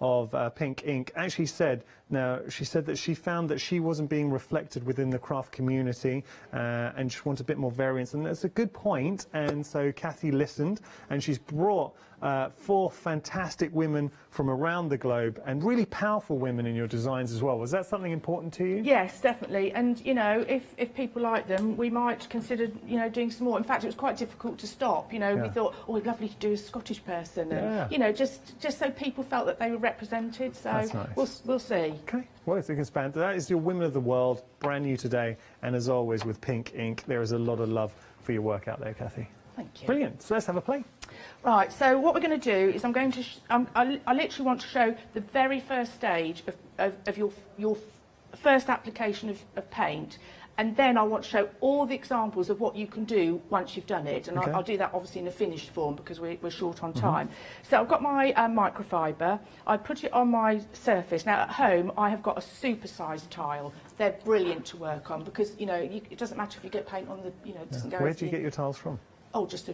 of pink ink actually said, she said that she found that she wasn't being reflected within the craft community and just want a bit more variance. And that's a good point. And so Kathy listened, and she's brought 4 fantastic women from around the globe, and really powerful women in your designs as well. Was that something important to you? Yes, definitely. And, you know, if people like them, we might consider, you know, doing some more. In fact, it was quite difficult to stop. You know, we thought, oh, it'd be lovely to do a Scottish person. And, you know, just so people felt that they were represented. So that's nice. we'll see. Okay, well, it's expand. That is your Women of the World, brand new today. And as always, with pink ink, there is a lot of love for your work out there, Kathy. Thank you. Brilliant. So let's have a play. Right, so what we're going to do is I'm going to, I literally want to show the very first stage of your first application of paint, and then I want to show all the examples of what you can do once you've done it, and I'll do that obviously in a finished form because we're short on time. So I've got my microfiber, I put it on my surface. Now at home I have got a super-sized tile. They're brilliant to work on because, you know, it doesn't matter if you get paint on the, you know, it doesn't go. Where do you get your tiles from? Oh, just a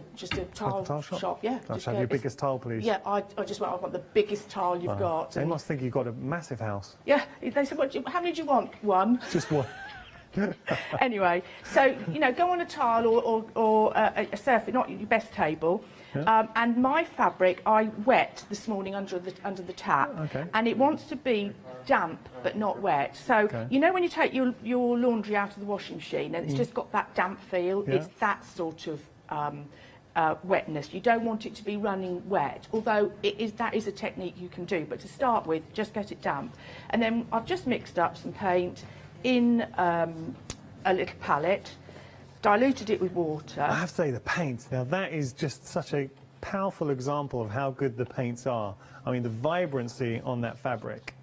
tile shop, yeah. Let's have your biggest tile, please. Yeah, I want the biggest tile you've got. They must think you've got a massive house. Yeah, they said, how many do you want? One. Just one. Anyway, so, you know, go on a tile or a surface, not your best table. And my fabric I wet this morning under the tap, and it wants to be damp but not wet. So you know when you take your laundry out of the washing machine and it's just got that damp feel, it's that sort of wetness. You don't want it to be running wet, although that is a technique you can do. But to start with, just get it damp. And then I've just mixed up some paint in a little palette, diluted it with water. I have to say, the paint, now that is just such a powerful example of how good the paints are. I mean, the vibrancy on that fabric.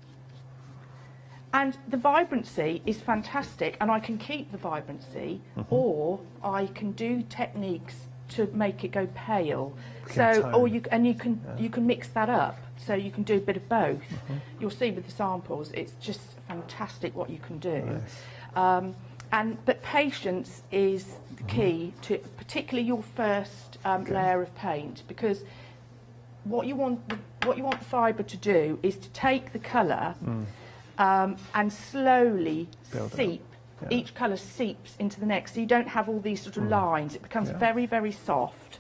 And the vibrancy is fantastic, and I can keep the vibrancy, or I can do techniques to make it go pale. So, or you can mix that up. So you can do a bit of both. You'll see with the samples, it's just fantastic what you can do. Nice. But patience is the key to particularly your first layer of paint, because what you want the fibre to do is to take the colour and slowly seep. Each colour seeps into the next, so you don't have all these sort of lines. It becomes very, very soft.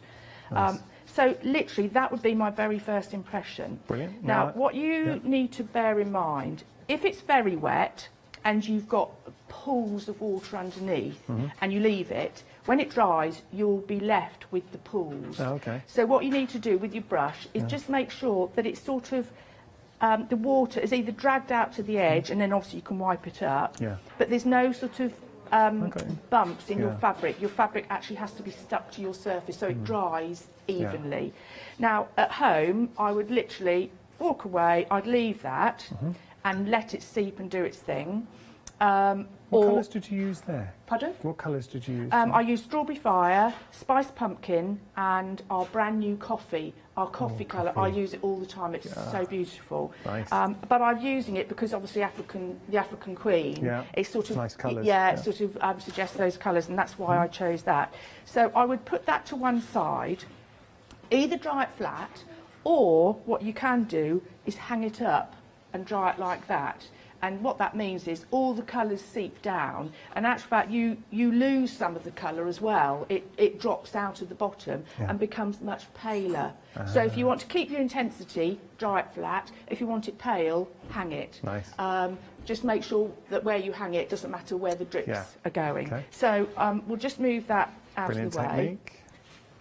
Nice. So literally, that would be my very first impression. Brilliant. Now, what you need to bear in mind, if it's very wet and you've got pools of water underneath and you leave it, when it dries, you'll be left with the pools. So what you need to do with your brush is just make sure that it's sort of, the water is either dragged out to the edge, and then obviously you can wipe it up, but there's no sort of bumps in your fabric. Your fabric actually has to be stuck to your surface so it dries evenly. Now at home I would literally walk away, I'd leave that and let it seep and do its thing. What colours did you use there? Pardon? What colours did you use? I used Strawberry Fire, Spiced Pumpkin, and our brand new coffee. Our coffee colour, I use it all the time. It's so beautiful. Nice. But I'm using it because obviously the African Queen. It's sort of nice colours. It sort of suggests those colours, and that's why I chose that. So I would put that to one side, either dry it flat, or what you can do is hang it up and dry it like that. And what that means is all the colours seep down, and in actual fact you lose some of the colour as well. It drops out of the bottom and becomes much paler. So if you want to keep your intensity, dry it flat. If you want it pale, hang it. Nice. Just make sure that where you hang it doesn't matter where the drips are going. So we'll just move that out of the way.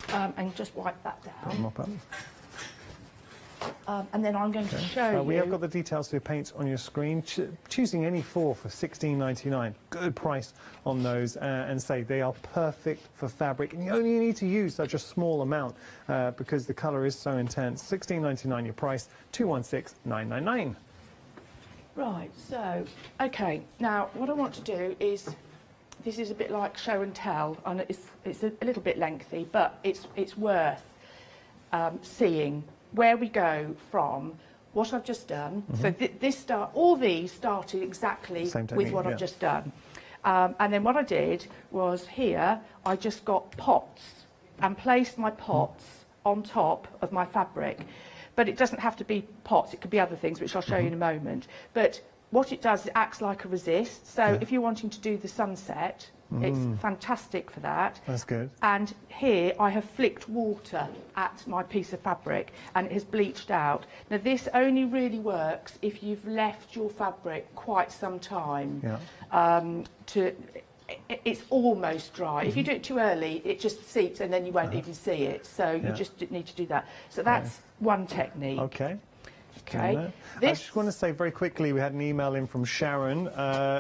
Technique. And just wipe that down. Mop up. And then I'm going to show you. We have got the details for your paints on your screen. Choosing any 4 for $16.99. Good price on those, and say they are perfect for fabric. And you only need to use such a small amount because the colour is so intense. $16.99 your price, $216,999. Right, so, okay, now what I want to do is, this is a bit like show and tell, and it's a little bit lengthy, but it's worth seeing where we go from what I've just done. So all these started exactly with what I've just done. And then what I did was here, I just got pots and placed my pots on top of my fabric. but it doesn't have to be pots. It could be other things, which I'll show you in a moment. But what it does, it acts like a resist. So if you're wanting to do the sunset, it's fantastic for that. That's good. And here I have flicked water at my piece of fabric and it has bleached out. Now this only really works if you've left your fabric quite some time. It's almost dry. If you do it too early, it just seeps and then you won't even see it. So you just need to do that. So that's one technique. Okay. Okay. I just want to say very quickly, we had an email in from Sharon.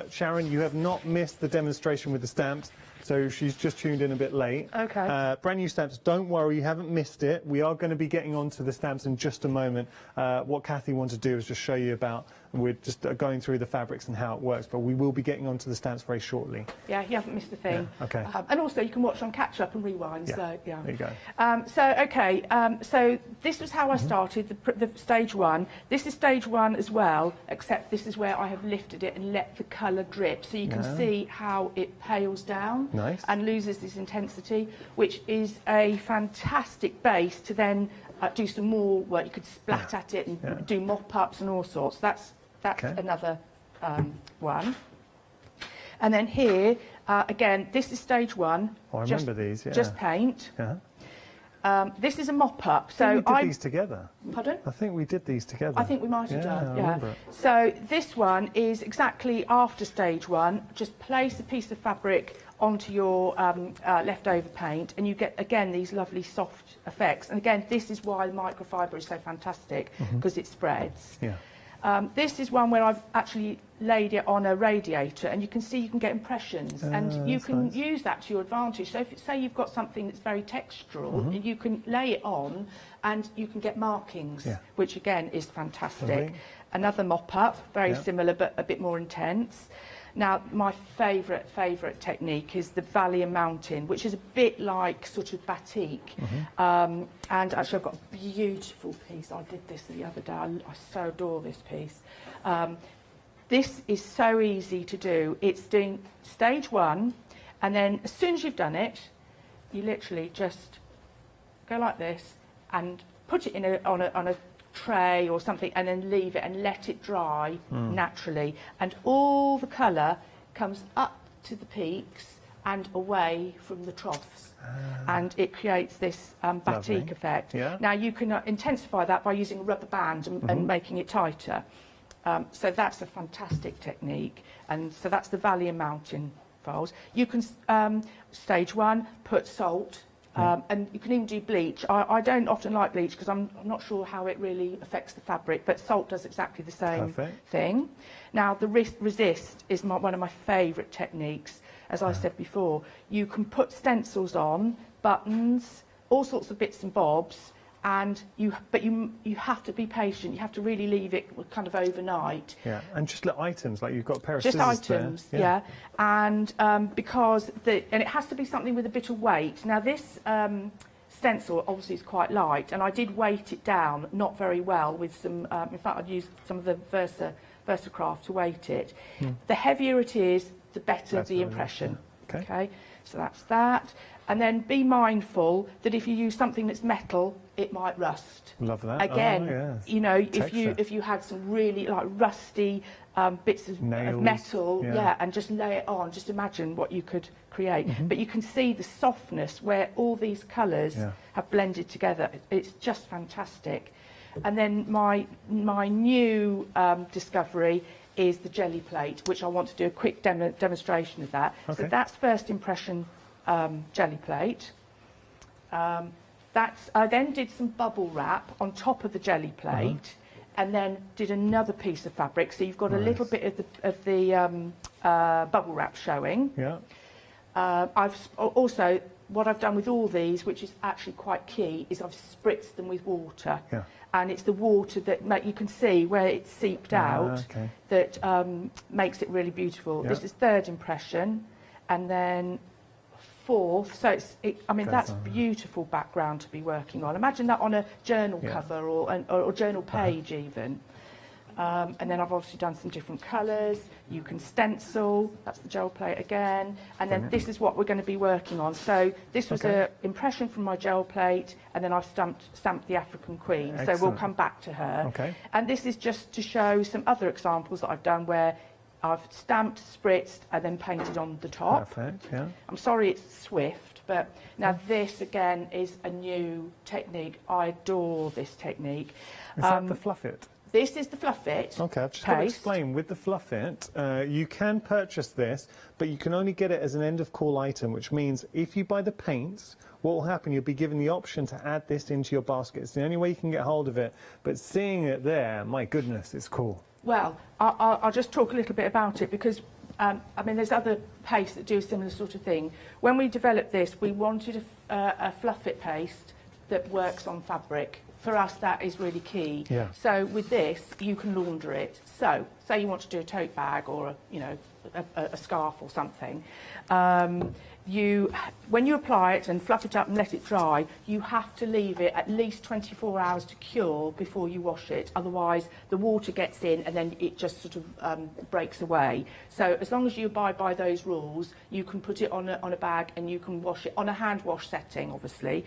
Sharon, you have not missed the demonstration with the stamps. So she's just tuned in a bit late. Okay. Brand new stamps. Don't worry, you haven't missed it. We are going to be getting on to the stamps in just a moment. What Kathy wanted to do is just show you about, we're just going through the fabrics and how it works, but we will be getting on to the stamps very shortly. Yeah, you haven't missed a thing. Yeah, okay. And also you can watch on catch up and rewind. Yeah, So yeah. there you go. So this was how I started the stage one. This is stage one as well, except this is where I have lifted it and let the colour drip, so you can see how it pales down. Nice. And loses this intensity, which is a fantastic base to then do some more work. You could splat at it and do mop-ups and all sorts. That's another one. And then here, again, this is stage one. Oh, I remember these, yeah. Just paint. Yeah. This is a mop-up. So we did these together. Pardon? I think we did these together. I think we might have done, I remember it. So this one is exactly after stage one. Just place a piece of fabric onto your leftover paint and you get, again, these lovely soft effects. And again, this is why the microfiber is so fantastic, because it spreads. Yeah. This is one where I've actually laid it on a radiator and you can see you can get impressions and you can use that to your advantage. So if say you've got something that's very textural, you can lay it on and you can get markings, which again is fantastic. Lovely. Another mop-up, very similar but a bit more intense. Now, my favourite technique is the Valley and Mountain, which is a bit like sort of batik. And actually, I've got a beautiful piece. I did this the other day. I so adore this piece. This is so easy to do. It's doing stage one, and then as soon as you've done it, you literally just go like this and put it in on a tray or something and then leave it and let it dry naturally, and all the colour comes up to the peaks and away from the troughs, and it creates this batik effect. Now you can intensify that by using a rubber band and making it tighter. So that's a fantastic technique, and so that's the Valley and Mountain files. You can stage one, put salt. And you can even do bleach. I don't often like bleach because I'm not sure how it really affects the fabric, but salt does exactly the same thing. Now, the resist is one of my favourite techniques. As I said before, you can put stencils on, buttons, all sorts of bits and bobs, and you have to be patient. You have to really leave it kind of overnight. Yeah, and just little items, like you've got a pair of just scissors items, there. yeah. And because and it has to be something with a bit of weight. Now this stencil obviously is quite light, and I did weight it down not very well with some. In fact, I'd used some of the papercraft to weight it. The heavier it is, the better the impression. Okay, so that's that. And then be mindful that if you use something that's metal, it might rust. Love that. Again, you know, if you had some really like rusty bits of metal, and just lay it on, just imagine what you could create. But you can see the softness where all these colours have blended together. It's just fantastic. And then my new discovery is the jelly plate, which I want to do a quick demonstration of that. So that's first impression jelly plate. I then did some bubble wrap on top of the jelly plate, and then did another piece of fabric. So you've got a little bit of the bubble wrap showing. I've also, what I've done with all these, which is actually quite key, is I've spritzed them with water. And it's the water that you can see where it's seeped out that makes it really beautiful. This is third impression, and then fourth. So that's beautiful background to be working on. Imagine that on a journal cover or journal page even. And then I've obviously done some different colours. You can stencil, that's the gel plate again. And then this is what we're going to be working on. So this was an impression from my gel plate, and then I've stamped the African Queen. Excellent. So we'll come back to her. Okay. And this is just to show some other examples that I've done where I've stamped, spritzed, and then painted on the top. Perfect, yeah. I'm sorry it's swift, but now this again is a new technique. I adore this technique. Is that the Fluff It? This is the Fluff It. Okay, I've just got to explain, with the Fluff It, you can purchase this, but you can only get it as an end of call item, which means if you buy the paints, what will happen, you'll be given the option to add this into your basket. It's the only way you can get hold of it, but seeing it there, my goodness, it's cool. Well, I'll just talk a little bit about it because, I mean, there's other pastes that do a similar sort of thing. When we developed this, we wanted a Fluff It paste that works on fabric. For us, that is really key. Yeah. So with this, you can launder it. So, say you want to do a tote bag or a scarf or something. When you apply it and fluff it up and let it dry, you have to leave it at least 24 hours to cure before you wash it. Otherwise, the water gets in and then it just sort of breaks away. So as long as you abide by those rules, you can put it on a bag and you can wash it on a hand wash setting, obviously.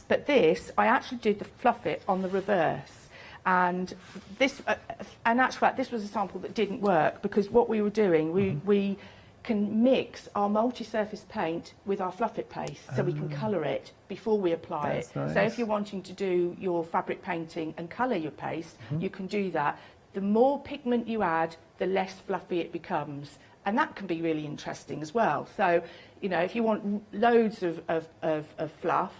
But this, I actually did the Fluff It on the reverse. And this, in actual fact, this was a sample that didn't work because what we were doing, we can mix our multi-surface paint with our Fluff It paste so we can colour it before we apply it. Nice. So if you're wanting to do your fabric painting and colour your paste, you can do that. The more pigment you add, the less fluffy it becomes. And that can be really interesting as well. So, if you want loads of fluff,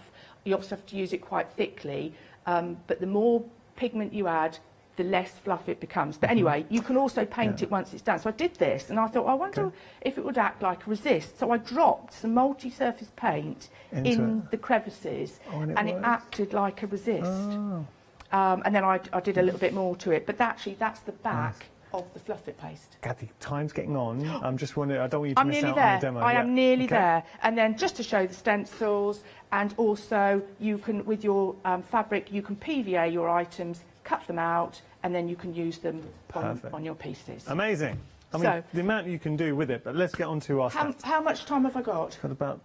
you obviously have to use it quite thickly, but the more pigment you add, the less fluff it becomes. But anyway, you can also paint it once it's done. So I did this, and I thought, I wonder if it would act like a resist. So I dropped some multi-surface paint in the crevices, and it acted like a resist. Oh. And then I did a little bit more to it. But that's the back of the Fluff It paste. Kathy, time's getting on. I'm just wondering, I don't want you to I'm miss nearly out there. on the demo. I am nearly there. And then just to show the stencils, and also you can, with your fabric, you can PVA your items, cut them out, and then you can use them on your pieces. Amazing. I mean, the amount you can do with it, but let's get on to our steps. How much time have I got? Got about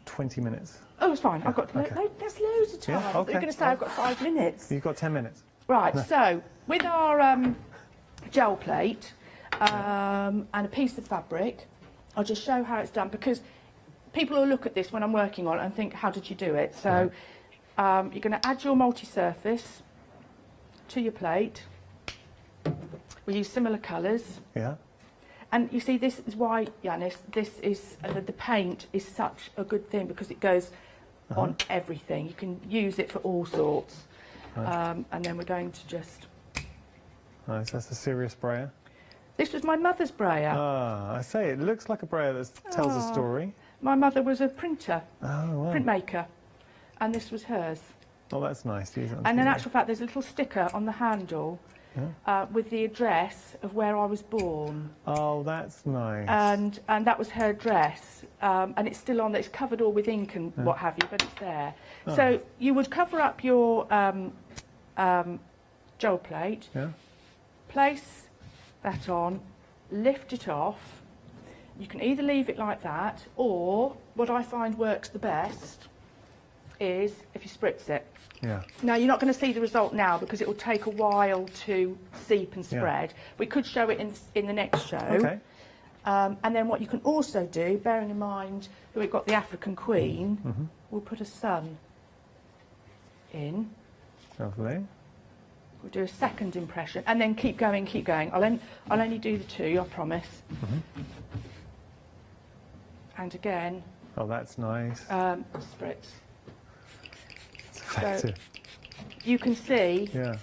20 minutes. Oh, it's fine. I've got there's loads of time. Yeah, okay. You're going to say I've got 5 minutes. You've got 10 minutes. Right, so with our gel plate and a piece of fabric, I'll just show how it's done because people will look at this when I'm working on it and think, how did you do it? So you're going to add your multi-surface to your plate. We use similar colours. Yeah. And you see, this is why, Yanis, this is the paint is such a good thing because it goes on everything. You can use it for all sorts. And then we're going to just... Nice, that's a serious sprayer. This was my mother's brayer. Ah, I say, it looks like a brayer that tells a story. My mother was a printer, wow. printmaker, and this was hers. Oh, that's nice. And in actual fact, there's a little sticker on the handle with the address of where I was born. Oh, that's nice. And that was her address, and it's still on there. It's covered all with ink and what have you, but it's there. Oh. So you would cover up your gel plate, place that on, lift it off. You can either leave it like that, or what I find works the best is if you spritz it. Yeah. Now, you're not going to see the result now because it will take a while to seep and spread. We could show it in the next show. Okay. And then what you can also do, bearing in mind that we've got the African Queen, we'll put a sun in. Lovely. We'll do a second impression and then keep going, keep going. I'll only do the 2, I promise. And again... Oh, that's nice. Spritz. It's effective. So you can see Yeah.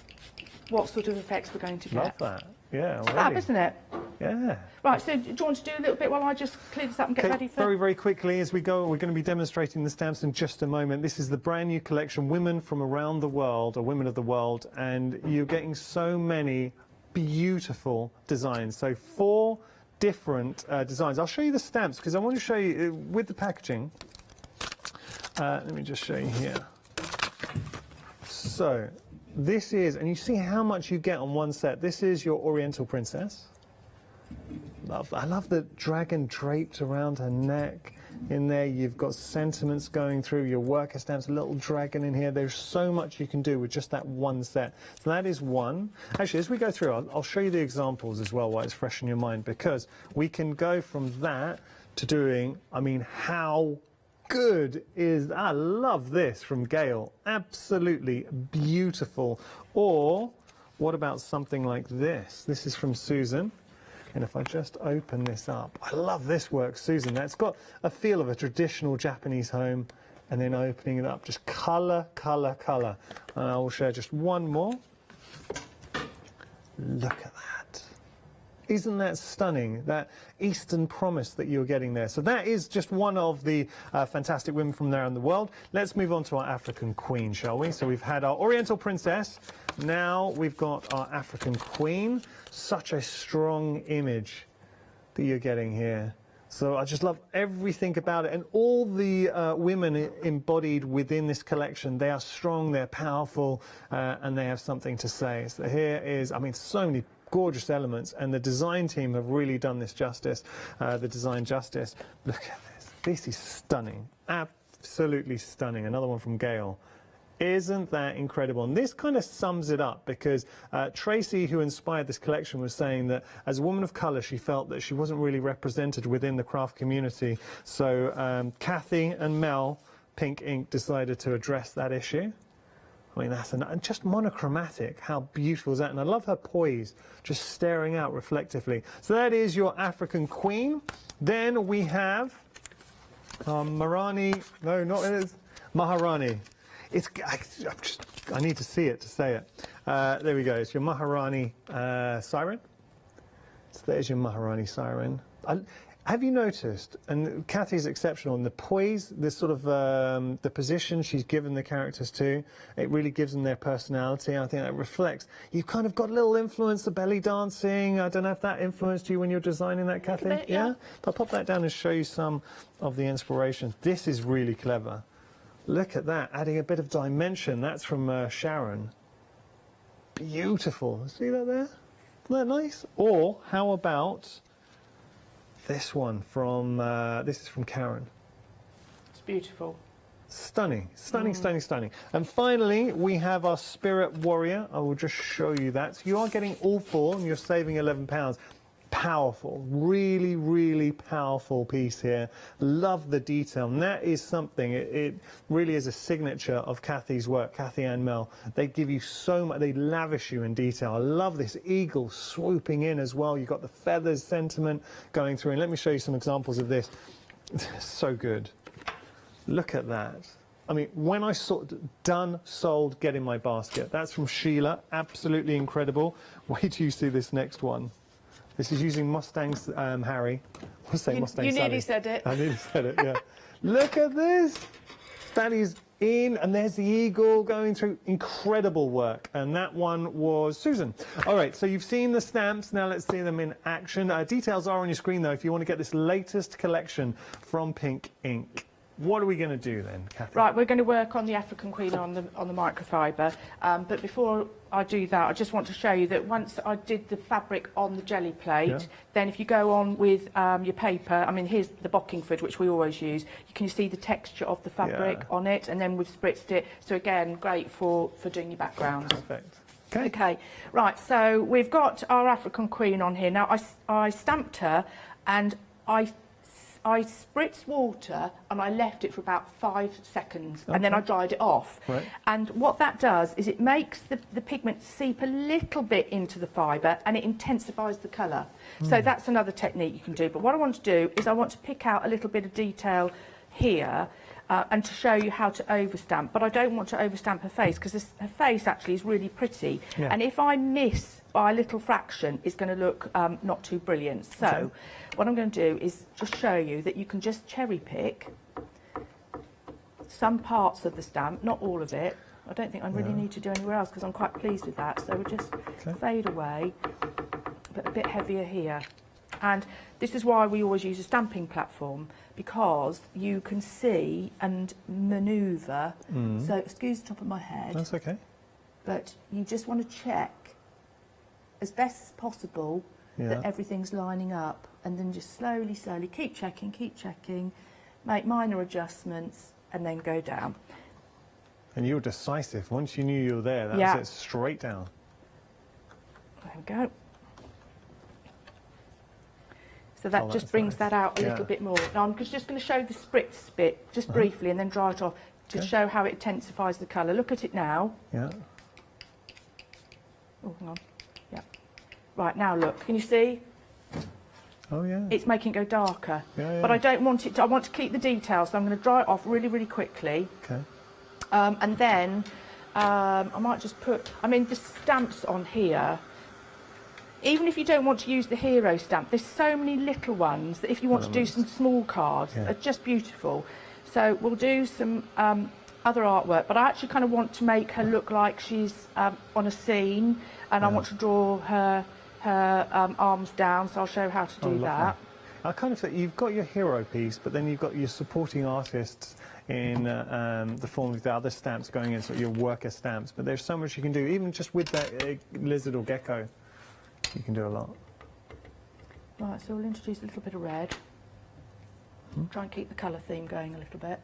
what sort of effects we're going to Love get. that. Yeah, It's fab, isn't it? Yeah. Right, so do you want to do a little bit while I just clear this up and get ready for... Very, very quickly as we go, we're going to be demonstrating the stamps in just a moment. This is the brand new collection, Women from Around the World, or Women of the World, and you're getting so many beautiful designs. So 4 different designs. I'll show you the stamps because I want to show you with the packaging. Let me just show you here. So this is, and you see how much you get on one set. This is your Oriental Princess. I love the dragon draped around her neck. In there, you've got sentiments going through, your worker stamps, a little dragon in here. There's so much you can do with just that one set. So that is one. Actually, as we go through, I'll show you the examples as well while it's fresh in your mind, because we can go from that to doing, I mean, how good is, I love this from Gail. Absolutely beautiful. Or what about something like this? This is from Susan. And if I just open this up, I love this work, Susan. That's got a feel of a traditional Japanese home, and then opening it up, just colour, colour, colour. And I will share just one more. Look at that. Isn't that stunning? That Eastern promise that you're getting there. So that is just one of the fantastic women from there in the world. Let's move on to our African Queen, shall we? So we've had our Oriental Princess. Now we've got our African Queen. Such a strong image that you're getting here. So I just love everything about it. And all the women embodied within this collection, they are strong, they're powerful, and they have something to say. So here is, I mean, so many gorgeous elements, and the design team have really done this justice, the design justice. Look at this. This is stunning. Absolutely stunning. Another one from Gail. Isn't that incredible? And this kind of sums it up, because Tracy, who inspired this collection, was saying that as a woman of colour, she felt that she wasn't really represented within the craft community. So Kathy and Mel, Pink Ink, decided to address that issue. I mean, that's and just monochromatic. How beautiful is that? And I love her poise, just staring out reflectively. So that is your African Queen. Then we have Marani. No, not it is Maharani. It's, I need to see it to say it. There we go. It's your Maharani siren. So there's your Maharani siren. Have you noticed, and Kathy's exceptional, in the poise, this sort of the position she's given the characters to, it really gives them their personality. I think that reflects, you've kind of got a little influence, the belly dancing. I don't know if that influenced you when you're designing that, Kathy? Bit, yeah. I'll pop that down and show you some of the inspiration. This is really clever. Look at that, adding a bit of dimension. That's from Sharon. Beautiful. See that there? Isn't that nice? Or how about this one from, this is from Karen. It's beautiful. Stunning, stunning, stunning, stunning. And finally, we have our Spirit Warrior. I will just show you that. So you are getting all four, and you're saving £11. Powerful, really, really powerful piece here. Love the detail, and that is something, it really is a signature of Kathy's work, Kathy and Mel. They give you so much, they lavish you in detail. I love this eagle swooping in as well. You've got the feathers sentiment going through, and let me show you some examples of this. So good. Look at that. I mean, when I saw done, sold, get in my basket. That's from Sheila, absolutely incredible. Wait till you see this next one. This is using Mustang's Harry. I was saying Mustang You Sally. nearly said it. I nearly said it, yeah. Look at this. That is in, and there's the eagle going through. Incredible work. And that one was Susan. All right, so you've seen the stamps. Now let's see them in action. Details are on your screen, though, if you want to get this latest collection from Pink Ink. What are we going to do then, Kathy? Right, we're going to work on the African Queen on the microfiber. But before I do that, I just want to show you that once I did the fabric on the jelly plate, then if you go on with your paper, I mean, here's the Bockingford, which we always use. You can see the texture of the fabric on it, and then we've spritzed it. So again, great for doing your backgrounds. Perfect. Okay, right, so we've got our African Queen on here. Now, I stamped her, and I spritzed water and I left it for about 5 seconds, and then I dried it off. Right. And what that does is it makes the pigment seep a little bit into the fibre, and it intensifies the colour. So that's another technique you can do. But what I want to do is I want to pick out a little bit of detail here and to show you how to overstamp. But I don't want to overstamp her face, because her face actually is really pretty. Yeah. And if I miss by a little fraction, it's going to look not too brilliant. So what I'm going to do is just show you that you can just cherry pick some parts of the stamp, not all of it. I don't think I really need to do anywhere else, because I'm quite pleased with that. So we'll just fade away, but a bit heavier here. And this is why we always use a stamping platform, because you can see and manoeuvre. So excuse the top of my head. That's okay. but you just want to check as best as possible that everything's lining up, and then just slowly, slowly keep checking, make minor adjustments, and then go down. And you're decisive. Once you knew you were there, that's it, straight down. There we go. So that just brings that out a little bit more. Now I'm just going to show the spritz bit just briefly and then dry it off to show how it intensifies the colour. Look at it now. Yeah. Oh, hang on. Yeah. Right, now look. Can you see? Oh, yeah. It's making it go darker. Yeah. But I don't want it to, I want to keep the details, so I'm going to dry it off really, really quickly. Okay. And then I might just put, I mean, the stamps on here, even if you don't want to use the hero stamp, there's so many little ones that if you want to do some small cards, they're just beautiful. So we'll do some other artwork, but I actually kind of want to make her look like she's on a scene, and I want to draw her arms down, so I'll show how to do that. I kind of think you've got your hero piece, but then you've got your supporting artists in the form of the other stamps going in, so your worker stamps. But there's so much you can do, even just with that lizard or gecko. You can do a lot. Right, so we'll introduce a little bit of red. Try and keep the colour theme going a little bit.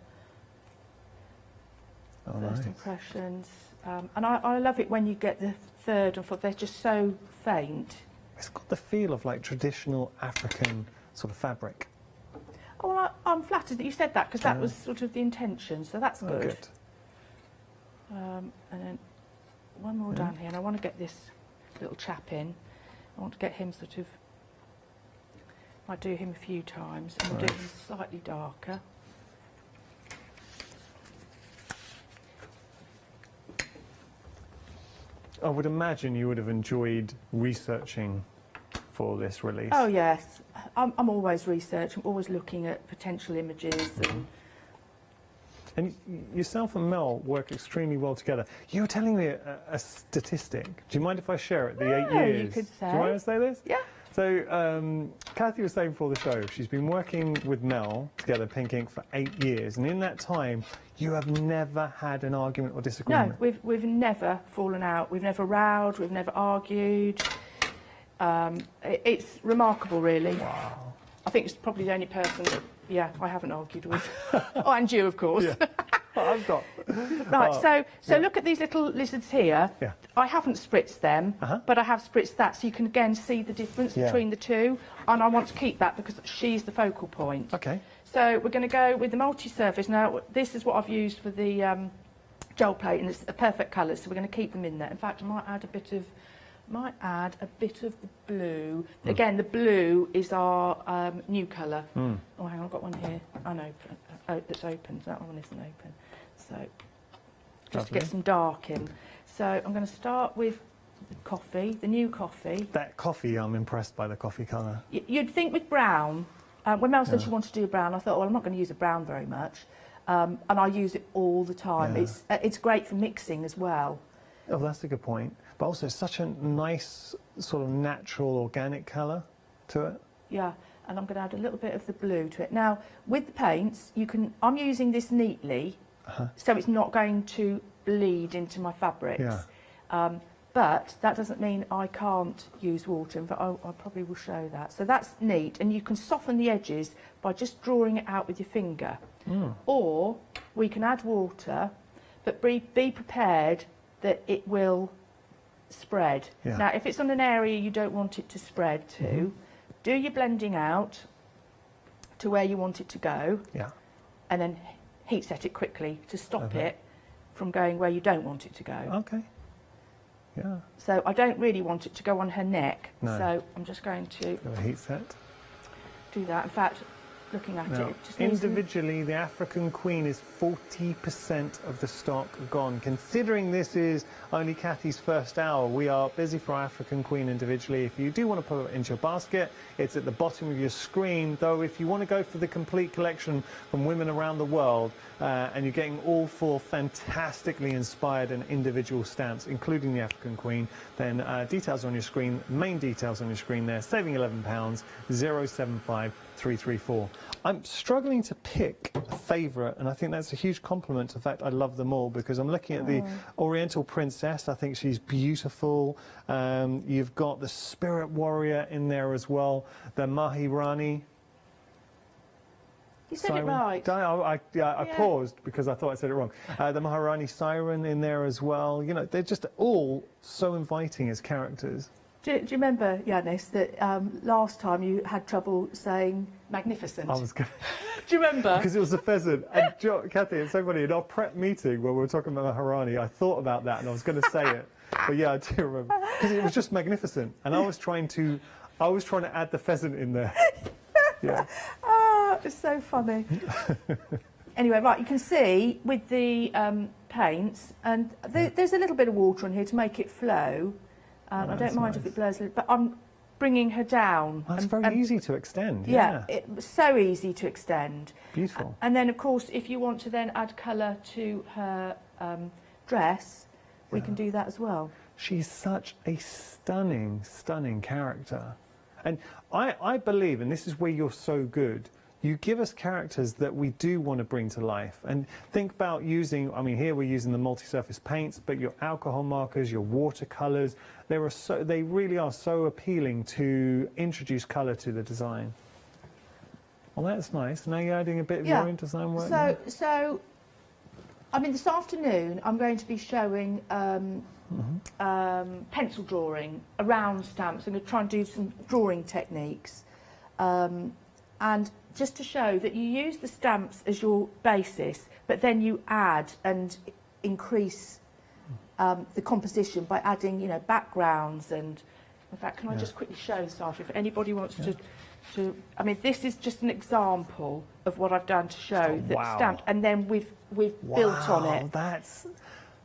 Oh, First nice. impressions. And I love it when you get the third and fourth. They're just so faint. It's got the feel of like traditional African sort of fabric. Oh, well, I'm flattered that you said that, because that was sort of the intention, so that's good. Good. And then one more down here, and I want to get this little chap in. I want to get him sort of, I do him a few times, and we'll do him slightly darker. I would imagine you would have enjoyed researching for this release. Oh yes, I'm always researching, always looking at potential images. And yourself and Mel work extremely well together. You were telling me a statistic. Do you mind if I share it? The 8 years. You could say. Do you want to say this? Yeah. So Kathy was saying before the show, she's been working with Mel together, Pink Ink, for 8 years. And in that time, you have never had an argument or disagreement. No, we've never fallen out. We've never rowed. We've never argued. It's remarkable, really. Wow. I think it's probably the only person that, I haven't argued with. Oh, and you, of course. Yeah. I've got. Right, so look at these little lizards here. Yeah. I haven't spritzed them, but I have spritzed that, so you can again see the difference between the two. And I want to keep that because she's the focal point. Okay. So we're going to go with the multi-surface. Now, this is what I've used for the gel plate, and it's a perfect colour, so we're going to keep them in there. In fact, I might add a bit of the blue. Again, the blue is our new colour. Oh, hang on, I've got one here. Unopened. Oh, that's open. That one isn't open. So, just to get some dark in. So, I'm going to start with the coffee, the new coffee. That coffee, I'm impressed by the coffee colour. You'd think with brown, when Mel said she wanted to do brown, I thought, well, I'm not going to use a brown very much. And I use it all the time. It's great for mixing as well. Oh, that's a good point. But also, it's such a nice, sort of natural, organic colour to it. Yeah, and I'm going to add a little bit of the blue to it. Now, with the paints, I'm using this neatly, so it's not going to bleed into my fabrics. Yeah. But that doesn't mean I can't use water, but I probably will show that. So that's neat, and you can soften the edges by just drawing it out with your finger. Or we can add water, but be prepared that it will spread. Yeah. Now, if it's on an area you don't want it to spread to, do your blending out to where you want it to go, and then heat set it quickly to stop it from going where you don't want it to go. Okay. Yeah. So I don't really want it to go on her neck, No. so I'm just going to Got a heat set. do that. In fact, looking at Now, it just needs individually, the African Queen is 40% of the stock gone. Considering this is only Kathy's first hour, we are busy for African Queen individually. If you do want to put it into your basket, it's at the bottom of your screen. Though if you want to go for the complete collection from women around the world, and you're getting all 4 fantastically inspired and individual stamps, including the African Queen, then details on your screen, main details on your screen there, saving £11, 075 334 I'm struggling to pick a favourite, and I think that's a huge compliment to the fact I love them all, because I'm looking at the Oriental Princess. I think she's beautiful. You've got the Spirit Warrior in there as well, the Mahirani. You said Siren. it right. I paused because I thought I said it wrong. The Maharani Siren in there as well. You know, they're just all so inviting as characters. Do you remember, Yanis, that last time you had trouble saying magnificent? I was going Do you remember? because it was a pheasant. And Kathy, it's so funny. In our prep meeting where we were talking about Maharani, I thought about that and I was going to say it. But yeah, I do remember. Because it was just magnificent. And I was trying to add the pheasant in there. Yeah. It's so funny. Anyway, right, you can see with the paints, and there's a little bit of water in here to make it flow. I don't mind if it blurs a little, but I'm bringing her down. That's very easy to extend. Yeah, it's so easy to extend. Beautiful. And then, of course, if you want to then add colour to her dress, we can do that as well. She's such a stunning, stunning character. And I believe, and this is where you're so good, you give us characters that we do want to bring to life. And think about using, I mean, here we're using the multi-surface paints, but your alcohol markers, your watercolours, they really are so appealing to introduce colour to the design. Well, that's nice. Now you're adding a bit of your own design work. So, I mean, this afternoon I'm going to be showing pencil drawing around stamps. I'm going to try and do some drawing techniques. And just to show that you use the stamps as your basis, but then you add and increase the composition by adding, you know, backgrounds. And in fact, can I just quickly show, Sasha, if anybody wants to, I mean, this is just an example of what I've done to show that stamped, and then we've built on it. That's...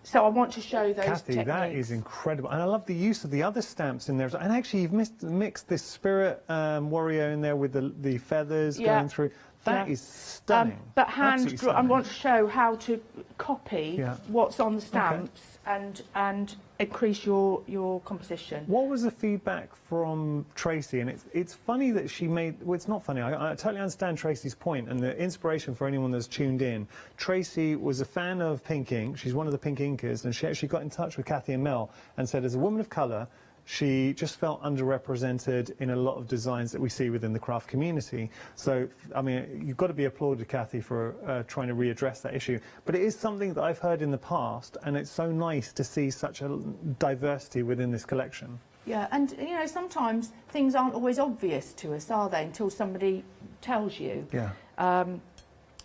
So I want to show those Kathy, techniques. that is incredible. And I love the use of the other stamps in there. And actually, you've mixed this Spirit Warrior in there with the feathers going through. That is stunning. But hand draw, I want to show how to copy what's on the stamps and increase your composition. What was the feedback from Tracy? And it's funny that she made, well, it's not funny. I totally understand Tracy's point and the inspiration for anyone that's tuned in. Tracy was a fan of pink ink. She's one of the pink inkers, and she actually got in touch with Kathy and Mel and said, as a woman of colour, she just felt underrepresented in a lot of designs that we see within the craft community. So, I mean, you've got to be applauded, Kathy, for trying to readdress that issue. But it is something that I've heard in the past, and it's so nice to see such a diversity within this collection. Yeah, and, you know, sometimes things aren't always obvious to us, are they, until somebody tells you. Yeah.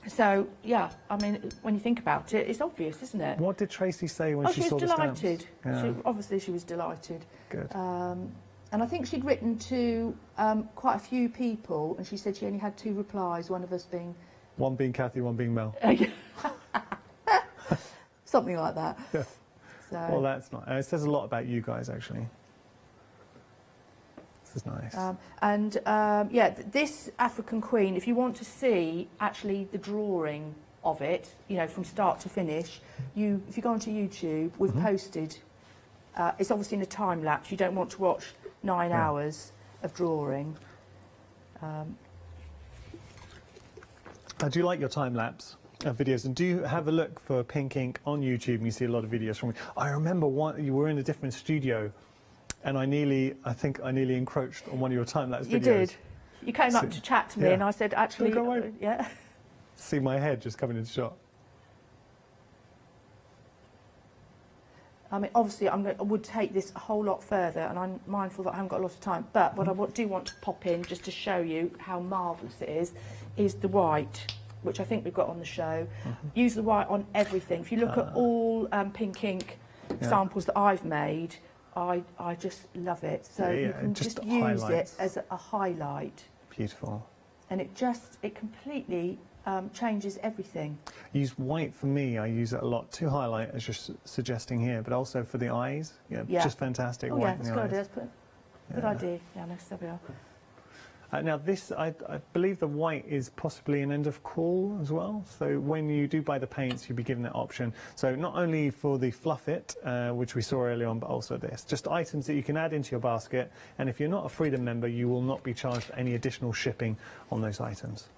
So, yeah, I mean, when you think about it, it's obvious, isn't it? What did Tracy say when she saw the stamps? She was delighted. Obviously, she was delighted. Good. And I think she'd written to quite a few people, and she said she only had 2 replies, one of us being... One being Kathy, one being Mel. Something like that. Yeah. So, well, that's nice. It says a lot about you guys, actually. This is nice. Yeah, this African Queen, if you want to see actually the drawing of it, you know, from start to finish, if you go onto YouTube, we've posted. It's obviously in a time lapse. You don't want to watch 9 hours of drawing. I do like your time lapse videos, and do have a look for pink ink on YouTube, and you see a lot of videos from me. I remember you were in a different studio, and I think I nearly encroached on one of your time lapse videos. You did. You came up to chat to me, and I said, actually, go away. yeah. See my head just coming into shot. I mean, obviously, I would take this a whole lot further, and I'm mindful that I haven't got a lot of time. But what I do want to pop in, just to show you how marvellous it is the white, which I think we've got on the show. Use the white on everything. If you look at all pink ink samples that I've made, I just love it. So you can just use it as a highlight. Beautiful. And it completely changes everything. Use white for me. I use it a lot to highlight, as you're suggesting here, but also for the eyes. Yeah, just fantastic. Oh, white yeah, that's good idea. Yeah, there we are. Now this, I believe the white is possibly an end of call as well. So when you do buy the paints, you'll be given that option. So not only for the fluff it, which we saw earlier on, but also this. Just items that you can add into your basket. And if you're not a Freedom member, you will not be charged any additional shipping on those items.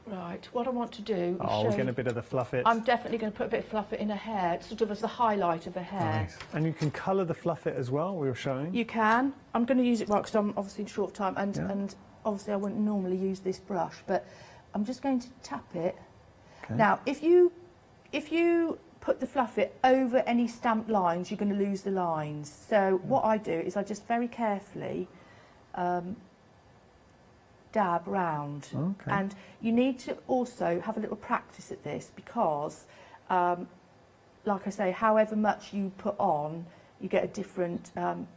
Right, what I want to do is we're getting a bit of the fluffit. I'm definitely going to put a bit of fluffit in her hair, sort of as the highlight of her hair. Nice. And you can colour the fluffit as well, we were showing. You can. I'm going to use it right because I'm obviously in short time, and obviously I wouldn't normally use this brush, but I'm just going to tap it. Okay. Now, if you put the fluffit over any stamped lines, you're going to lose the lines. So what I do is I just very carefully dab round. Okay. And you need to also have a little practice at this because, like I say, however much you put on, you get a different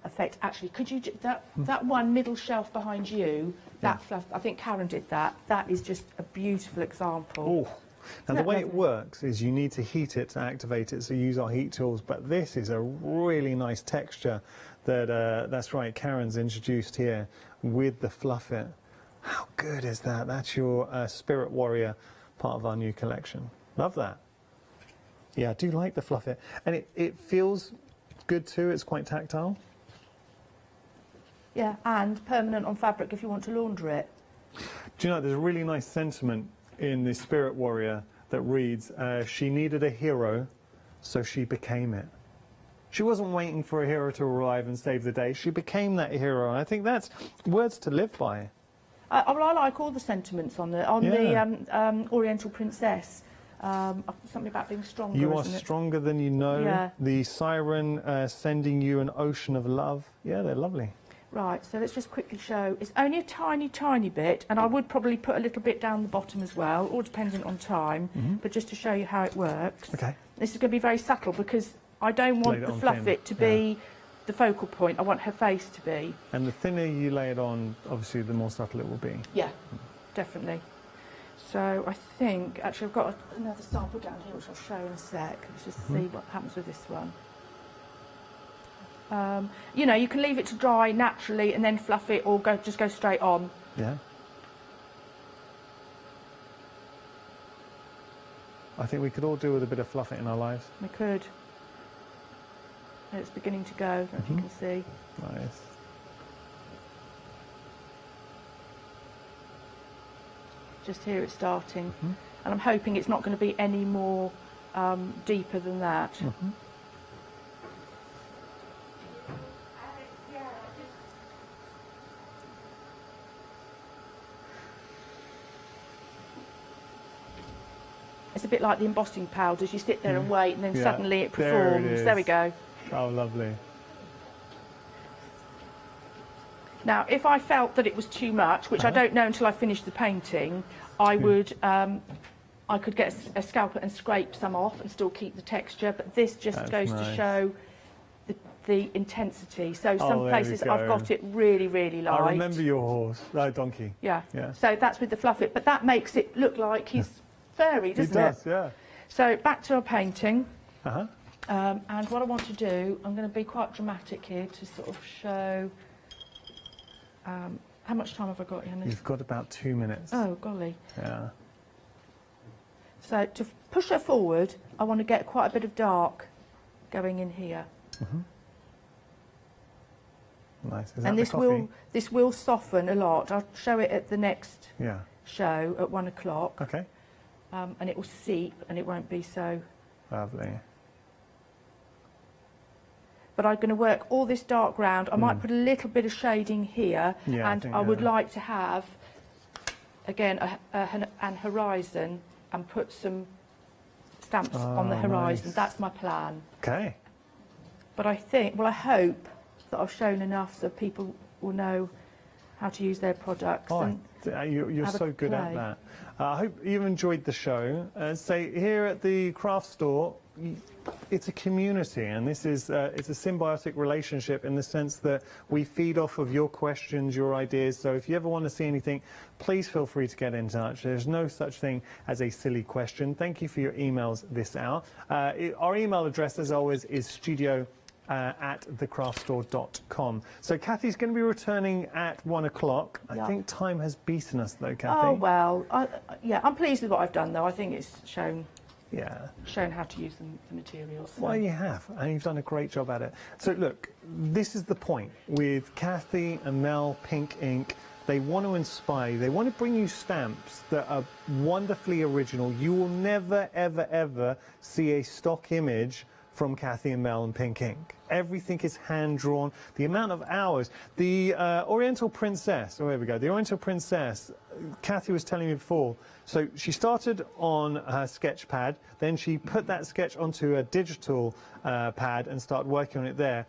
effect. Actually, could you that one middle shelf behind you, that fluff? I think Karen did that. That is just a beautiful example. Oh. Now the way it works is you need to heat it to activate it, so use our heat tools. But this is a really nice texture that that's right, Karen's introduced here with the fluffit. How good is that? That's your Spirit Warrior part of our new collection. Love that. Yeah, I do like the fluffit. And it feels good too. It's quite tactile. Yeah, and permanent on fabric if you want to launder it. Do you know, there's a really nice sentiment in the Spirit Warrior that reads, she needed a hero, so she became it. She wasn't waiting for a hero to arrive and save the day. She became that hero. And I think that's words to live by. I like all the sentiments on the Oriental Princess. Something about being stronger. You are stronger than you know. Yeah. The siren sending you an ocean of love. Yeah, they're lovely. Right, so let's just quickly show. It's only a tiny, tiny bit, and I would probably put a little bit down the bottom as well, all dependent on time, but just to show you how it works. Okay. This is going to be very subtle because I don't want the fluffit to be the focal point. I want her face to be. And the thinner you lay it on, obviously, the more subtle it will be. Yeah, definitely. So I think, actually, I've got another sample down here, which I'll show in a sec. Let's just see what happens with this one. You know, you can leave it to dry naturally and then fluff it, or just go straight on. Yeah. I think we could all do with a bit of fluffit in our lives. We could. And it's beginning to go, I don't know if you can see. Nice. Just here it's starting. And I'm hoping it's not going to be any more deeper than that. It's a bit like the embossing powders. You sit there and wait, and then suddenly it performs. There we go. Oh, lovely. Now, if I felt that it was too much, which I don't know until I finish the painting, I would, I could get a scalpel and scrape some off and still keep the texture. But this just goes to show the intensity. So some places I've got it really, really light. I remember your horse, donkey. Yeah. So that's with the fluffit, but that makes it look like he's furry, doesn't it? It does, yeah. So back to our painting. And what I want to do, I'm going to be quite dramatic here to sort of show. How much time have I got, Yannis? You've got about 2 minutes. Oh, golly. Yeah. So to push her forward, I want to get quite a bit of dark going in here. Nice. Is And that this will soften a lot. I'll show it at the next show at 1 o'clock. Okay. And it will seep and it won't be so. Lovely. But I'm going to work all this dark round. I might put a little bit of shading here, and I would like to have, again, an horizon and put some stamps on the horizon. Nice. That's my plan. Okay. But I think, well, I hope that I've shown enough so people will know how to use their products. You're so good at that. I hope you've enjoyed the show. Here at the craft store, it's a community, and this is it's a symbiotic relationship in the sense that we feed off of your questions, your ideas. So if you ever want to see anything, please feel free to get in touch. There's no such thing as a silly question. Thank you for your emails this hour. Our email address, as always, is studio@thecraftstore.com. So Kathy's going to be returning at 1 o'clock. I think time has beaten us, though, Kathy. Oh, well, I'm pleased with what I've done, though. I think it's shown how to use the materials. So. Well, you have, and you've done a great job at it. So look, this is the point with Kathy and Mel Pink Ink. They want to inspire you. They want to bring you stamps that are wonderfully original. You will never, ever, ever see a stock image from Kathy and Mel and Pink Ink. Everything is hand-drawn. The amount of hours. The Oriental Princess, oh, here we go. The Oriental Princess, Kathy was telling me before, so she started on her sketch pad, then she put that sketch onto a digital pad and started working on it there.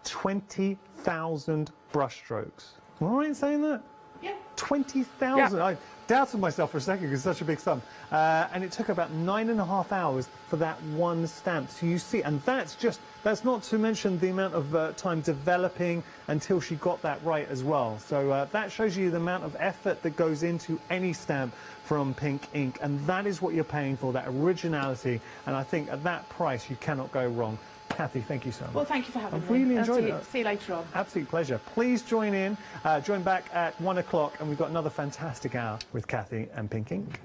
20,000 brushstrokes. Am I right in saying that? Yeah. 20,000. Yeah. I doubted myself for a second because it's such a big sum. And it took about 9.5 hours for that one stamp. So you see, and that's not to mention the amount of time developing until she got that right as well. So that shows you the amount of effort that goes into any stamp from Pink Ink. And that is what you're paying for, that originality. And I think at that price, you cannot go wrong. Kathy, thank you so much. Well, thank you for having me. I've really enjoyed it. See you later on. Absolute pleasure. Please join in. Join back at 1 o'clock, and we've got another fantastic hour with Kathy and Pink Ink.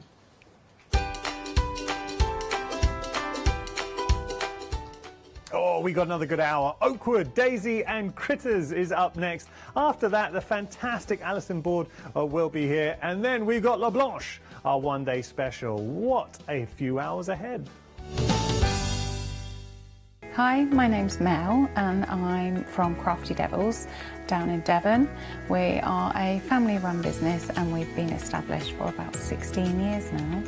Oh, we got another good hour. Oakwood, Daisy and Critters is up next. After that, the fantastic Alison Board will be here. And then we've got La Blanche, our one-day special. What a few hours ahead. Hi, my name's Mel and I'm from Crafty Devils down in Devon. We are a family-run business and we've been established for about 16 years now.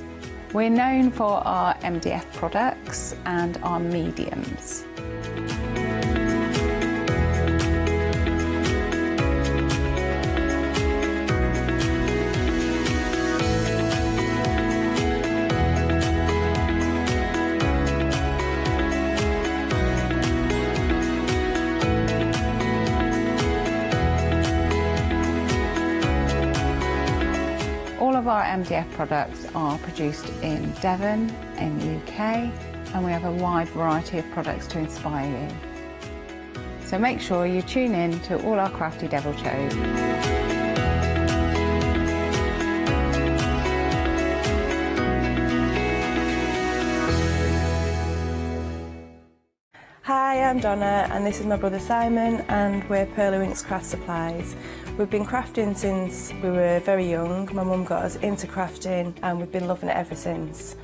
We're known for our MDF products and our mediums. Our MDF products are produced in Devon, in the UK, and we have a wide variety of products to inspire you. So make sure you tune in to all our Crafty Devil shows. Hi, I'm Donna and this is my brother Simon and we're Pearlywinks Craft Supplies. We've been crafting since we were very young. My mum got us into crafting and we've been loving it ever since.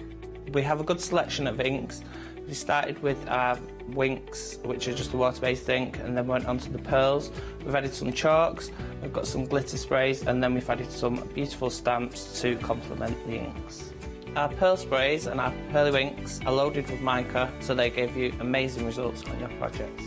We have a good selection of inks. We started with our Winks, which are just a water-based ink, and then went on to the pearls. We've added some chalks, we've got some glitter sprays, and then we've added some beautiful stamps to complement the inks. Our pearl sprays and our Pearlywinks are loaded with mica, so they give you amazing results on your projects.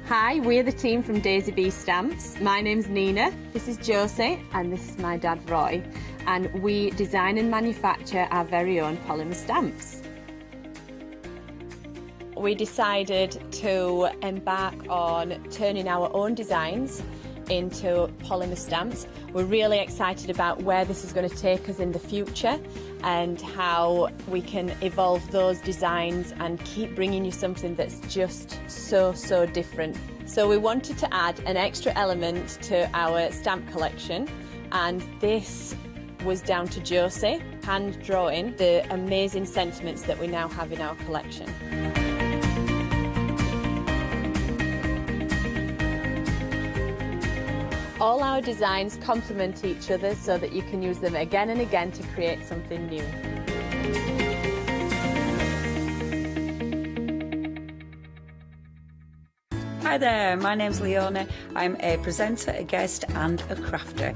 Hi, we're the team from Daisy Bee Stamps. My name's Nina, this is Josie, and this is my dad Roy. And we design and manufacture our very own polymer stamps. We decided to embark on turning our own designs into polymer stamps. We're really excited about where this is going to take us in the future and how we can evolve those designs and keep bringing you something that's just so different. So we wanted to add an extra element to our stamp collection, and this was down to Josie, hand drawing the amazing sentiments that we now have in our collection. All our designs complement each other so that you can use them again and again to create something new. Hi there, my name's Leona. I'm a presenter, a guest and a crafter.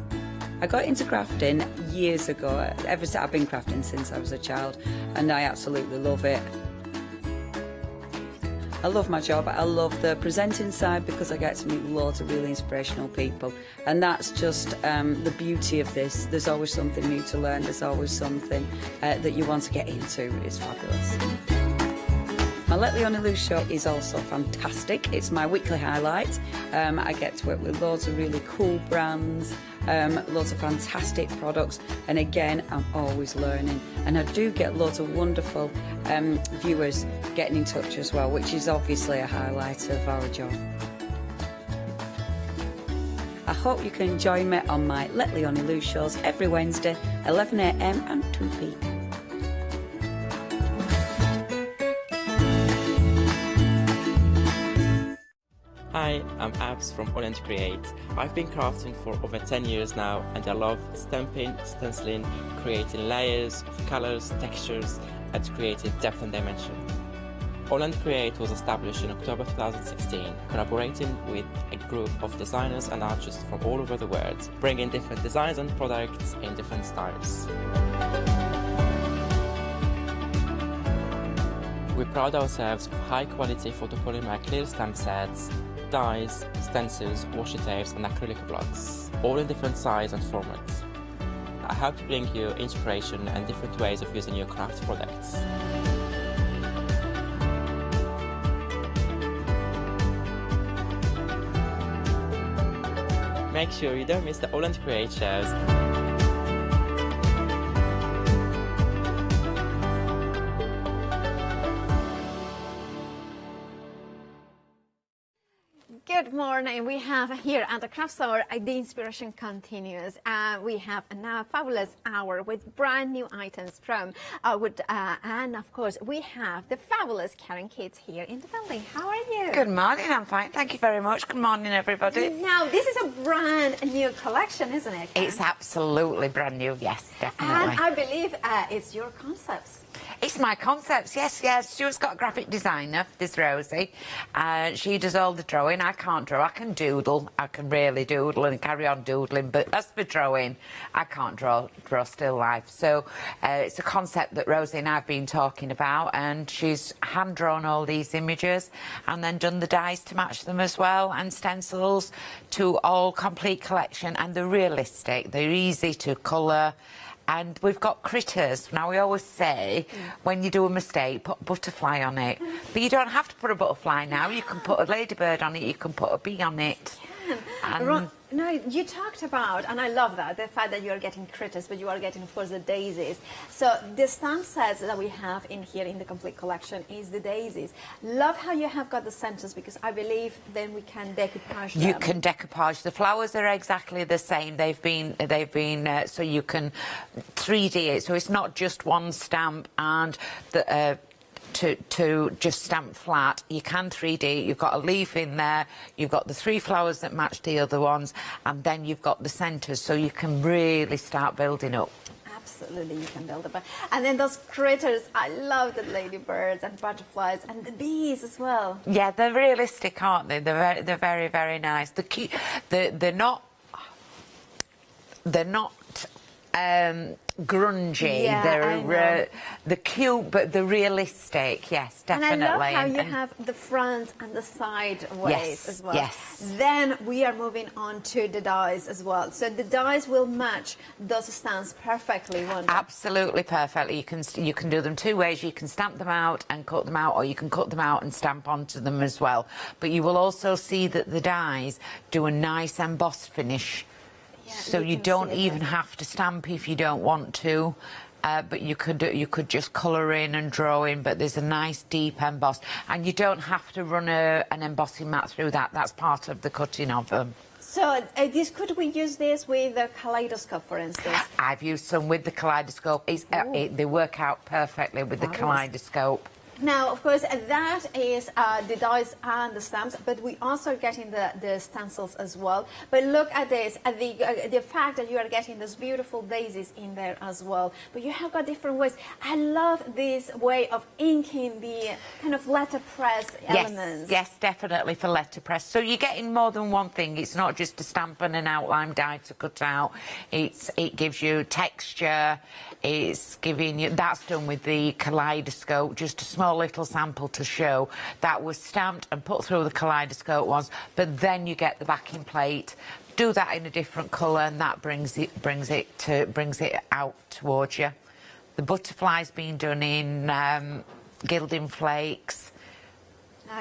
I got into crafting years ago. I've been crafting since I was a child and I absolutely love it. I love my job. I love the presenting side because I get to meet loads of really inspirational people, and that's just the beauty of this. There's always something new to learn. There's always something that you want to get into. It's fabulous. My Let Leona Loose show is also fantastic. It's my weekly highlight. I get to work with loads of really cool brands, loads of fantastic products, and again, I'm always learning. And I do get loads of wonderful viewers getting in touch as well, which is obviously a highlight of our job. I hope you can join me on my Let Leona Loose shows every Wednesday, 11 AM and 2 PM. Hi, I'm Abs from All and Create. I've been crafting for over 10 years now, and I love stamping, stenciling, creating layers of colors, textures, and creating depth and dimension. All and Create was established in October 2016, collaborating with a group of designers and artists from all over the world, bringing different designs and products in different styles. We pride ourselves of high-quality photopolymer clear stamp sets, dies, stencils, washi tapes and acrylic blocks, all in different size and formats. I hope to bring you inspiration and different ways of using your craft products. Make sure you don't miss the All and Create shows. Good morning. We have here at the Craft Hour, the inspiration continues. We have now a fabulous hour with brand new items from and of course we have the fabulous Karen Kids here in the building. How are you? Good morning, I'm fine. Thank you very much. Good morning, everybody. Now, this is a brand new collection, isn't it, Karen? It's absolutely brand new, yes, definitely. And I believe it's your concepts. It's my concepts, yes. Stuart's got a graphic designer, this Rosie. She does all the drawing. I can't draw. I can doodle. I can really doodle and carry on doodling. But as for drawing, I can't draw still life. So it's a concept that Rosie and I have been talking about. And she's hand-drawn all these images and then done the dies to match them as well. And stencils to all complete collection. And they're realistic. They're easy to colour. And we've got critters. Now, we always say, when you do a mistake, put a butterfly on it. But you don't have to put a butterfly now. You can put a ladybird on it. You can put a bee on it. No, you talked about, and I love that, the fact that you are getting critters, but you are getting, of course, the daisies. So the stamp sets that we have in here in the complete collection is the daisies. Love how you have got the centers, because I believe then we can decoupage them. You can decoupage. The flowers are exactly the same. They've been so you can 3D it. So it's not just one stamp and the to just stamp flat. You can 3D. You've got a leaf in there. You've got the 3 flowers that match the other ones, and then you've got the centres, so you can really start building up. Absolutely, you can build up. And then those critters, I love the ladybirds and butterflies and the bees as well. Yeah, they're realistic, aren't they? They're very, very nice. They're not grungy. Yeah, they're cute, but they're realistic. Yes, definitely. And I love how you have the front and the side ways as well. Yes. Then we are moving on to the dies as well. So the dies will match those stamps perfectly, won't they? Absolutely perfectly. You can do them 2 ways. You can stamp them out and cut them out, or you can cut them out and stamp onto them as well. But you will also see that the dies do a nice embossed finish. Yeah, so you don't even have to stamp if you don't want to, but you could just colour in and draw in. But there's a nice deep emboss, and you don't have to run an embossing mat through that. That's part of the cutting of them. So could we use this with a kaleidoscope, for instance? I've used some with the kaleidoscope. They work out perfectly with the kaleidoscope. Now, of course, that is the dies and the stamps, but we also are getting the stencils as well. But look at this, the fact that you are getting those beautiful daisies in there as well. But you have got different ways. I love this way of inking the kind of letterpress elements. Yes, definitely for letterpress. So you're getting more than one thing. It's not just a stamp and an outline die to cut out. It gives you texture. It's giving you, that's done with the kaleidoscope, just a small little sample to show. That was stamped and put through the kaleidoscope once, but then you get the backing plate. Do that in a different colour, and that brings it out towards you. The butterfly's been done in gilding flakes.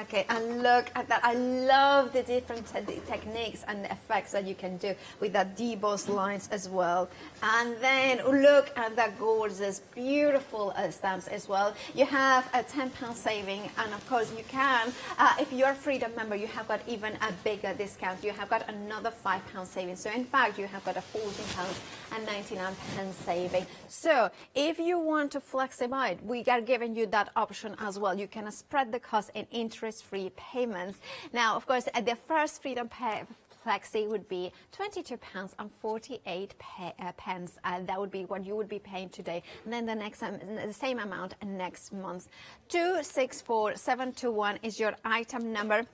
Okay, and look at that. I love the different techniques and effects that you can do with that debossed lines as well. And then look at that gorgeous, beautiful stamps as well. You have a £10 saving, and of course you can, if you're a Freedom member, you have got even a bigger discount. You have got another £5 saving. So in fact, you have got a £14.99 saving. So if you want to flex it out, we are giving you that option as well. You can spread the cost in interest interest-free payments. Now, of course, the first Freedom Flexi would be £22.48. That would be what you would be paying today. And then the same amount next month. 264721 is your item number,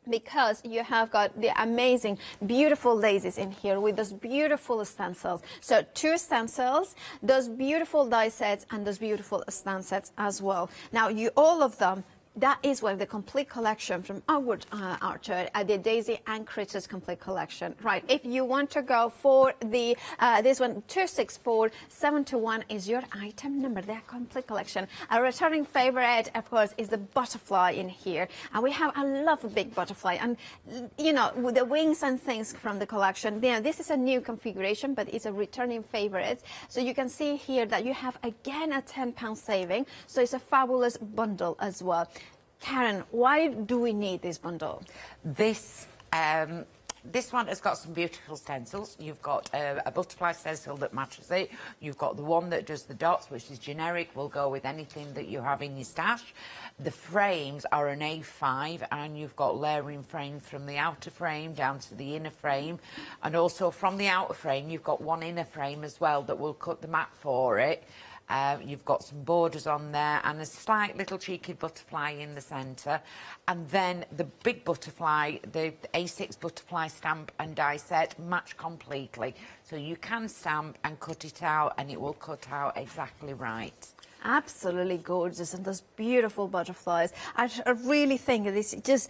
because you have got the amazing, beautiful daisies in here with those beautiful stencils. So 2 stencils, those beautiful die sets, and those beautiful stamp sets as well. Now, all of them, that is where the complete collection from Outward Archer, the Daisy and Critters complete collection. Right, if you want to go for the this one, 264721 is your item number, their complete collection. A returning favorite, of course, is the butterfly in here. And we have, I love a big butterfly. And, you know, with the wings and things from the collection, this is a new configuration, but it's a returning favorite. So you can see here that you have, again, a £10 saving. So it's a fabulous bundle as well. Karen, why do we need this bundle? This one has got some beautiful stencils. You've got a butterfly stencil that matches it. You've got the one that does the dots, which is generic, will go with anything that you have in your stash. The frames are an A5, and you've got layering frames from the outer frame down to the inner frame. And also from the outer frame, you've got one inner frame as well that will cut the mat for it. You've got some borders on there and a slight little cheeky butterfly in the centre. And then the big butterfly, the A6 butterfly stamp and die set match completely. So you can stamp and cut it out, and it will cut out exactly right. Absolutely gorgeous, and those beautiful butterflies. I really think this just...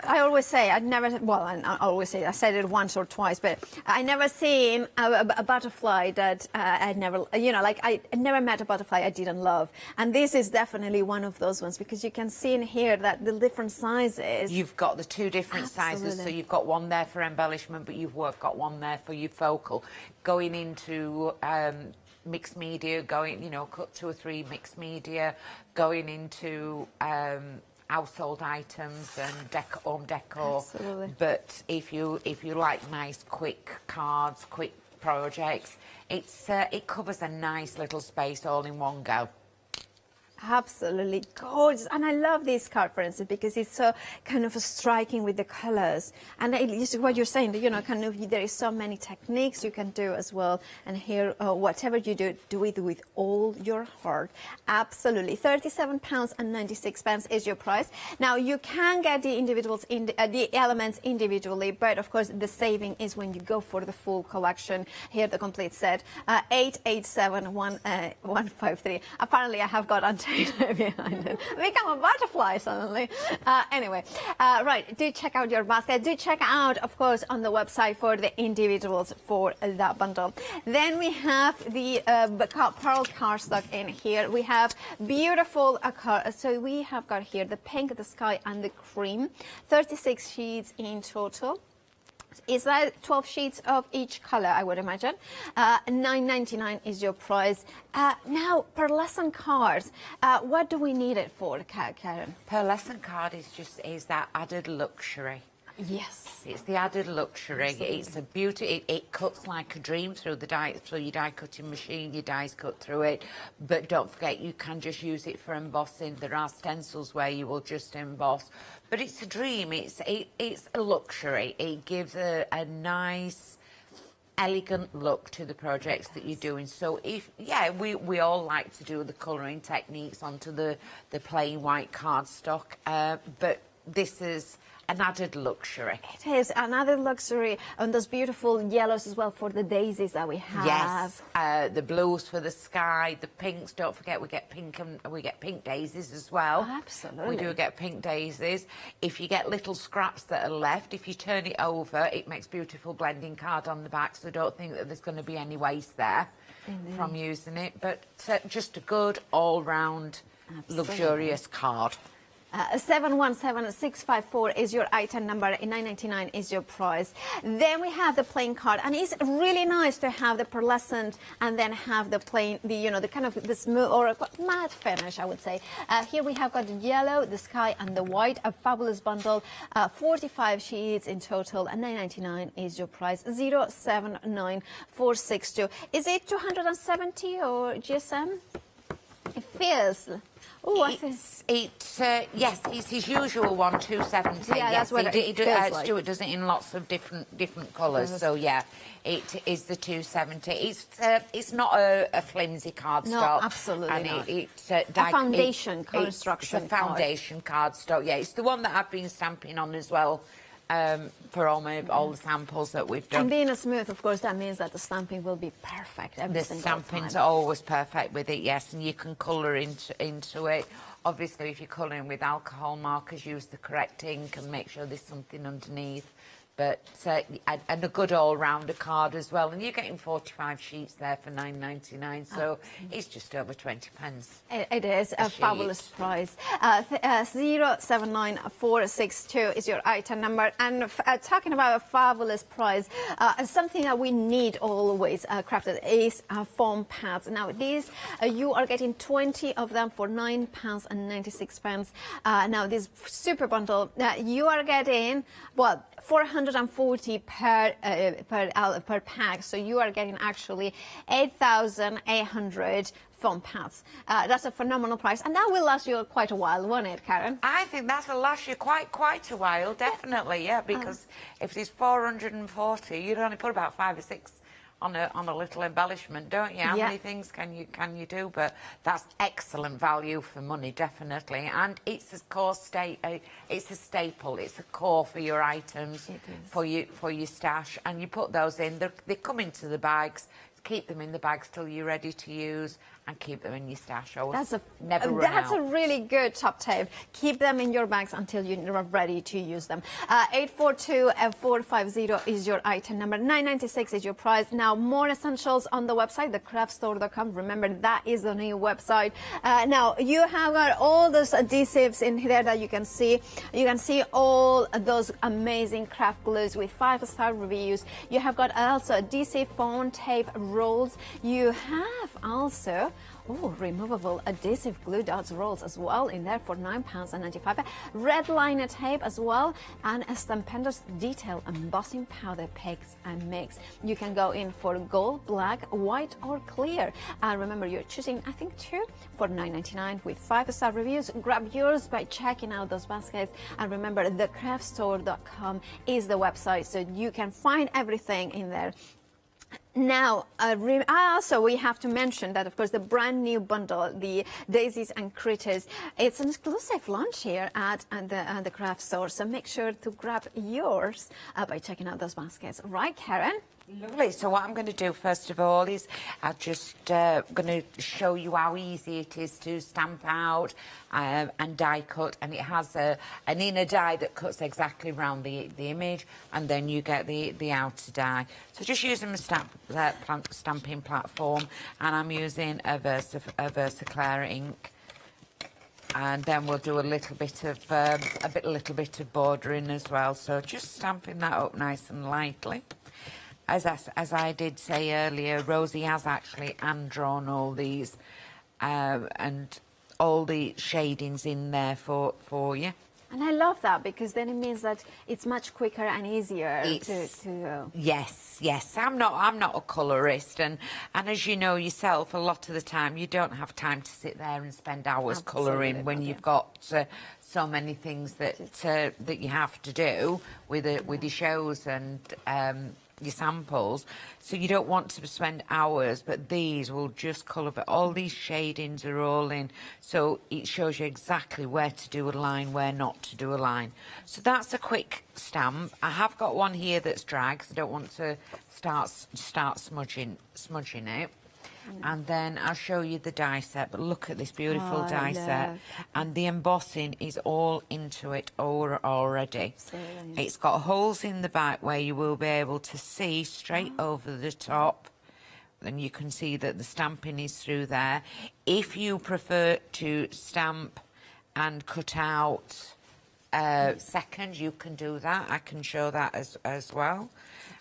I always say, I said it once or twice, but I never seen a butterfly that I never met a butterfly I didn't love. And this is definitely one of those ones, because you can see in here that the different sizes. You've got the 2 different sizes, so you've got one there for embellishment, but you've got one there for your focal. Going into mixed media, cut 2 or 3 mixed media, going into household items and home decor. Absolutely. But if you like nice quick cards, quick projects, it covers a nice little space all in one go. Absolutely gorgeous. And I love this card, for instance, because it's so kind of striking with the colors. And just what you're saying, there is so many techniques you can do as well. And here, whatever you do it with all your heart. Absolutely. £37.96 is your price. Now, you can get the the elements individually, but of course, the saving is when you go for the full collection. Here, the complete set, 887153. Apparently, I have got behind it. Become a butterfly suddenly. Anyway, right, do check out your basket. Do check out, of course, on the website for the individuals for that bundle. Then we have the pearl cardstock in here. We have beautiful so we have got here the pink, the sky, and the cream. 36 sheets in total. Is that 12 sheets of each color, I would imagine. $9.99 is your price. Now, pearlescent cards. What do we need it for, Karen? Pearlescent card is that added luxury. Yes. It's the added luxury. Absolutely. It's a beauty. It cuts like a dream through your die cutting machine. Your dies cut through it. But don't forget, you can just use it for embossing. There are stencils where you will just emboss. But it's a dream. It's a luxury. It gives a nice, elegant look to the projects that you're doing. So we all like to do the colouring techniques onto the plain white cardstock. But this is an added luxury. It is another luxury, and those beautiful yellows as well for the daisies that we have. Yes, the blues for the sky, the pinks. Don't forget, we get pink daisies as well. Absolutely, we do get pink daisies. If you get little scraps that are left, if you turn it over, it makes beautiful blending card on the back. So don't think that there's going to be any waste there from using it. But just a good all-round luxurious card. 717654 is your item number, $9.99 is your price. Then we have the plain card, and it's really nice to have the pearlescent and then have the plain, the kind of the smooth or matte finish, I would say. Here we have got the yellow, the sky, and the white, a fabulous bundle, 45 sheets in total, and $9.99 is your price. 079462. Is it 270 or GSM? It feels. Oh, I think... Yes, it's his usual one, 270. Yeah, yes, that's what it feels like. Stuart does it in lots of different colours. So yeah, it is the 270. It's not a flimsy cardstock. No, absolutely and not. It's a foundation construction. It's a foundation cardstock. Yeah, it's the one that I've been stamping on as well. For all the samples that we've done. And being a smooth, of course, that means that the stamping will be perfect every single time. The stamping's always perfect with it, yes, and you can colour into it. Obviously, if you're colouring with alcohol markers, use the correct ink and make sure there's something underneath. But and a good all-rounder card as well. And you're getting 45 sheets there for £9.99, so it's just over 20 pence. It is a fabulous price. 079462 is your item number. And talking about a fabulous price, something that we need always crafted is foam pads. Now these you are getting 20 of them for £9.96. Now this super bundle, you are getting 440 per pack, so you are getting actually 8,800 foam pads. That's a phenomenal price, and that will last you quite a while, won't it, Karen? I think that will last you quite a while, definitely, yeah, because if there's 440, you'd only put about 5 or 6 on a little embellishment, don't you? How many things can you do? But that's excellent value for money, definitely. And it's of course it's a staple. It's a core for your items, for your stash, and you put those in. They come into the bags. Keep them in the bags till you're ready to use, and keep them in your stash. That's a really good top tip. Keep them in your bags until you're ready to use them. 842450 is your item number. 996 is your price. Now more essentials on the website, thecraftstore.com. Remember, that is the new website. Now you have got all those adhesives in there that you can see. You can see all those amazing craft glues with 5-star reviews. You have got also adhesive foam tape rolls. You have also removable adhesive glue dots rolls as well in there for £9.95. Red liner tape as well, and a Stampendous detail embossing powder picks and mix. You can go in for gold, black, white or clear. And remember, you're choosing, I think, 2 for £9.99 with 5-star reviews. Grab yours by checking out those baskets. And remember, thecraftstore.com is the website, so you can find everything in there. Now, also we have to mention that, of course, the brand new bundle, the Daisies and Critters, it's an exclusive launch here at the craft store. So make sure to grab yours by checking out those baskets. Right, Karen? Lovely. So what I'm going to do first of all is I'm just going to show you how easy it is to stamp out and die cut, and it has an inner die that cuts exactly around the image, and then you get the outer die. So just using my stamping platform, and I'm using a Versaclara ink. And then we'll do a little bit of bordering as well. So just stamping that up nice and lightly. As I did say earlier, Rosie has actually hand-drawn all these and all the shadings in there for you. And I love that, because then it means that it's much quicker and easier to Yes. I'm not a colourist, and as you know yourself, a lot of the time you don't have time to sit there and spend hours colouring when you've got so many things that you have to do with your shows and your samples, so you don't want to spend hours, but these will just colour, but all these shadings are all in, so it shows you exactly where to do a line, where not to do a line. So that's a quick stamp. I have got one here that's dry because I don't want to start smudging it. And then I'll show you the die set, but look at this beautiful die set, and the embossing is all into it already. Brilliant. It's got holes in the back where you will be able to see straight over the top, and you can see that the stamping is through there. If you prefer to stamp and cut out second, you can do that. I can show that as well.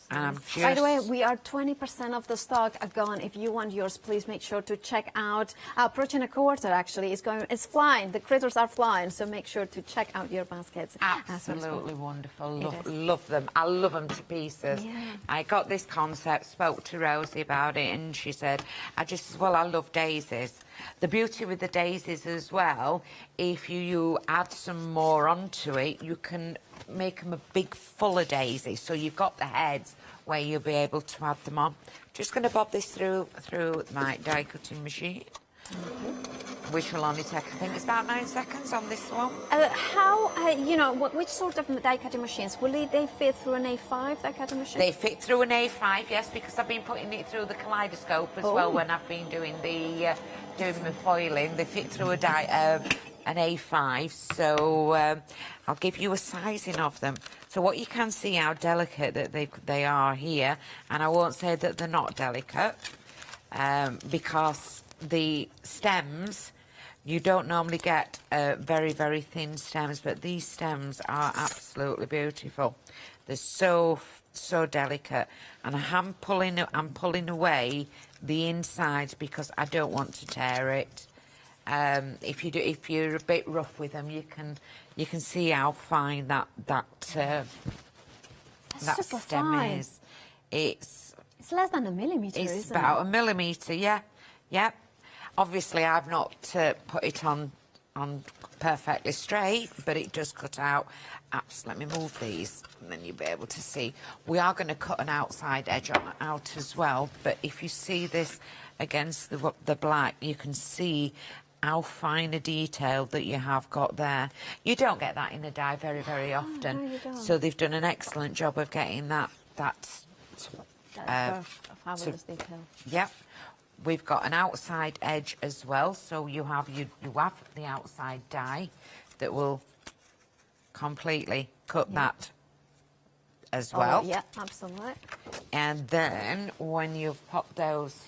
By the way, we are 20% of the stock are gone. If you want yours, please make sure to check out Approach in a Quarter. Actually, it's flying. The critters are flying, so make sure to check out your baskets. Absolutely wonderful. Love them. I love them to pieces. Yeah. I got this concept, spoke to Rosie about it, and she said, I love daisies. The beauty with the daisies as well, if you add some more onto it, you can make them a big fuller daisy. So you've got the heads where you'll be able to add them on. Just going to bob this through my die cutting machine, which will only take, I think it's about 9 seconds on this one. Which sort of die cutting machines? They fit through an A5 die cutting machine? They fit through an A5, yes, because I've been putting it through the kaleidoscope as well when I've been doing doing my foiling. They fit through an A5, so I'll give you a sizing of them. So what you can see how delicate that they are here, and I won't say that they're not delicate, because the stems, you don't normally get very, very thin stems, but these stems are absolutely beautiful. They're so delicate, and I'm pulling away the insides because I don't want to tear it. If you're a bit rough with them, you can see how fine that stem is. It's less than a millimetre. It's about a millimetre, yeah. Obviously, I've not put it on perfectly straight, but it does cut out. Let me move these, and then you'll be able to see. We are going to cut an outside edge out as well, but if you see this against the black, you can see how fine a detail that you have got there. You don't get that in a die very, very often. No, you don't. So they've done an excellent job of getting that fabulous detail. Yep. We've got an outside edge as well, so you have the outside die that will completely cut that as well. Yeah, absolutely. And then when you've popped those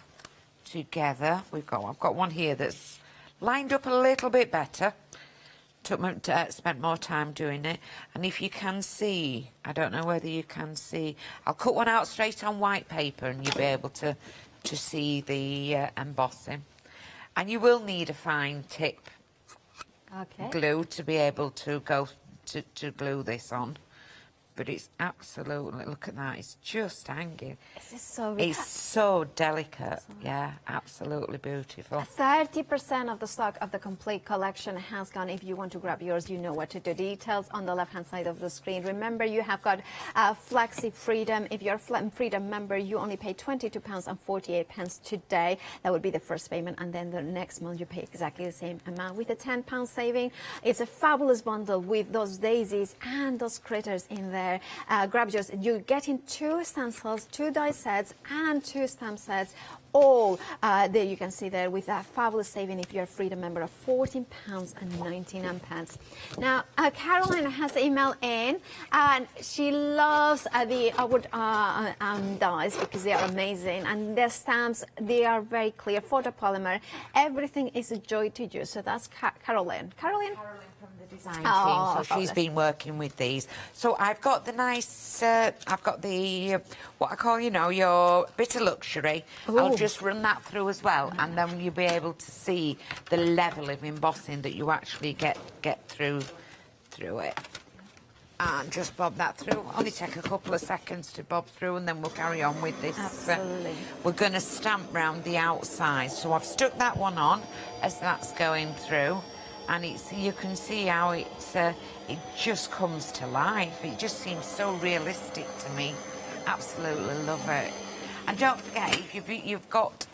together, I've got one here that's lined up a little bit better. Spent more time doing it, and if you can see, I don't know whether you can see, I'll cut one out straight on white paper, and you'll be able to see the embossing. And you will need a fine tip glue to be able to go to glue this on. But it's absolutely, look at that, it's just hanging. It's so delicate. Yeah, absolutely beautiful. 30% of the stock of the complete collection has gone. If you want to grab yours, you know what to do. Details on the left-hand side of the screen. Remember, you have got Flexi Freedom. If you're a Freedom member, you only pay £22.48 today. That would be the first payment, and then the next month you pay exactly the same amount with a £10 saving. It's a fabulous bundle with those daisies and those critters in there. Grab yours. You're getting 2 stencils, 2 die sets, and 2 stamp sets. All there you can see there with a fabulous saving if you're a Freedom member of £14.99. Now, Caroline has emailed in, and she loves the outward dies because they are amazing, and their stamps, they are very clear, photopolymer. Everything is a joy to use. So that's Caroline. Caroline from the design team, so she's been working with these. So I've got the nice, I've got the what I call, your bit of luxury. I'll just run that through as well, and then you'll be able to see the level of embossing that you actually get through it. And just bob that through. Only take a couple of seconds to bob through, and then we'll carry on with this. Absolutely. We're going to stamp round the outside. So I've stuck that one on as that's going through. And you can see how it just comes to life. It just seems so realistic to me. Absolutely love it. And don't forget, if you've got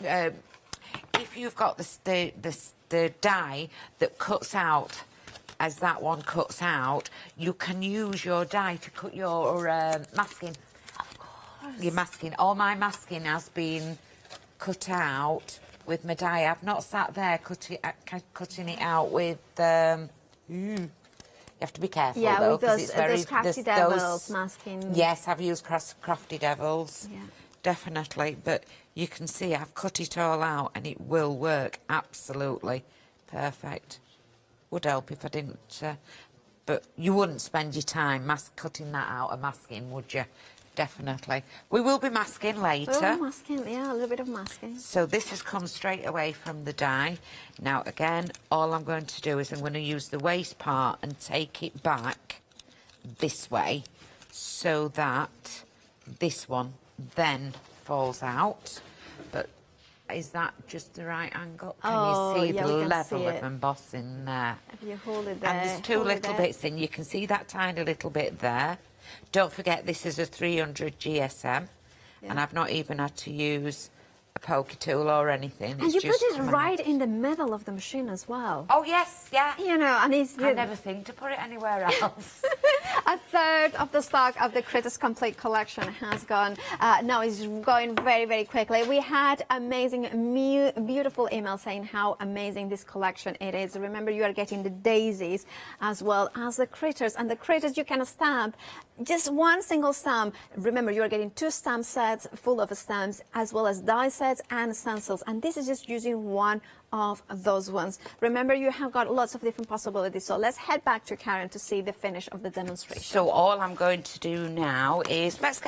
the die that cuts out as that one cuts out, you can use your die to cut your masking. Of course. Your masking. All my masking has been cut out with my die. I've not sat there cutting it out with. You have to be careful though, with those Crafty Devils masking. Yes, I've used Crafty Devils. Yeah. Definitely, but you can see I've cut it all out, and it will work absolutely perfect. Would help if I didn't, but you wouldn't spend your time cutting that out of masking, would you? Definitely. We will be masking later. Masking, yeah, a little bit of masking. So this has come straight away from the die. Now, again, all I'm going to do is I'm going to use the waste part and take it back this way so that this one then falls out. But Is that just the right angle? Can Oh, you see yeah, the we can level see of it. embossing there? If you hold it there. And there's two hold it little there. bits in. You can see that tiny little bit there. Don't forget this is a 300 GSM, and I've not even had to use a poker tool or anything. And It's you put just it coming right out. in the middle of the machine as well. Oh yes, yeah. You know, and it's I never think to put it anywhere else. a third of the stock of the Critters Complete collection has gone. Now it's going very, very quickly. We had amazing, beautiful email saying how amazing this collection it is. Remember, you are getting the daisies as well as the critters. And the critters you can stamp just one single stamp. Remember, you are getting 2 stamp sets full of stamps as well as die sets and stencils. And this is just using one of those ones. Remember, you have got lots of different possibilities. So let's head back to Karen to see the finish of the demonstration. So all I'm going to do now is let's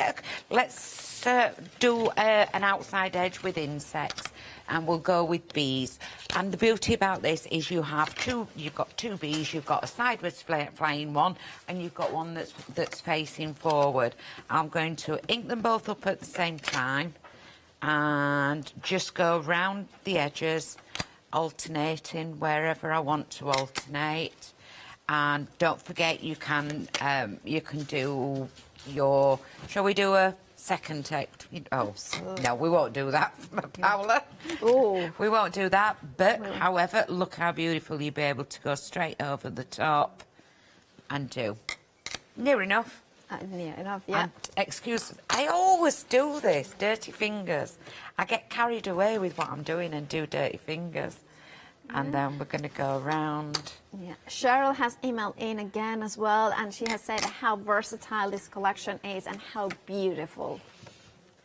do an outside edge with insects, and we'll go with bees. And the beauty about this is you've got 2 bees, you've got a sideways flying one, and you've got one that's facing forward. I'm going to ink them both up at the same time and just go round the edges, alternating wherever I want to alternate. And don't forget, you can do your. Shall we do a second take? Oh, no, we won't do that, Paula. Oh, we won't do that. But however, look how beautiful you'll be able to go straight over the top and do. Near enough. Near enough, yeah. And excuse, I always do this, dirty fingers. I get carried away with what I'm doing and do dirty fingers. And then we're going to go around. Yeah. Cheryl has emailed in again as well, and she has said how versatile this collection is and how beautiful.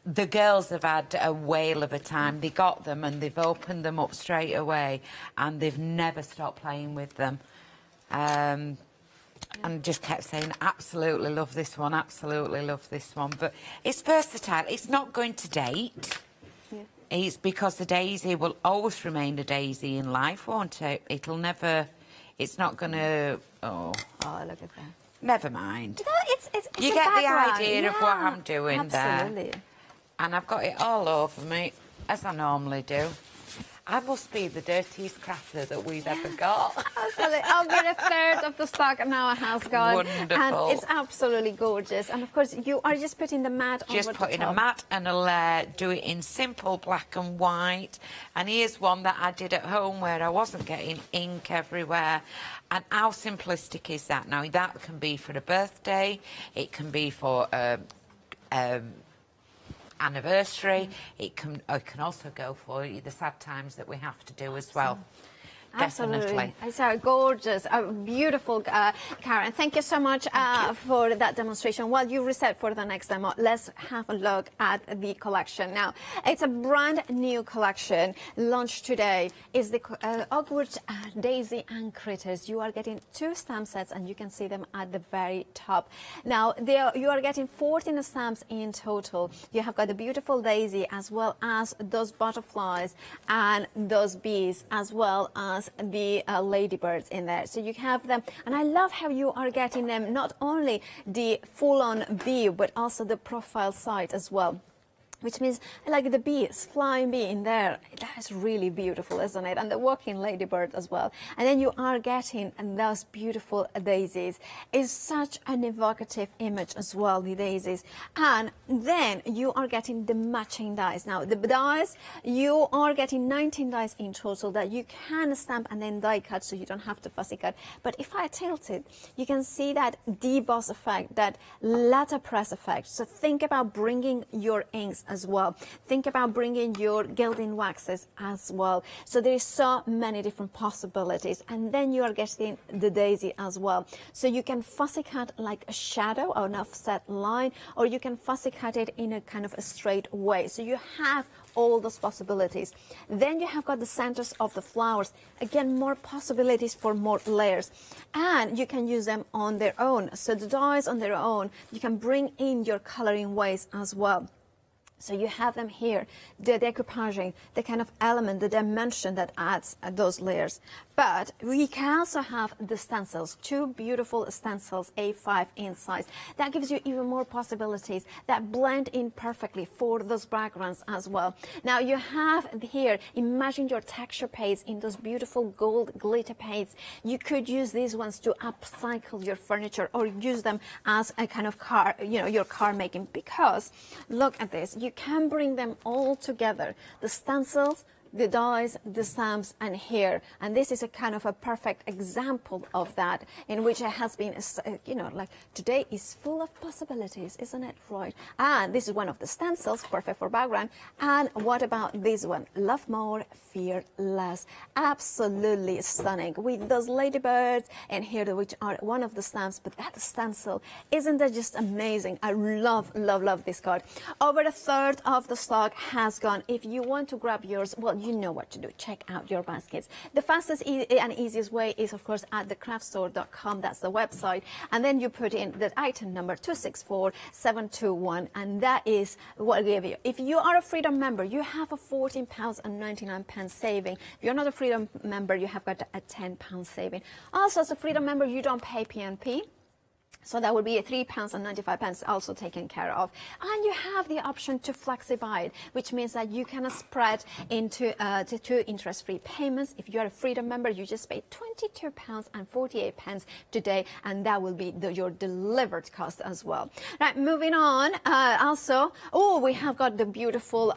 The girls have had a whale of a time. They got them and they've opened them up straight away, and they've never stopped playing with them. And just kept saying, absolutely love this one, absolutely love this one. But it's versatile. It's not going to date. It's because the daisy will always remain a daisy in life, won't it? It'll never... It's not going to... Oh, look at that. Never mind. No, it's you a get background. the idea of what I'm doing Absolutely. there. And I've got it all over me, as I normally do. I must be the dirtiest crafter that we've ever got. Absolutely. I'll get a third of the stock now has gone. Wonderful. And it's absolutely gorgeous. And of course, you are just putting the mat over the top. Just putting a mat and a layer, do it in simple black and white. And here's one that I did at home where I wasn't getting ink everywhere. And how simplistic is that? Now, that can be for a birthday, it can be for anniversary. It can also go for the sad times that we have to do as well. Definitely. It's gorgeous, beautiful, Karen. Thank you so much for that demonstration. While you reset for the next demo, let's have a look at the collection. Now, it's a brand new collection launched today. It's the Hogwarts Daisy and Critters. You are getting 2 stamp sets, and you can see them at the very top. Now, you are getting 14 stamps in total. You have got the beautiful daisy as well as those butterflies and those bees as well as the ladybirds in there. So you have them, and I love how you are getting them not only the full-on view but also the profile side as well, which means like the bees, flying bee in there. That is really beautiful, isn't it? And the walking ladybird as well. And then you are getting those beautiful daisies. It's such an evocative image as well, the daisies. And then you are getting the matching dies. Now, the dies, you are getting 19 dies in total that you can stamp and then die cut, so you don't have to fussy cut. But if I tilt it, you can see that deboss effect, that letterpress effect. So think about bringing your inks as well. Think about bringing your gilding waxes as well. So there's so many different possibilities. And then you are getting the daisy as well. So you can fussy cut like a shadow or an offset line, or you can fussy cut it in a kind of a straight way. So you have all those possibilities. Then you have got the centers of the flowers. Again, more possibilities for more layers. And you can use them on their own. So the dies on their own, you can bring in your coloring ways as well. So you have them here, the decoupaging, the kind of element, the dimension that adds those layers. But we can also have the stencils, 2 beautiful stencils, A5 in size. That gives you even more possibilities that blend in perfectly for those backgrounds as well. Now you have here, imagine your texture paints in those beautiful gold glitter paints. You could use these ones to upcycle your furniture or use them as a kind of car, your car making, because look at this. You can bring them all together. The stencils, the dies, the stamps, and here. And this is a kind of a perfect example of that, in which it has been, like today is full of possibilities, isn't it? Right. And this is one of the stencils, perfect for background. And what about this one? Love more, fear less. Absolutely stunning with those ladybirds, and here, which are one of the stamps. But that stencil, isn't that just amazing? I love, love, love this card. Over a third of the stock has gone. If you want to grab yours, well, you know what to do. Check out your baskets. The fastest and easiest way is, of course, at thecraftstore.com. That's the website. And then you put in the item number 264721, and that is what I give you. If you are a Freedom member, you have a £14.99 saving. If you're not a Freedom member, you have got a £10 saving. Also, as a Freedom member, you don't pay P&P. So that would be £3.95 also taken care of. And you have the option to flexi-buy it, which means that you can spread into 2 interest-free payments. If you're a Freedom member, you just pay £22.48 today, and that will be your delivered cost as well. Right, moving on. We have got the beautiful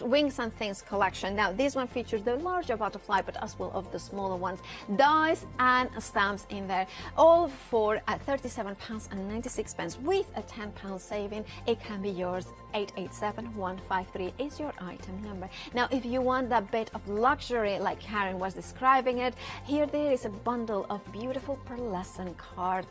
Wings and Things collection. Now, this one features the larger butterfly, but as well of the smaller ones. Dies and stamps in there, all for at £37.96 with a £10 saving. It can be yours. 887153 is your item number. Now, if you want that bit of luxury, like Karen was describing it, here there is a bundle of beautiful pearlescent card.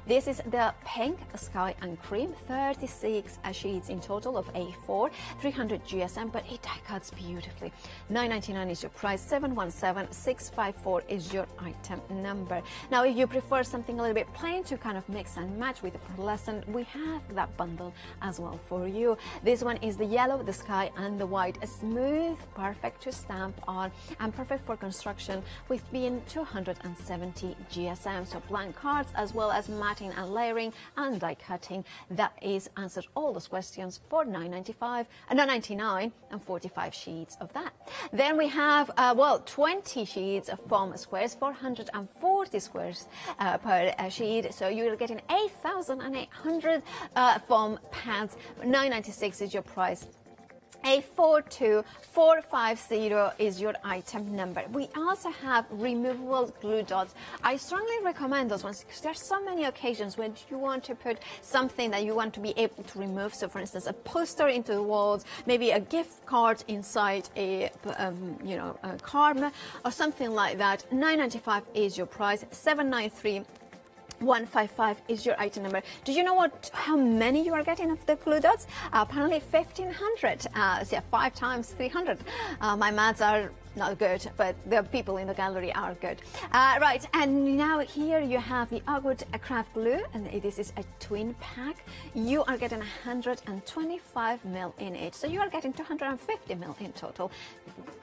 This is the pink, sky, and cream. 36 sheets in total of A4, 300 GSM, but it die cuts beautifully. $9.99 is your price. 717654 is your item number. Now, if you prefer something a little bit plain to kind of mix and match with the pearlescent, we have that bundle as well for you. This one is the yellow, the sky, and the white. A smooth, perfect to stamp on, and perfect for construction, with being 270 GSM. So blank cards, as well as matting and layering and die cutting. That is answered all those questions for $9.99 and 45 sheets of that. Then we have 20 sheets of foam squares, 440 squares per sheet. So you're getting 8,800 foam pads. $9.96 is your price. A42450 is your item number. We also have removable glue dots. I strongly recommend those ones because there's so many occasions when you want to put something that you want to be able to remove. So, for instance, a poster into the walls, maybe a gift card inside a card or something like that. $9.95 is your price. $793.155 is your item number. Do you know how many you are getting of the glue dots? Apparently 1,500. 5 times 300. My maths are not good, but the people in the gallery are good. Right, and now here you have the Ogwood craft glue, and this is a twin pack. You are getting 125 mil in it, so you are getting 250 mil in total.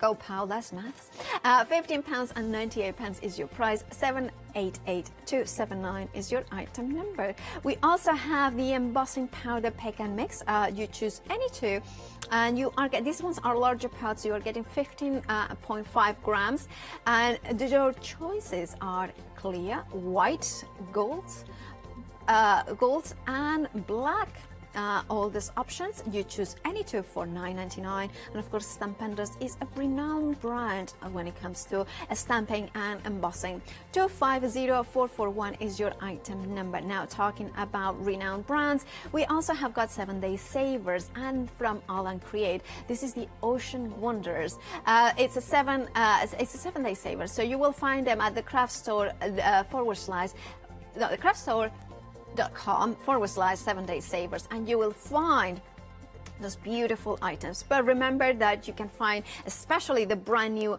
Go pal, that's maths. £15.98 is your price. 788279 is your item number. We also have the embossing powder pick and mix. You choose any two, and you are these ones are larger pots. You are getting 15.5 grams, and your choices are clear, white, gold, and black. All these options, you choose any two for $9.99. And of course, Stampenders is a renowned brand when it comes to stamping and embossing. 250441 is your item number. Now, talking about renowned brands, we also have got 7-day savers, and from All and Create, this is the Ocean Wonders. It's a 7-day saver, so you will find them at the craft store the craft store.com/7-day savers, and you will find those beautiful items. But remember that you can find especially the brand new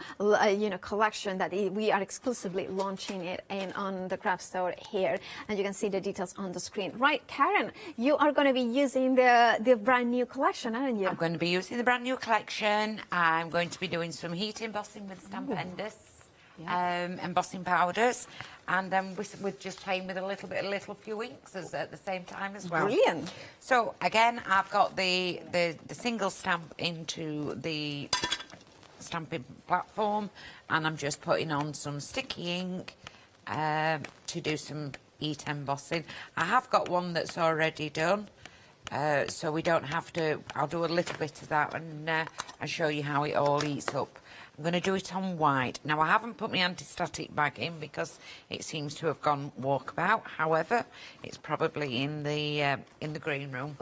collection that we are exclusively launching it in on the craft store here, and you can see the details on the screen. Right, Karen, you are going to be using the brand new collection, aren't you? I'm going to be using the brand new collection. I'm going to be doing some heat embossing with stamp enders, embossing powders, and then we're just playing with a little few inks at the same time as well. Brilliant. So again, I've got the single stamp into the stamping platform, and I'm just putting on some sticky ink to do some heat embossing. I have got one that's already done, so we don't have to. I'll do a little bit of that and show you how it all heats up. I'm going to do it on white. Now, I haven't put my anti-static bag in because it seems to have gone walkabout. However, it's probably in the green room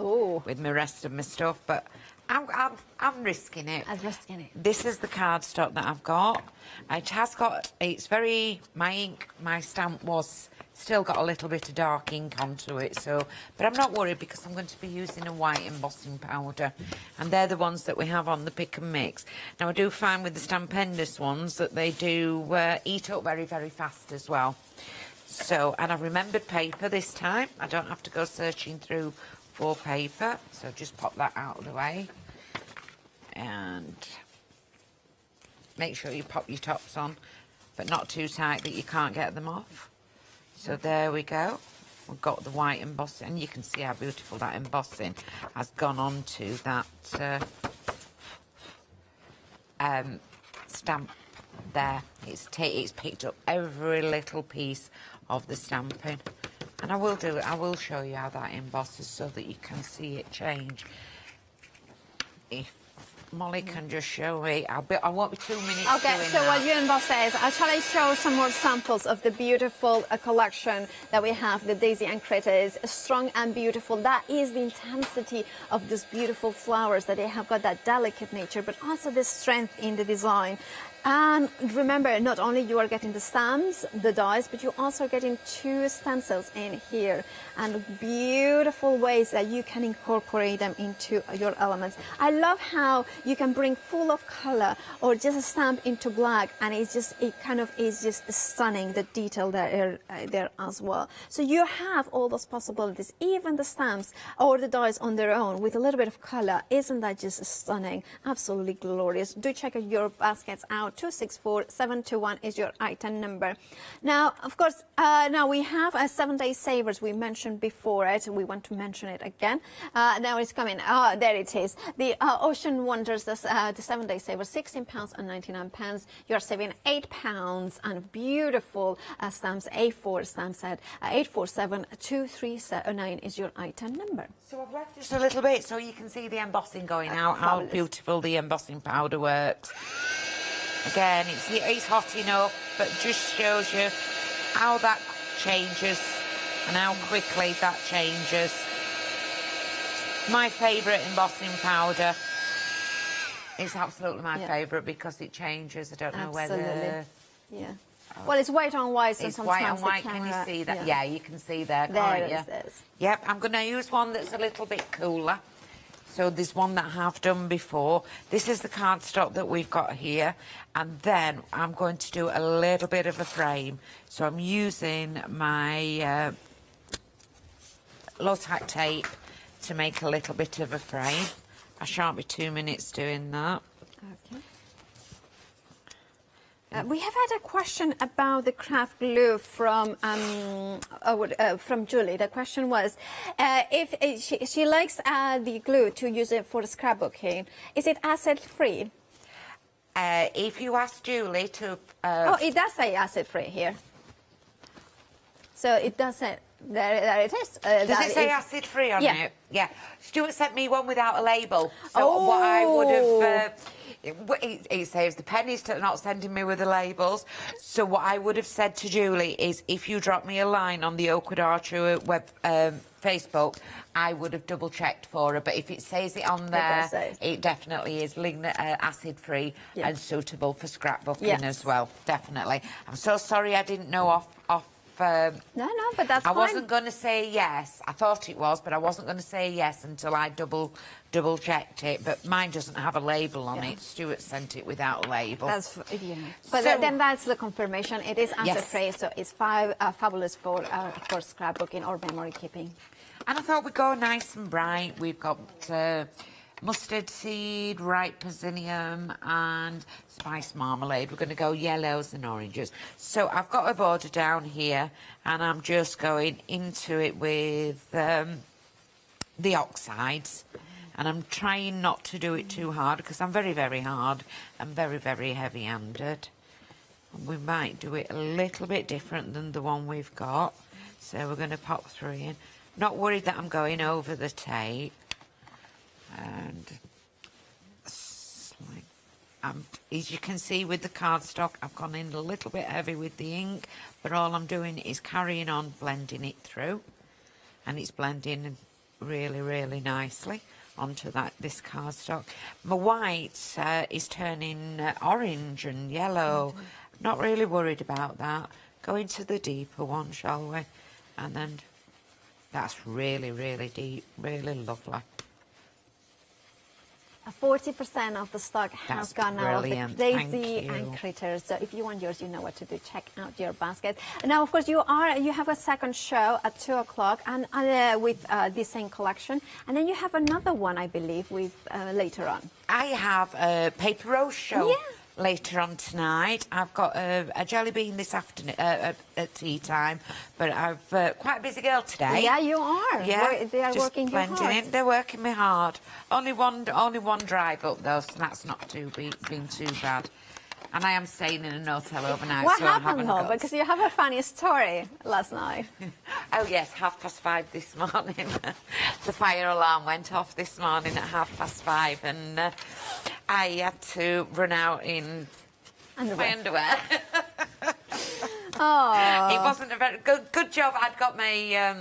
with the rest of my stuff. But I'm risking it. I'm risking it. This is the cardstock that I've got. It has got. It's very. My ink, my stamp was still got a little bit of dark ink onto it, so, but I'm not worried because I'm going to be using a white embossing powder, and they're the ones that we have on the pick and mix. Now, I do find with the Stampendous ones that they do eat up very, very fast as well. So, and I've remembered paper this time. I don't have to go searching through for paper, so just pop that out of the way. And make sure you pop your tops on, but not too tight that you can't get them off. So there we go. We've got the white embossing, and you can see how beautiful that embossing has gone on to that stamp there. It's picked up every little piece of the stamping, and I will show you how that embosses so that you can see it change. If Molly can just show me. I won't be 2 minutes. Okay, doing so that. what you emboss is, shall I show some more samples of the beautiful collection that we have, the Daisy and Critters, strong and beautiful. That is the intensity of these beautiful flowers, that they have got that delicate nature, but also the strength in the design. And remember, not only you are getting the stamps, the dies, but you're also getting 2 stencils in here, and beautiful ways that you can incorporate them into your elements. I love how you can bring full of color or just a stamp into black, and it kind of is just stunning, the detail there as well. So you have all those possibilities, even the stamps or the dies on their own with a little bit of color. Isn't that just stunning? Absolutely glorious. Do check out your baskets out. 264721 is your item number. Now, of course, now we have a 7-day savers. We mentioned before it. We want to mention it again. Now it's coming. There it is. The Ocean Wonders, the 7-day savers, £16.99. You're saving £8 and beautiful stamps, A4 stamp set. 847239 is your item number. So I've left just a little bit so you can see the embossing going out, how beautiful the embossing powder works. Again, it's hot enough, but just shows you how that changes and how quickly that changes. My favourite embossing powder. It's absolutely my favourite because it changes. I don't know whether... Yeah. Well, it's white on white, so it's sometimes white on white. the camera, Can you see that? Yeah, you can see there, there can't you? it is. Yep, I'm going to use one that's a little bit cooler. So there's one that I have done before. This is the cardstock that we've got here. And then I'm going to do a little bit of a frame. So I'm using my low-tack tape to make a little bit of a frame. I shan't be 2 minutes doing that. Okay. We have had a question about the craft glue from Julie. The question was, if she likes the glue to use it for scrapbooking, is it acid-free? If you ask Julie to... it does say acid-free here. So it does say... There it is. Does it say acid-free on it? Yeah. Stuart sent me one without a label. So what I would have... it saves the pennies to not sending me with the labels. So what I would have said to Julie is, if you drop me a line on the Oakwood Archery web Facebook, I would have double-checked for her. But if it says it on there, it definitely is acid-free and suitable for scrapbooking as well. Definitely. I'm so sorry I didn't know off No, but that's I fine. wasn't going to say yes. I thought it was, but I wasn't going to say yes until I double checked it. But mine doesn't have a label on it. Stuart sent it without a label. That's But So- then that's the confirmation. It is answer Yes. phrase, so it's fabulous for scrapbooking or memory keeping. And I thought we'd go nice and bright. We've got mustard seed, ripe persinium and spice marmalade. We're going to go yellows and oranges. So I've got a border down here and I'm just going into it with the oxides. And I'm trying not to do it too hard because I'm very, very hard and very, very heavy-handed. We might do it a little bit different than the one we've got. So we're going to pop 3 in. Not worried that I'm going over the tape. And as you can see with the cardstock, I've gone in a little bit heavy with the ink, but all I'm doing is carrying on blending it through, and it's blending really, really nicely onto this cardstock. My white is turning orange and yellow. Not really worried about that. Go into the deeper one, shall we? And then that's really, really deep, really lovely. 40% of the stock has That's gone out of the brilliant. Daisy Thank you. and Critters. So if you want yours, you know what to do. Check out your basket. Now, of course, you have a second show at 2 o'clock and with this same collection, and then you have another one, I believe, with later on. I have a paper rose show. Yeah. Later on tonight. I've got a jelly bean this afternoon at tea time, but I've quite a busy girl today. Yeah, you are. Yeah, They are just working you blending hard. in. They're working me hard. Only one drive up though, so that's not been too bad. And I am staying in an hotel overnight. What so I happened, haven't though? got... Because you have a funny story last night. Oh yes, 5:30 this morning. The fire alarm went off this morning at 5:30, and I had to run out in my underwear. Oh, It wasn't a very good job. I'd got my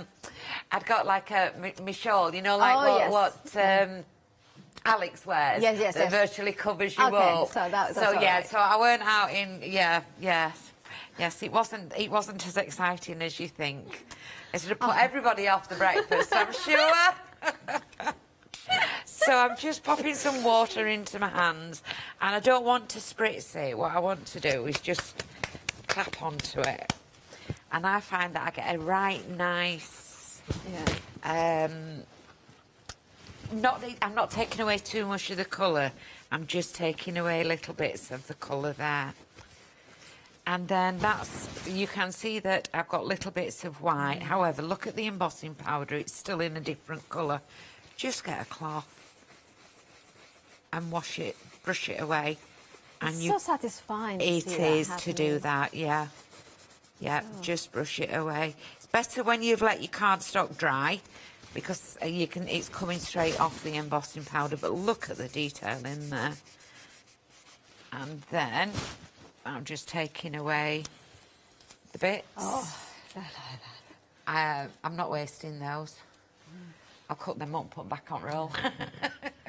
I'd got like my shawl, you know, like what Alex wears. Yes. That virtually covers you Okay, up. so that's so all yeah, right. so I went out in yes. It wasn't as exciting as you think. It would have put everybody off the breakfast, I'm sure. So I'm just popping some water into my hands, and I don't want to spritz it. What I want to do is just clap onto it, and I find that I get a right nice. I'm not taking away too much of the colour. I'm just taking away little bits of the colour there. And then you can see that I've got little bits of white. However, look at the embossing powder. It's still in a different colour. Just get a cloth and wash it, brush it away. And it's so satisfying. It to see is that to do happening. that, yeah. Yeah, just brush it away. It's better when you've let your cardstock dry, because it's coming straight off the embossing powder, but look at the detail in there. And then I'm just taking away the bits. Oh, I'm not wasting those. I'll cut them up, put back on roll.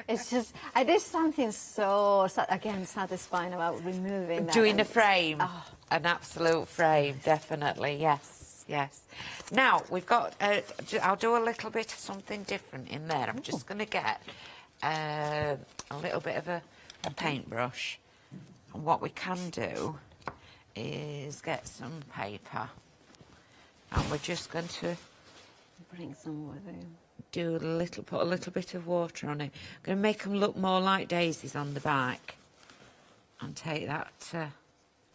it's just, there's something so, again, satisfying about removing that. Doing and a frame, oh. an absolute frame, definitely, yes. Now, we've got, I'll do a little bit of something different in there. I'm just going to get a little bit of a paintbrush. And what we can do is get some paper. And we're just going to Bring some with you. put a little bit of water on it. I'm going to make them look more like daisies on the back. And take that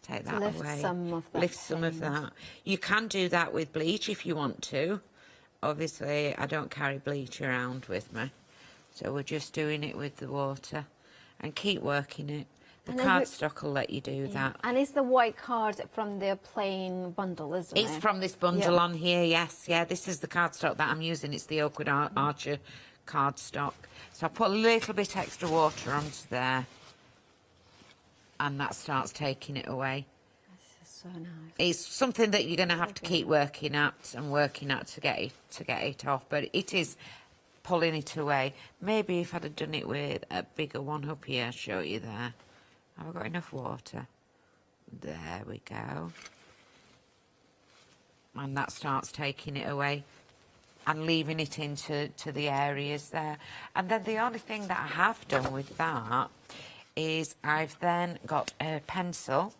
Lift away. some of that Lift some of paint. that. You can do that with bleach if you want to. Obviously, I don't carry bleach around with me. So we're just doing it with the water. And keep working it. The And then cardstock will let you do that. And it's the white card from the plain bundle, isn't it? It's from this bundle on here, yes. Yeah, this is the cardstock that I'm using. It's the Oakwood Archer cardstock. So I put a little bit extra water onto there. And that starts taking it away. This is so nice. It's something that you're going to have to keep working at to get it off. But it is pulling it away. Maybe if I'd have done it with a bigger one up here, I'll show you there. Have I got enough water? There we go. and that starts taking it away and leaving it into the areas there. And then the only thing that I have done with that is I've then got a pencil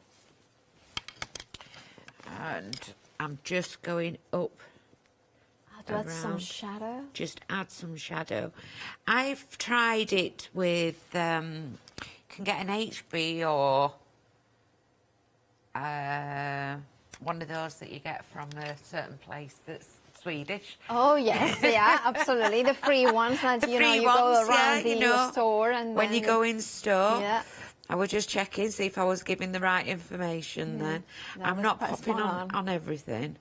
and I'm just going up To add some shadow. Just add some shadow. I've tried it with, you can get an HB or one of those that you get from a certain place that's Swedish. Oh yes, yeah, absolutely. The free ones that The you know free you go ones, around yeah, the store and when then you go in store. Yeah. I was just checking, see if I was giving the right information then. That I'm was not quite popping spot on everything.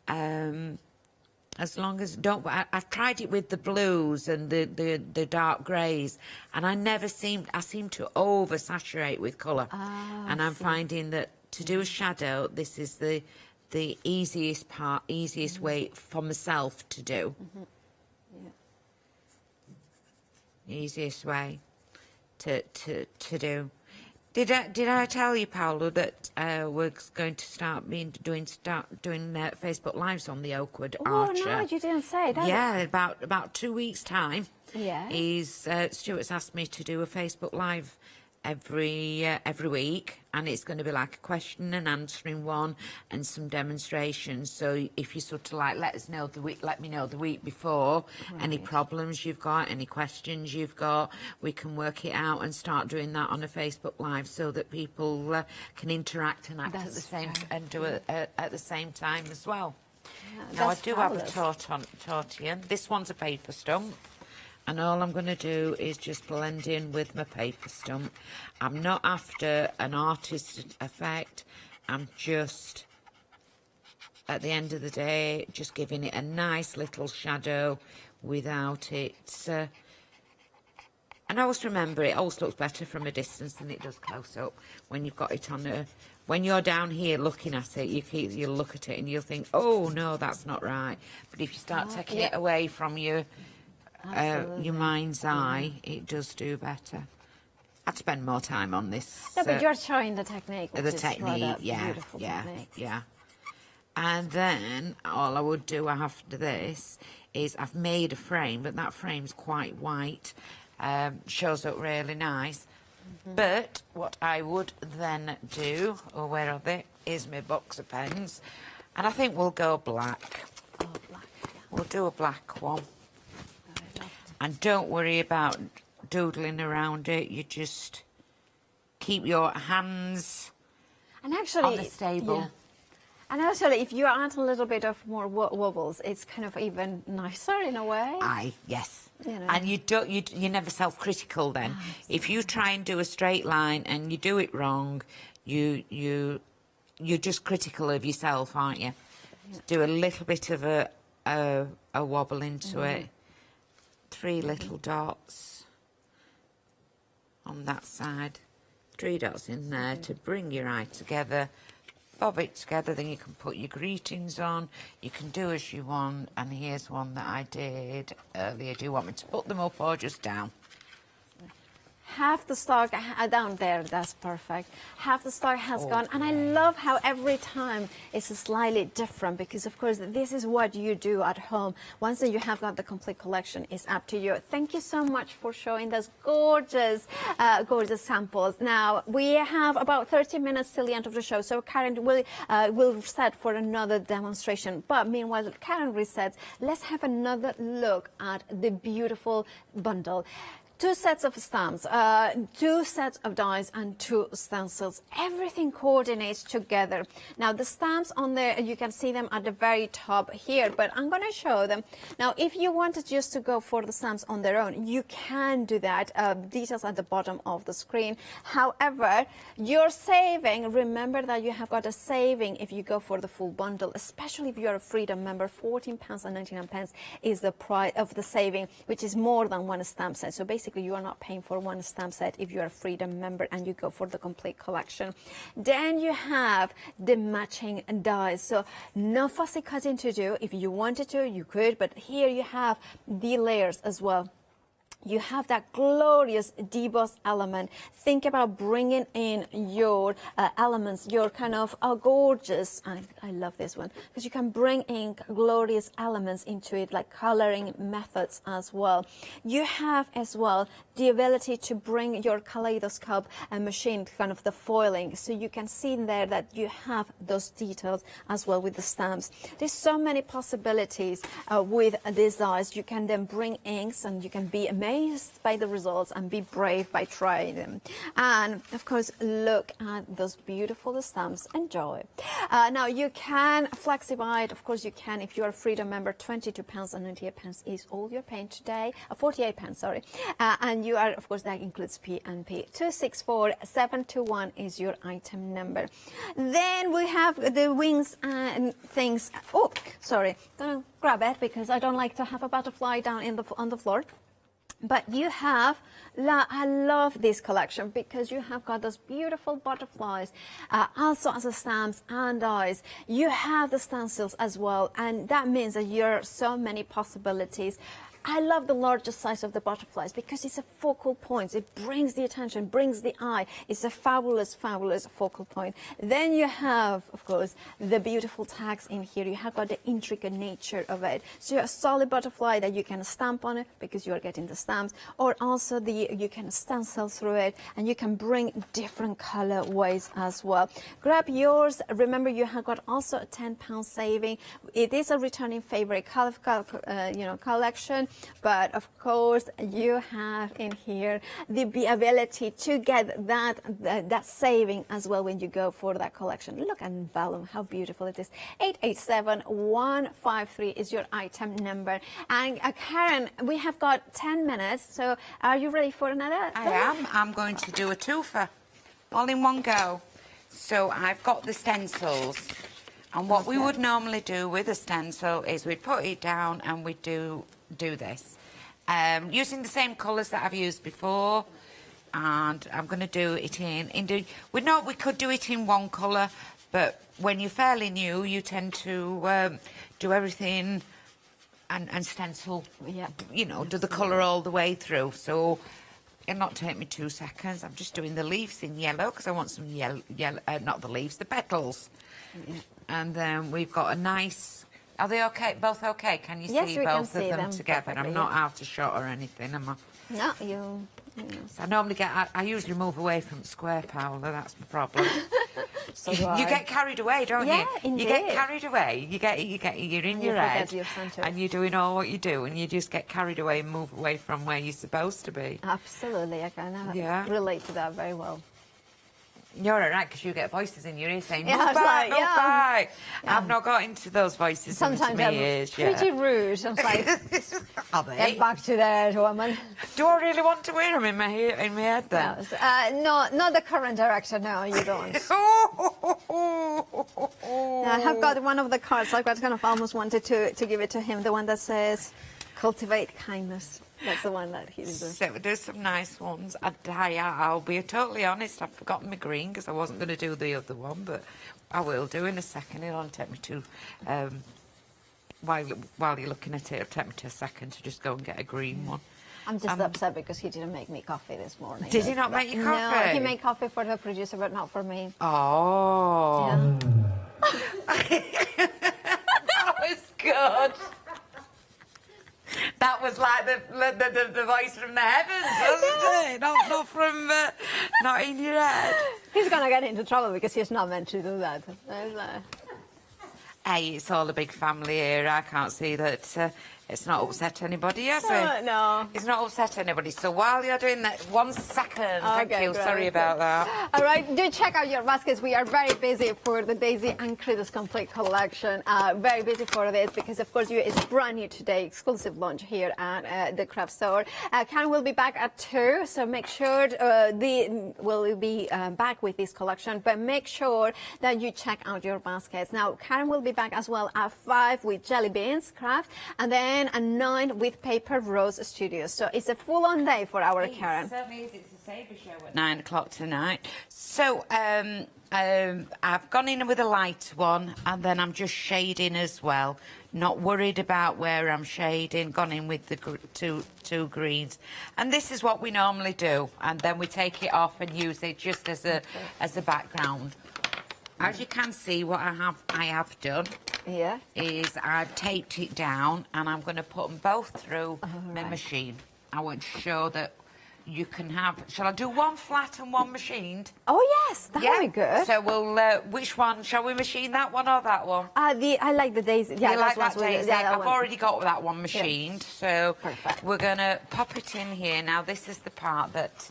As long as I've tried it with the blues and the dark greys, and I seem to oversaturate with colour. And I'm finding that to do a shadow, this is the easiest way for myself to do. Easiest way to do. Did I tell you, Paolo, that we're going to start doing Facebook Lives on the Oakwood Archer? Oh no, you didn't say that. Yeah, about 2 weeks' time. Yeah. Stuart's asked me to do a Facebook Live every week, and it's going to be like a question and answering one and some demonstrations. So if you sort of like let me know the week before any problems you've got, any questions you've got, we can work it out and start doing that on a Facebook Live so that people can interact and act at the same and do it at the same time as well. Now I do have a tortilla. This one's a paper stump. And all I'm going to do is just blend in with my paper stump. I'm not after an artist effect. I'm just, at the end of the day, just giving it a nice little shadow without it. And always remember, it always looks better from a distance than it does close up. When you've got it on when you're down here looking at it, you'll look at it and you'll think, oh, no, that's not right. But if you start taking it away from your mind's eye, it does do better. I'd spend more time on this. No, but you're showing the technique. The technique, Beautiful technique. yeah. And then all I would do after this is I've made a frame, but that frame's quite white, shows up really nice. But what I would then do, or where are they, is my box of pens, and I think we'll go black. Oh, black. Yeah. We'll do a black one. And don't worry about doodling around it. You just keep your hands and actually, on the stable. Yeah. And actually, if you add a little bit of more wobbles, it's kind of even nicer in a way. Yes. You know. And you're never self-critical then. If you try and do a straight line and you do it wrong, you're just critical of yourself, aren't you? Yeah. Do a little bit of a wobble into it. 3 little dots on that side, 3 dots in there to bring your eye together, bob it together, then you can put your greetings on, you can do as you want, and here's one that I did earlier. Do you want me to put them up or just down? Half the stock down there, that's perfect. Half the stock has gone, and I love how every time it's slightly different, because of course this is what you do at home. Once you have got the complete collection, it's up to you. Thank you so much for showing those gorgeous samples. Now we have about 30 minutes till the end of the show, so Karen will set for another demonstration. But meanwhile, Karen resets. Let's have another look at the beautiful bundle. 2 sets of stamps, 2 sets of dies, and 2 stencils. Everything coordinates together. Now the stamps on there, you can see them at the very top here, but I'm going to show them. Now if you wanted just to go for the stamps on their own, you can do that. Details at the bottom of the screen. However, you're saving, remember that you have got a saving if you go for the full bundle, especially if you're a Freedom member. £14.99 is the price of the saving, which is more than 1 stamp set. So basically you are not paying for 1 stamp set if you're a Freedom member and you go for the complete collection. Then you have the matching dies. So no fussy cutting to do. If you wanted to, you could, but here you have the layers as well. you have that glorious deboss element. Think about bringing in your elements, your kind of gorgeous, I love this one, because you can bring in glorious elements into it, like coloring methods as well. You have as well the ability to bring your kaleidoscope machine, kind of the foiling, so you can see in there that you have those details as well with the stamps. There's so many possibilities with these dies. You can then bring inks, and you can be amazed by the results and be brave by trying them. And of course, look at those beautiful stamps. Enjoy. Now you can flexibide. Of course you can. If you are a Freedom member, £22.98 is all you're paying today. 48 pence, sorry. And you are, of course, that includes P&P. 264721 is your item number. Then we have the wings and things. Oh, sorry. Gonna grab it because I don't like to have a butterfly down on the floor. But you have, I love this collection because you have got those beautiful butterflies, also as a stamps and dies. You have the stencils as well, and that means that you're so many possibilities. I love the larger size of the butterflies because it's a focal point. It brings the attention, brings the eye. It's a fabulous, fabulous focal point. Then you have, of course, the beautiful tags in here. You have got the intricate nature of it. So you have a solid butterfly that you can stamp on it because you are getting the stamps, or also you can stencil through it, and you can bring different color ways as well. Grab yours. Remember, you have got also a £10 saving. It is a returning favorite collection. But of course, you have in here the ability to get that saving as well when you go for that collection. Look at vellum, how beautiful it is. 887153 is your item number. And Karen, we have got 10 minutes. So are you ready for another? I am. I'm going to do a twofer, all in one go. So I've got the stencils. And what we would normally do with a stencil is we'd put it down and we'd do this using the same colours that I've used before, and I'm going to do it we could do it in one colour, but when you're fairly new you tend to do everything and stencil, do the colour all the way through. So it'll not take me 2 seconds. I'm just doing the leaves in yellow because I want some yellow, not the leaves, the petals. And then we've got a nice. Are they okay? Both okay? Can you see both of them together? I'm not out of shot or anything, am I? No, you. So I normally I usually move away from square, Paola. That's my problem. So you get carried away, don't you? Yeah, indeed. You get carried away. You're in your head, and you're doing all what you do, and you just get carried away and move away from where you're supposed to be. Absolutely, I can relate to that very well. You're all right because you get voices in your ear saying, yeah, move back, move back. Yeah. I've not got into those voices sometimes into my ears yet. Pretty rude. I'm like, are they? Get back to that woman. Do I really want to wear them in my head then? No, not the current director. No, you don't. I have got one of the cards. I've got kind of almost wanted to give it to him. The one that says, "Cultivate kindness." That's the one that he's doing. So there's some nice ones. I'll be totally honest, I've forgotten my green because I wasn't going to do the other one, but I will do in a second. It'll only take me while you're looking at it, it'll take me a second to just go and get a green one. I'm just upset because he didn't make me coffee this morning. Did he not make you coffee? No, he made coffee for the producer, but not for me. Oh. Yeah. That was good. That was like the voice from the heavens, wasn't it? Not from, not in your head. He's going to get into trouble because he's not meant to do that. Hey, it's all a big family here. I can't see that it's not upset anybody, has it? No. It's not upset anybody. So while you're doing that, 1 second. Thank you. Great. Sorry about that. All right. Do check out your baskets. We are very busy for the Daisy and Critters Complete collection. Very busy for this because, of course, it's brand new today. Exclusive launch here at the craft store. Karen will be back at 2, so make sure we'll be back with this collection. But make sure that you check out your baskets. Now, Karen will be back as well at 5 with Jelly Beans Craft, and then at 9 with Paper Rose Studios. So it's a full-on day for our Karen. Certainly is. It's a Sabre show at 9 o'clock tonight. So I've gone in with a light one, and then I'm just shading as well. Not worried about where I'm shading. Gone in with the two greens, and this is what we normally do. And then we take it off and use it just as a background. As you can see, what I have done is I've taped it down, and I'm going to put them both through my machine. I want to show that. You can have. Shall I do one flat and one machined? Oh yes, that would be good. So we'll. Which one? Shall we machine that one or that one? I like the daisy. Yeah, you like that daisy? I've already got that one machined, so perfect. We're gonna pop it in here. Now this is the part that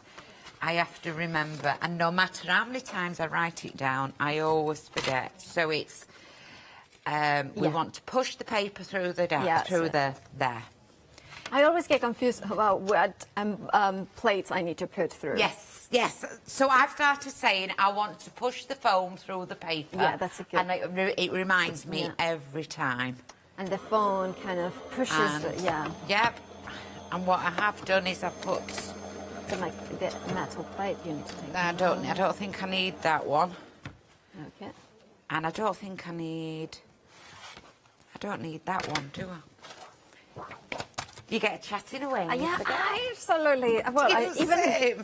I have to remember, and no matter how many times I write it down, I always forget. So it's. We want to push the paper through the there. I always get confused about what plates I need to put through. Yes. So I've started saying I want to push the foam through the paper. Yeah, that's a good. And it reminds me every time. And the phone kind of pushes Yep. And what I have done is I've put. So like the metal plate you need to take. I don't think I need that one. Okay. And I don't think I need. I don't need that one, do I? You get chatting away. Yeah, absolutely. Well, even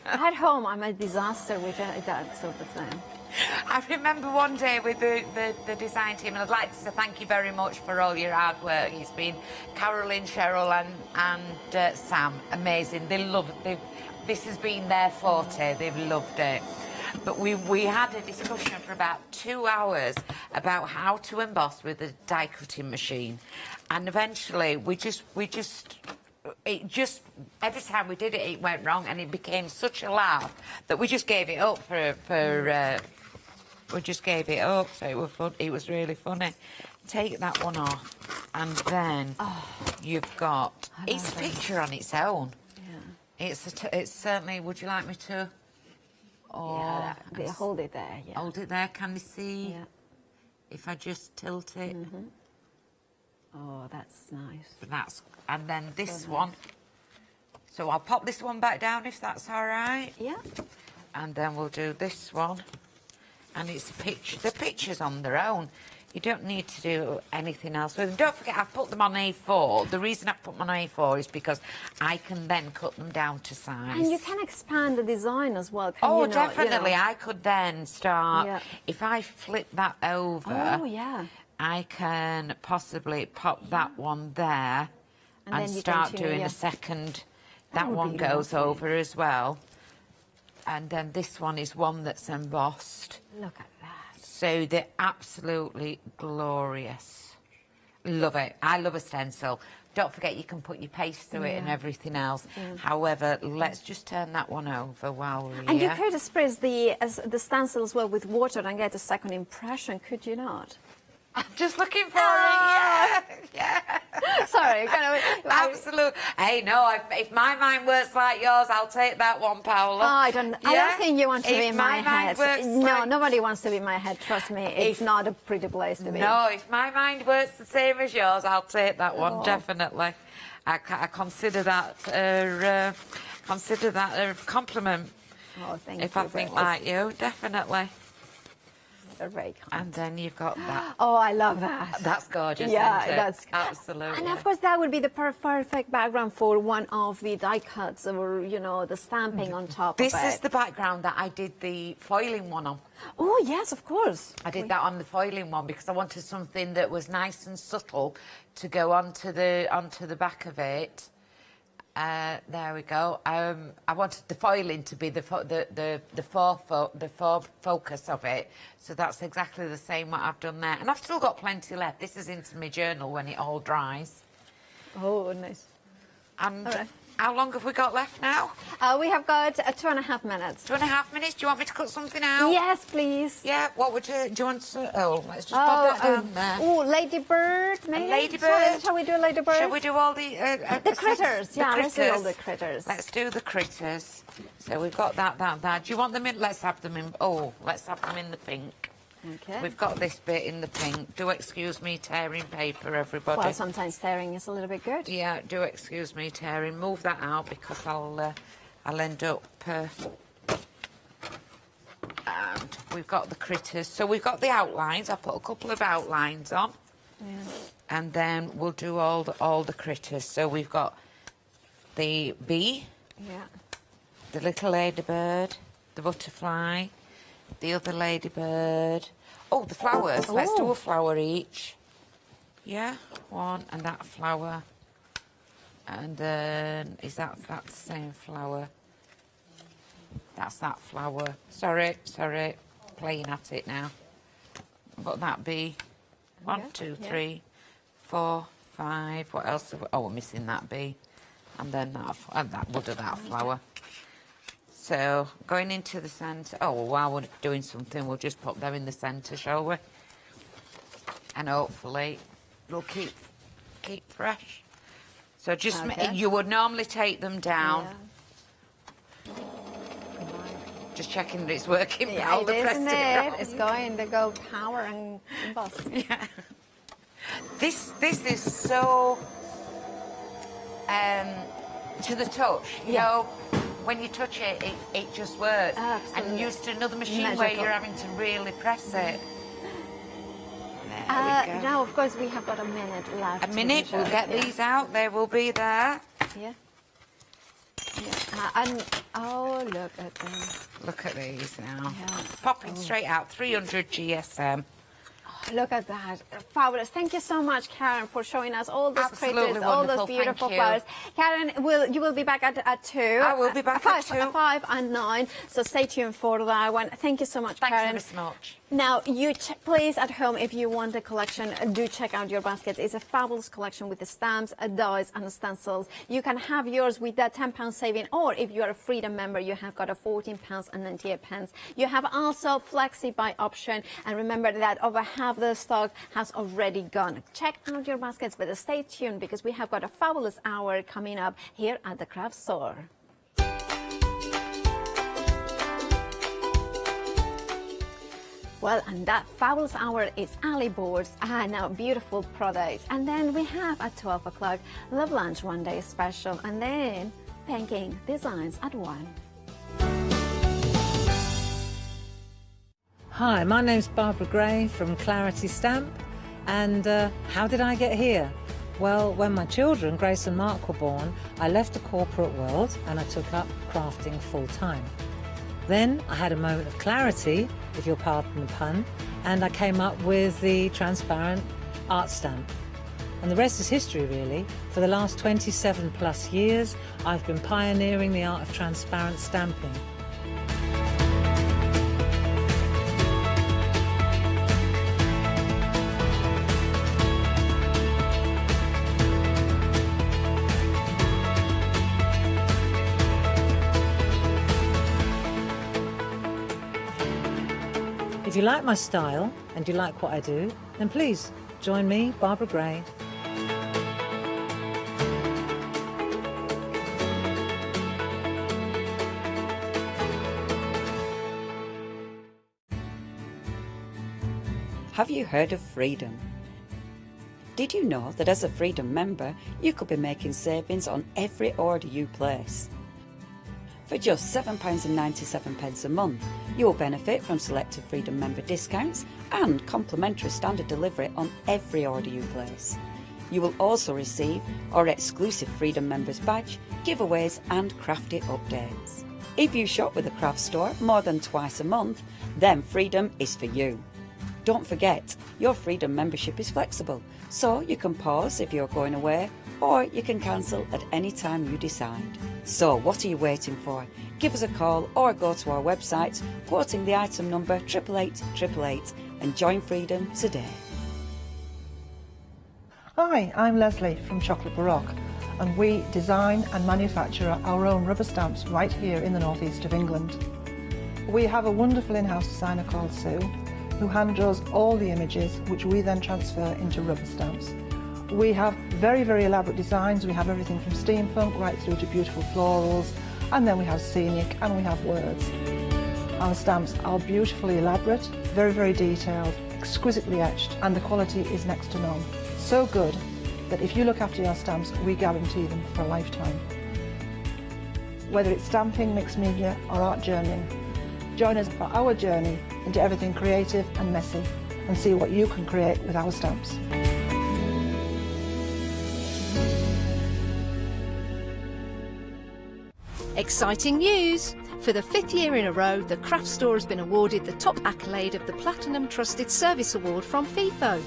at home, I'm a disaster with that sort of thing. I remember one day with the design team, and I'd like to say thank you very much for all your hard work. It's been Caroline, Cheryl, and Sam. Amazing. This has been their forte. They've loved it. But we had a discussion for about 2 hours about how to emboss with a die cutting machine, and eventually it just every time we did it, it went wrong, and it became such a laugh that we just gave it up we just gave it up. So it was fun. It was really funny. Take that one off, and then you've got it's a picture on its own. Yeah. It's certainly. Would you like me to? Hold it there. Yeah. Hold it there. Can you see? Yeah. If I just tilt it. Oh, that's nice. And then this one. So I'll pop this one back down if that's all right. Yeah. And then we'll do this one. And it's a picture. The picture's on their own. You don't need to do anything else with them. Don't forget, I've put them on A4. The reason I've put them on A4 is because I can then cut them down to size. And you can expand the design as well. Definitely. I could then start, if I flip that over, I can possibly pop that one there and start doing a second. That one goes over as well. And then this one is one that's embossed. Look at that. So they're absolutely glorious. Love it. I love a stencil. Don't forget you can put your paste through it and everything else. However, let's just turn that one over while we're here. And you could express the stencil as well with water and get a second impression, could you not? I'm just looking for it. Yeah. Sorry. Absolutely. Hey, no, if my mind works like yours, I'll take that one, Paola. I don't think you want to be in my head. No, nobody wants to be in my head. Trust me, it's not a pretty place to be. No, if my mind works the same as yours, I'll take that one, definitely. I consider that a compliment. Oh, thank you. If I think like you, definitely. They're very kind. And then you've got that. Oh, I love that. That's gorgeous, yeah, isn't it? That's absolutely. And of course, that would be the perfect background for one of the die cuts, or the stamping on top of it. This is the background that I did the foiling one on. Oh yes, of course. I did that on the foiling one because I wanted something that was nice and subtle to go onto the back of it. There we go. I wanted the foiling to be the focus of it, so that's exactly the same what I've done there. And I've still got plenty left. This is into my journal when it all dries. Oh, nice. And how long have we got left now? We have got 2.5 minutes. 2.5 minutes? Do you want me to cut something out? Yes, please. Yeah, what would you... Do you want to... Oh, let's just pop that down there. Oh, ladybird, maybe? Ladybird. Shall we do ladybird? Shall we do all the... the critters. Let's do all the critters. Let's do the critters. So we've got that. Do you want them in... Let's have them in... Oh, let's have them in the pink. Okay. We've got this bit in the pink. Do excuse me tearing paper, everybody. Well, sometimes tearing is a little bit good. Yeah, do excuse me tearing. Move that out because I'll end up And we've got the critters. So we've got the outlines. I put a couple of outlines on. Yeah. And then we'll do all the critters. So we've got the bee, Yeah. the little ladybird, the butterfly, the other ladybird. Oh, the flowers. Let's do a flower each. Yeah, one, and that flower. And then, is that the same flower? That's that flower. Sorry, playing at it now. But that bee. 1, 2, 3, 4, 5. What else? We're missing that bee. And then we'll do that flower. So, going into the centre. Oh, well, while we're doing something, we'll just put them in the centre, shall we? And hopefully, they'll keep fresh. So just, you would normally take them down. Yeah. Just checking that it's working. Yeah, it is, isn't it? It's going to go power and emboss. Yeah. This is so to the touch. You know, when you touch it, it just works. Absolutely. And used to another machine where you're having to really press it. Now, of course, we have got a minute left. A minute, we'll get these out. They will be there. Yeah. And oh, look at them. Look at these now. Yeah. Popping straight out, 300 GSM. Look at that. Fabulous. Thank you so much, Karen, for showing us all those critters, all those beautiful flowers. Karen, you will be back at 2. I will be back at 2. 5 and 9. So stay tuned for that one. Thank you so much, Karen. Thanks so much. Now, please, at home, if you want the collection, do check out your baskets. It's a fabulous collection with the stamps, dies, and stencils. You can have yours with that £10 saving, or if you are a Freedom member, you have got a £14.98. You have also Flexi Buy option, and remember that over half the stock has already gone. Check out your baskets, but stay tuned because we have got a fabulous hour coming up here at the craft store. Well, and that fabulous hour is Ali boards and now beautiful products. And then we have at 12 o'clock Love Lunch One Day Special, and then painting designs at 1. Hi, my name's Barbara Gray from Clarity Stamp, and how did I get here? Well, when my children, Grace and Mark, were born, I left the corporate world and I took up crafting full-time. Then I had a moment of clarity, if you'll pardon the pun, and I came up with the transparent art stamp. And the rest is history, really. For the last 27 plus years, I've been pioneering the art of transparent stamping. If you like my style and you like what I do, then please join me, Barbara Gray. Have you heard of Freedom? Did you know that as a Freedom member, you could be making savings on every order you place? For just £7.97 a month, you will benefit from selected Freedom member discounts and complimentary standard delivery on every order you place. You will also receive our exclusive Freedom members badge, giveaways and crafty updates. If you shop with a craft store more than twice a month, then Freedom is for you. Don't forget, your Freedom membership is flexible, so you can pause if you're going away, or you can cancel at any time you decide. So what are you waiting for? Give us a call or go to our website, quoting the item number 88888 and join Freedom today. Hi, I'm Leslie from Chocolate Baroque, and we design and manufacture our own rubber stamps right here in the northeast of England. We have a wonderful in-house designer called Sue, who hand draws all the images, which we then transfer into rubber stamps. We have very, very elaborate designs. We have everything from steampunk right through to beautiful florals, and then we have scenic and we have words. Our stamps are beautifully elaborate, very, very detailed, exquisitely etched, and the quality is next to none. So good that if you look after your stamps, we guarantee them for a lifetime. Whether it's stamping, mixed media or art journaling, Join us for our journey into everything creative and messy and see what you can create with our stamps. Exciting news! For the 5th year in a row, the craft store has been awarded the top accolade of the Platinum Trusted Service Award from Feefo.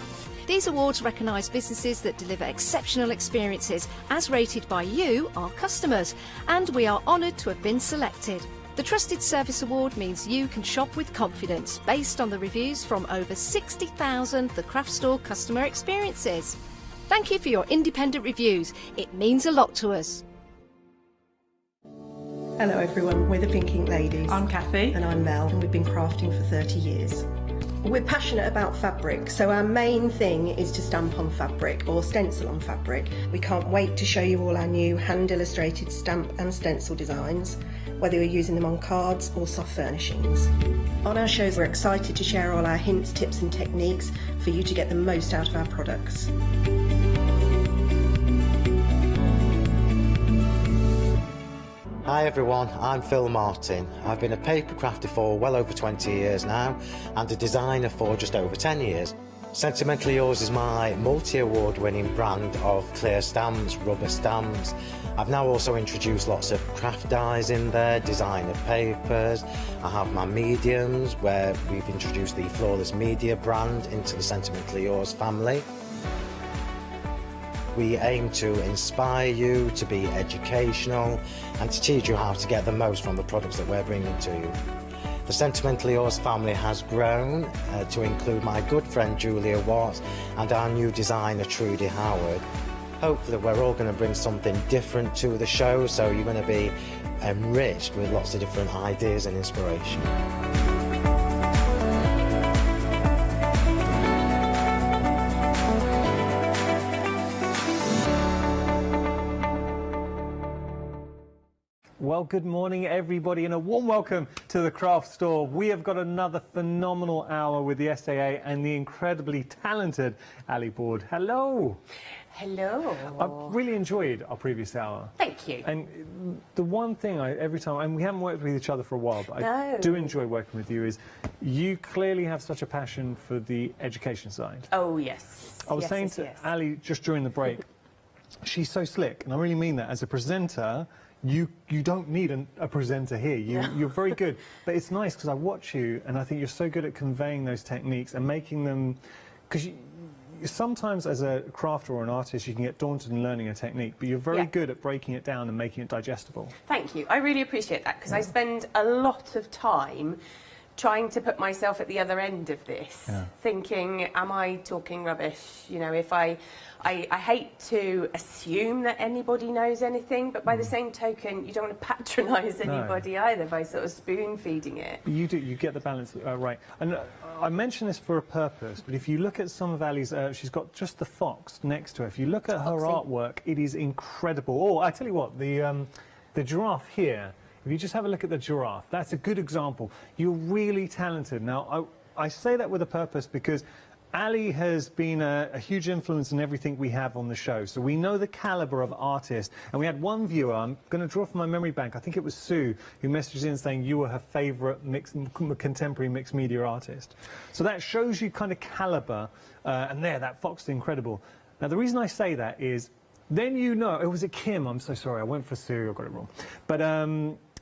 These awards recognise businesses that deliver exceptional experiences as rated by you, our customers, and we are honoured to have been selected. The Trusted Service Award means you can shop with confidence based on the reviews from over 60,000 The Craft Store customer experiences. Thank you for your independent reviews. It means a lot to us. Hello everyone, we're the Pink Ink Ladies. I'm Kathy. And I'm Mel, and we've been crafting for 30 years. We're passionate about fabric, so our main thing is to stamp on fabric or stencil on fabric. We can't wait to show you all our new hand-illustrated stamp and stencil designs, whether you're using them on cards or soft furnishings. On our shows, we're excited to share all our hints, tips and techniques for you to get the most out of our products. Hi everyone, I'm Phil Martin. I've been a paper crafter for well over 20 years now and a designer for just over 10 years. Sentimentally Yours is my multi-award winning brand of clear stamps, rubber stamps. I've now also introduced lots of craft dyes in there, designer papers. I have my mediums where we've introduced the Flawless Media brand into the Sentimentally Yours family. We aim to inspire you, to be educational and to teach you how to get the most from the products that we're bringing to you. The Sentimentally Yours family has grown to include my good friend Julia Watts and our new designer Trudy Howard. Hopefully we're all going to bring something different to the show, so you're going to be enriched with lots of different ideas and inspiration. Well, good morning, everybody, and a warm welcome to the Craft Store. We have got another phenomenal hour with the SAA and the incredibly talented Ali Board. Hello. Hello. I've really enjoyed our previous hour. Thank you. And the one thing every time, and we haven't worked with each other for a while, but I do enjoy working with you, is you clearly have such a passion for the education side. Oh, yes. I was saying to Ali just during the break, she's so slick, and I really mean that. As a presenter, you don't need a presenter here. You're very good. But it's nice because I watch you and I think you're so good at conveying those techniques and making them, because sometimes as a crafter or an artist you can get daunted in learning a technique, but you're very good at breaking it down and making it digestible. Thank you. I really appreciate that because I spend a lot of time trying to put myself at the other end of this, thinking, am I talking rubbish? You know, if I hate to assume that anybody knows anything, but by the same token, you don't want to patronise anybody either by sort of spoon-feeding it. You do, you get the balance right. And I mention this for a purpose, but if you look at some of Ali's, she's got just the fox next to her. If you look at her artwork, it is incredible. Oh, I tell you what, the giraffe here, if you just have a look at the giraffe, that's a good example. You're really talented. Now, I say that with a purpose because Ali has been a huge influence in everything we have on the show, so we know the calibre of artist. And we had one viewer, I'm going to draw from my memory bank, I think it was Sue, who messaged in saying you were her favourite contemporary mixed media artist. So that shows you kind of calibre, and that fox is incredible. Now, the reason I say that is, then you know, it was a Kim, I'm so sorry, I went for Sue, I got it wrong. But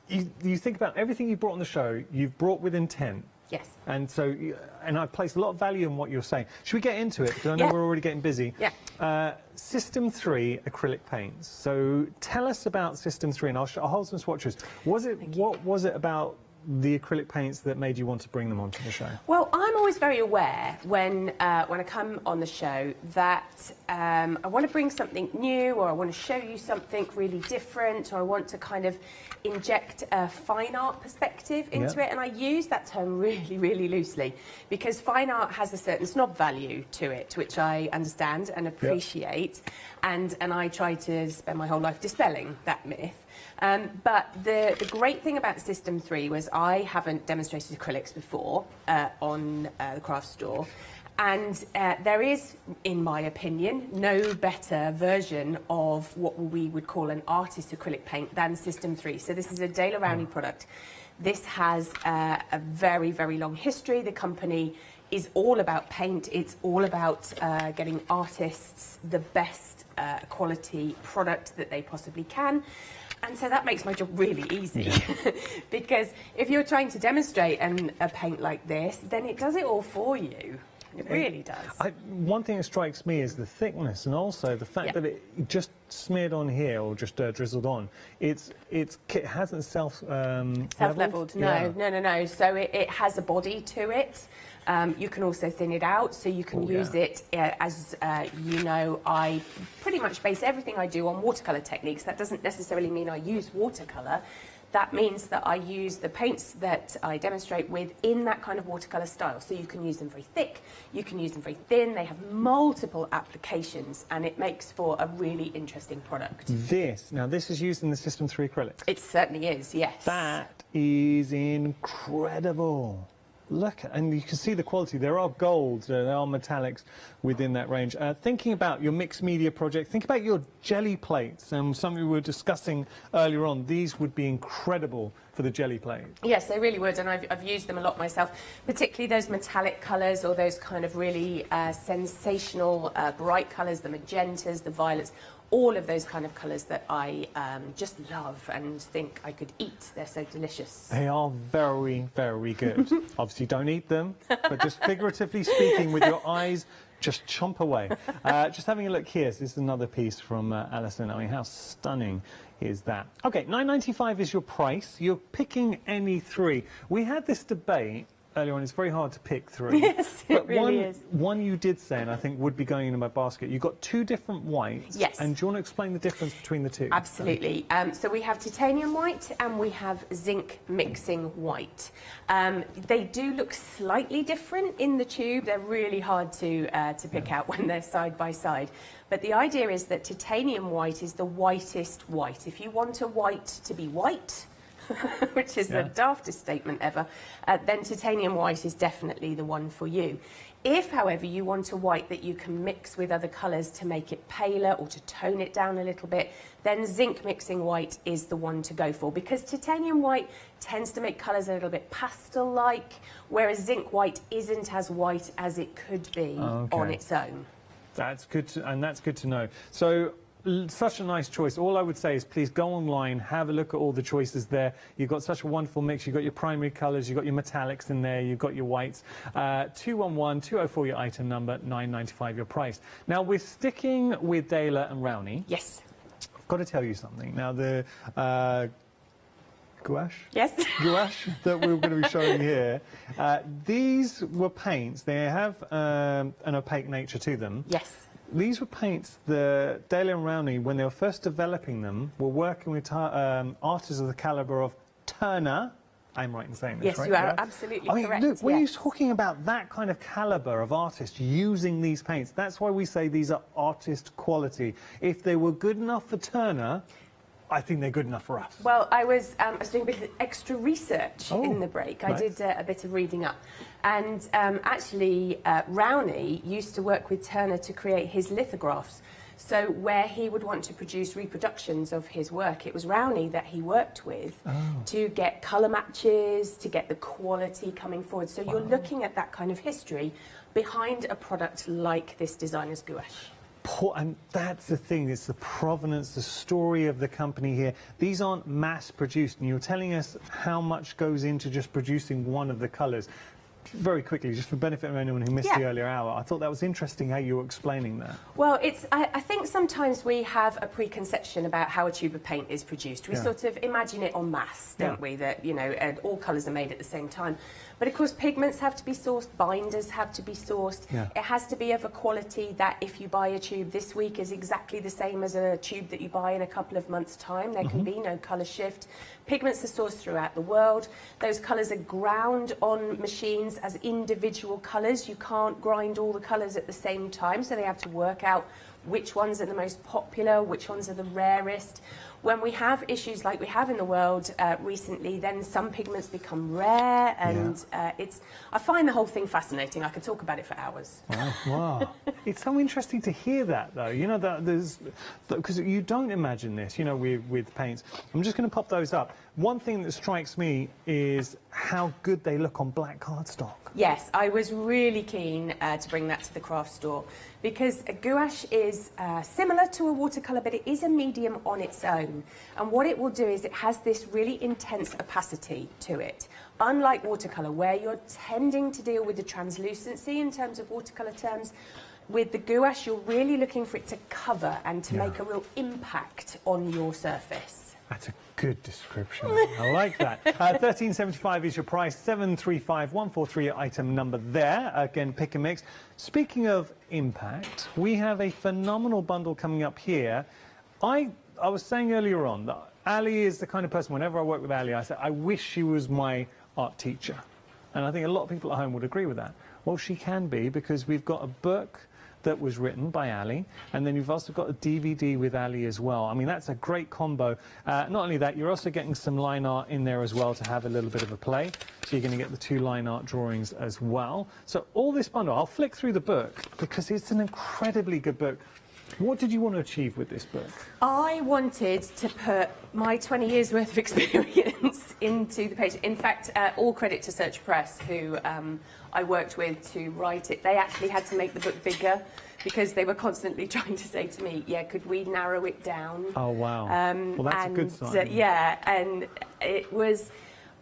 you think about everything you brought on the show, you've brought with intent. Yes. And so, and I place a lot of value in what you're saying. Should we get into it? Because I know we're already getting busy. Yeah. System 3 acrylic paints. So tell us about System 3, and I'll hold some swatches. What was it about the acrylic paints that made you want to bring them onto the show? Well, I'm always very aware when I come on the show that I want to bring something new, or I want to show you something really different, or I want to kind of inject a fine art perspective into it, and I use that term really, really loosely because fine art has a certain snob value to it, which I understand and appreciate, and I try to spend my whole life dispelling that myth. But the great thing about System 3 was I haven't demonstrated acrylics before on the Craft Store, and there is, in my opinion, no better version of what we would call an artist acrylic paint than System 3. So this is a Dale Rowney product. This has a very, very long history. The company is all about paint. It's all about getting artists the best quality product that they possibly can. And so that makes my job really easy because if you're trying to demonstrate a paint like this, then it does it all for you. It really does. One thing that strikes me is the thickness, and also the fact that it just smeared on here or just drizzled on. It hasn't self-leveled. No. So it has a body to it. You can also thin it out, so you can use it as you know. I pretty much base everything I do on watercolour techniques. That doesn't necessarily mean I use watercolour. That means that I use the paints that I demonstrate with in that kind of watercolour style. So you can use them very thick, you can use them very thin. They have multiple applications, and it makes for a really interesting product. This is used in the System 3 acrylics. It certainly is, yes. That is incredible. Look, and you can see the quality. There are golds, there are metallics within that range. Thinking about your mixed media project, think about your jelly plates, and something we were discussing earlier on. These would be incredible for the jelly plate. Yes, they really would, and I've used them a lot myself, particularly those metallic colours or those kind of really sensational bright colours, the magentas, the violets. All of those kind of colours that I just love and think I could eat. They're so delicious. They are very, very good. Obviously, don't eat them, but just figuratively speaking, with your eyes, just chomp away. Just having a look here. So this is another piece from Alison. I mean, how stunning is that? Okay, $9.95 is your price. You're picking any three. We had this debate earlier on. It's very hard to pick three. Yes, it really is. One you did say, and I think would be going in my basket. You've got two different whites. Yes. And do you want to explain the difference between the two? Absolutely. So we have titanium white and we have zinc mixing white. They do look slightly different in the tube. They're really hard to pick out when they're side by side. But the idea is that titanium white is the whitest white. If you want a white to be white, which is the daftest statement ever, then titanium white is definitely the one for you. If, however, you want a white that you can mix with other colours to make it paler or to tone it down a little bit, then zinc mixing white is the one to go for, because titanium white tends to make colours a little bit pastel-like, whereas zinc white isn't as white as it could be on its own. That's good, that's good to know. So, such a nice choice. All I would say is please go online, have a look at all the choices there. You've got such a wonderful mix. You've got your primary colours, you've got your metallics in there, you've got your whites. 211-204 your item number, $9.95 your price. Now we're sticking with Dahlia and Rowney. Yes. I've got to tell you something. Now the gouache? Yes. Gouache that we're going to be showing here. These were paints. They have an opaque nature to them. Yes. These were paints that Dahlia and Rowney, when they were first developing them, were working with artists of the calibre of Turner. I'm right in saying this, yes, right? Yes, you are absolutely correct. Look, when you're talking about that kind of calibre of artists using these paints, that's why we say these are artist quality. If they were good enough for Turner, I think they're good enough for us. Well, I was doing a bit of extra research in the break. Nice. I did a bit of reading up. And actually, Rowney used to work with Turner to create his lithographs. So where he would want to produce reproductions of his work, it was Rowney that he worked with to get colour matches, to get the quality coming forward. So you're looking at that kind of history behind a product like this designer's gouache. And that's the thing, it's the provenance, the story of the company here. These aren't mass produced, and you're telling us how much goes into just producing one of the colours. Very quickly, just for benefit of anyone who missed the earlier hour, I thought that was interesting how you were explaining that. Well, I think sometimes we have a preconception about how a tube of paint is produced. We sort of imagine it en masse, don't we? That, you know, all colours are made at the same time. But of course, pigments have to be sourced, binders have to be sourced. It has to be of a quality that if you buy a tube this week is exactly the same as a tube that you buy in a couple of months' time. There can be no colour shift. Pigments are sourced throughout the world. Those colours are ground on machines as individual colours. You can't grind all the colours at the same time, so they have to work out which ones are the most popular, which ones are the rarest. When we have issues like we have in the world recently, then some pigments become rare, and I find the whole thing fascinating. I could talk about it for hours. Wow. It's so interesting to hear that, though. You know, that there's, because you don't imagine this, you know, with paints. I'm just going to pop those up. One thing that strikes me is how good they look on black cardstock. Yes, I was really keen to bring that to the craft store, because a gouache is similar to a watercolour, but it is a medium on its own. And what it will do is it has this really intense opacity to it. Unlike watercolour, where you're tending to deal with the translucency in terms of watercolour terms, with the gouache, you're really looking for it to cover and to make a real impact on your surface. That's a good description. I like that. $13.75 is your price. 735143 item number there. Again, pick and mix. Speaking of impact, we have a phenomenal bundle coming up here. I was saying earlier on that Ali is the kind of person, whenever I work with Ali, I say, I wish she was my art teacher. And I think a lot of people at home would agree with that. Well, she can be, because we've got a book that was written by Ali, and then you've also got a DVD with Ali as well. I mean, that's a great combo. Not only that, you're also getting some line art in there as well to have a little bit of a play. So you're going to get the 2 line art drawings as well. So all this bundle, I'll flick through the book because it's an incredibly good book. What did you want to achieve with this book? I wanted to put my 20 years worth of experience into the page. In fact, all credit to Search Press, who I worked with to write it. They actually had to make the book bigger because they were constantly trying to say to me, yeah, could we narrow it down? Oh, wow. Well, that's a good sign. Yeah, and it was,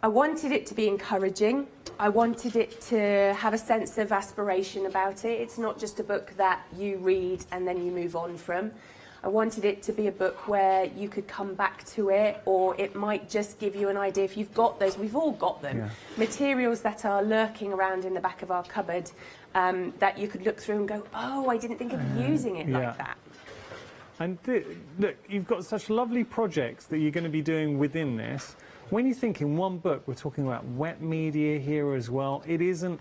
I wanted it to be encouraging. I wanted it to have a sense of aspiration about it. It's not just a book that you read and then you move on from. I wanted it to be a book where you could come back to it, or it might just give you an idea. If you've got those, we've all got them, materials that are lurking around in the back of our cupboard that you could look through and go, oh, I didn't think of using it like that. And look, you've got such lovely projects that you're going to be doing within this. When you think in one book, we're talking about wet media here as well. It isn't.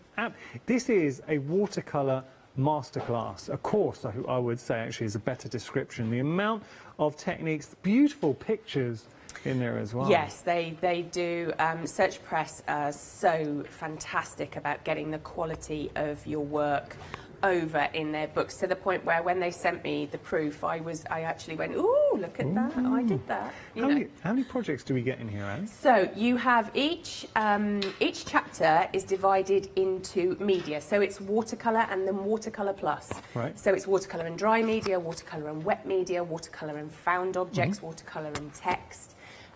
This is a watercolour masterclass. A course, I would say, actually, is a better description. The amount of techniques, beautiful pictures in there as well. Yes, they do. Search Press are so fantastic about getting the quality of your work over in their books, to the point where when they sent me the proof, I actually went, ooh, look at that, I did that. How many projects do we get in here, Anne? So you have each chapter is divided into media. So it's watercolour and then watercolour plus. Right. So it's watercolour and dry media, watercolour and wet media, watercolour and found objects, watercolour and text.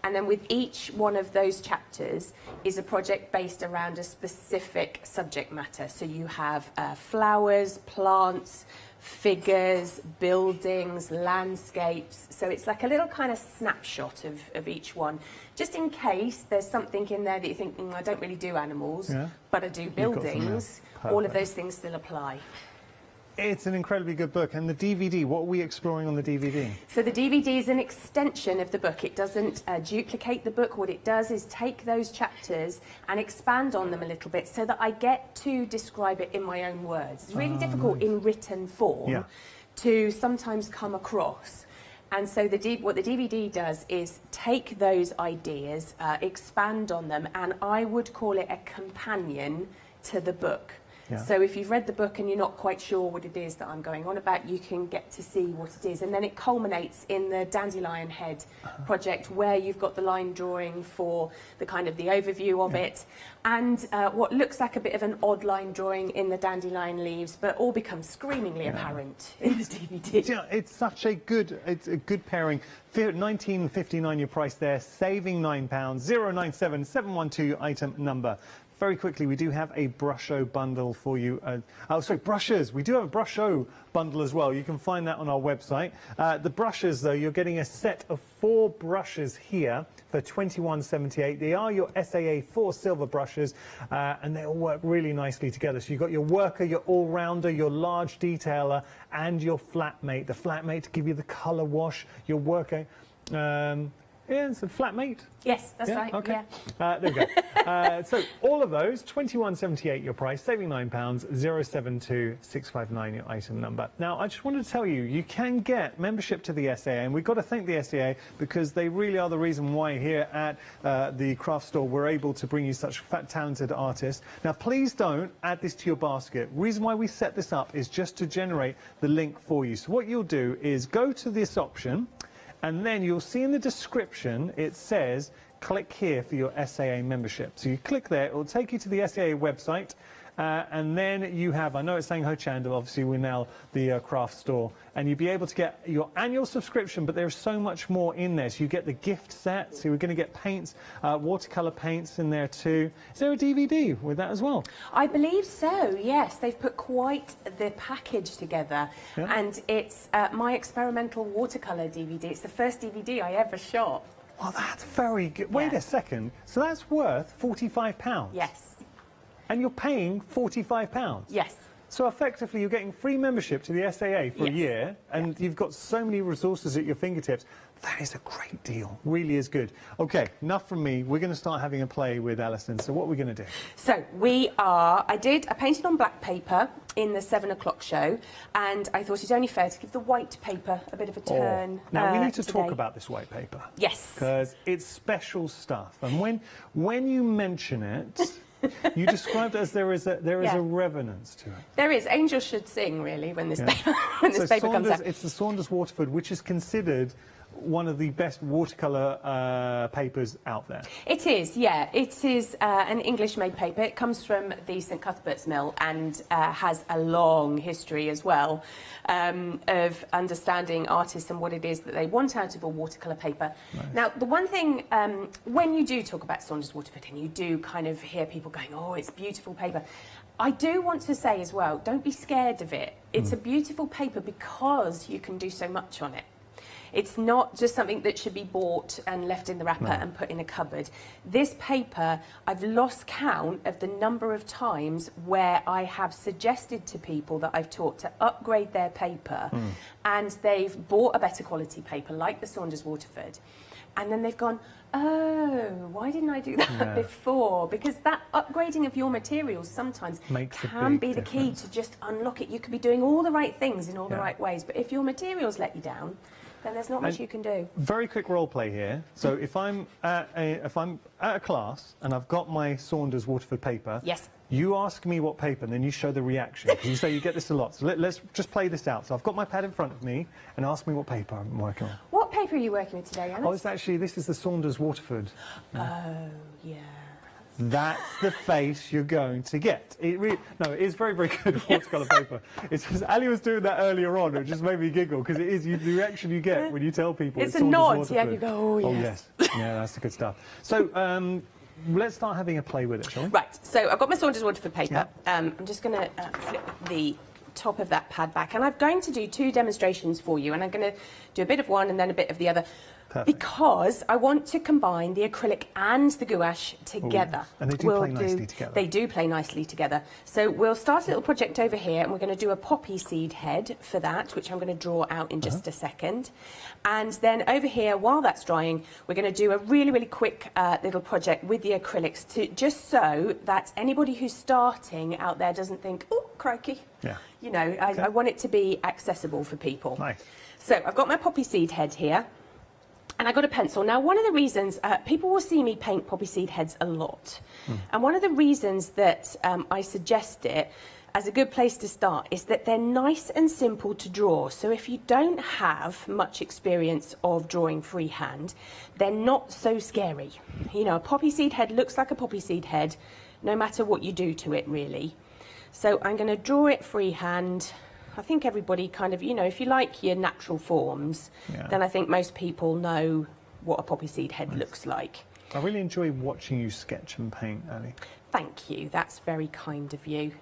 And then with each one of those chapters is a project based around a specific subject matter. So you have flowers, plants, figures, buildings, landscapes. So it's like a little kind of snapshot of each one. Just in case there's something in there that you think, I don't really do animals, but I do buildings, all of those things still apply. It's an incredibly good book. And the DVD, what are we exploring on the DVD? So the DVD is an extension of the book. It doesn't duplicate the book. What it does is take those chapters and expand on them a little bit so that I get to describe it in my own words. It's really difficult in written form to sometimes come across. And so what the DVD does is take those ideas, expand on them, and I would call it a companion to the book. So if you've read the book and you're not quite sure what it is that I'm going on about, you can get to see what it is. And then it culminates in the Dandelion Head project, where you've got the line drawing for the kind of the overview of it, and what looks like a bit of an odd line drawing in the dandelion leaves, but all becomes screamingly apparent in the DVD. Yeah, it's such a good pairing. $19.59 your price there, saving £9. 097712 item number. Very quickly, we do have a Brush-O bundle for you. Brushes. We do have a Brush-O bundle as well. You can find that on our website. The brushes, though, you're getting a set of 4 brushes here for $21.78. They are your SAA 4 silver brushes, and they all work really nicely together. So you've got your worker, your all-rounder, your large detailer, and your flatmate. The flatmate to give you the colour wash. Your worker... Yeah, it's a flatmate. Yes, that's right. Okay. Yeah. There we go. So all of those, £21.78 your price, saving £9, 072659 your item number. Now, I just wanted to tell you, you can get membership to the SAA, and we've got to thank the SAA because they really are the reason why here at the craft store we're able to bring you such talented artists. Now, please don't add this to your basket. Reason why we set this up is just to generate the link for you. So what you'll do is go to this option, and then you'll see in the description it says click here for your SAA membership. So you click there, it will take you to the SAA website, and then you have, I know it's saying Hochanda, obviously we're now the craft store, and you'll be able to get your annual subscription, but there's so much more in there. So you get the gift set, so you're going to get paints, watercolour paints in there too. Is there a DVD with that as well? I believe so, yes. They've put quite the package together, and it's my experimental watercolour DVD. It's the first DVD I ever shot. Oh, that's very good. Wait a second. So that's worth £45? Yes. And you're paying £45? Yes. So effectively you're getting free membership to the SAA for a year, and you've got so many resources at your fingertips. That is a great deal. Really is good. Okay, enough from me. We're going to start having a play with Alison. So what are we going to do? So I painted on black paper in the 7 o'clock show, and I thought it's only fair to give the white paper a bit of a turn. Now we need to today. talk about this white paper. Yes. Because it's special stuff. And when you mention it, you described it as there is a reverence to it. There is. Angels should sing, really, when this paper, paper comes out. It's the Saunders Waterford, which is considered one of the best watercolour papers out there. It is, yeah. It is an English-made paper. It comes from the St Cuthbert's Mill and has a long history as well of understanding artists and what it is that they want out of a watercolour paper. Nice. Now, the one thing, when you do talk about Saunders Waterford and you do kind of hear people going, oh, it's beautiful paper, I do want to say as well, don't be scared of it. It's a beautiful paper because you can do so much on it. It's not just something that should be bought and left in the wrapper and put in a cupboard. This paper, I've lost count of the number of times where I have suggested to people that I've taught to upgrade their paper, and they've bought a better quality paper, like the Saunders Waterford, and then they've gone, oh, why didn't I do that before? Because that upgrading of your materials sometimes can be the key to just unlock it. You could be doing all the right things in all the right ways, but if your materials let you down, then there's not much you can do. Very quick role play here. So if I'm at a class and I've got my Saunders Waterford paper, you ask me what paper, and then you show the reaction. Because you say you get this a lot. So let's just play this out. So I've got my pad in front of me, and ask me what paper I'm working on. What paper are you working with today, Anna? Oh, this is the Saunders Waterford. Oh, yeah. That's the face you're going to get. It is very, very good watercolour paper. It's just, Ali was doing that earlier on. It just made me giggle because it is the reaction you get when you tell people it's a nod. Yeah, you go, oh, yes. Oh, yes. Yeah, that's the good stuff. So let's start having a play with it, shall we? Right. So I've got my Saunders Waterford paper. I'm just going to flip the top of that pad back, and I'm going to do 2 demonstrations for you, and I'm going to do a bit of one and then a bit of the other. Perfect. Because I want to combine the acrylic and the gouache together. Ooh. And they do play nicely together. They do play nicely together. So we'll start a little project over here, and we're going to do a poppy seed head for that, which I'm going to draw out in just a second. And then over here, while that's drying, we're going to do a really, really quick little project with the acrylics, just so that anybody who's starting out there doesn't think, oh, crikey. Yeah. You know, I want it to be accessible for people. Nice. So I've got my poppy seed head here. And I got a pencil. Now, one of the reasons, people will see me paint poppy seed heads a lot. And one of the reasons that I suggest it as a good place to start is that they're nice and simple to draw. So if you don't have much experience of drawing freehand, they're not so scary. You know, a poppy seed head looks like a poppy seed head, no matter what you do to it, really. So I'm going to draw it freehand. I think everybody kind of, you know, if you like your natural forms, then I think most people know what a poppy seed head looks like. I really enjoy watching you sketch and paint, Ali. Thank you. That's very kind of you.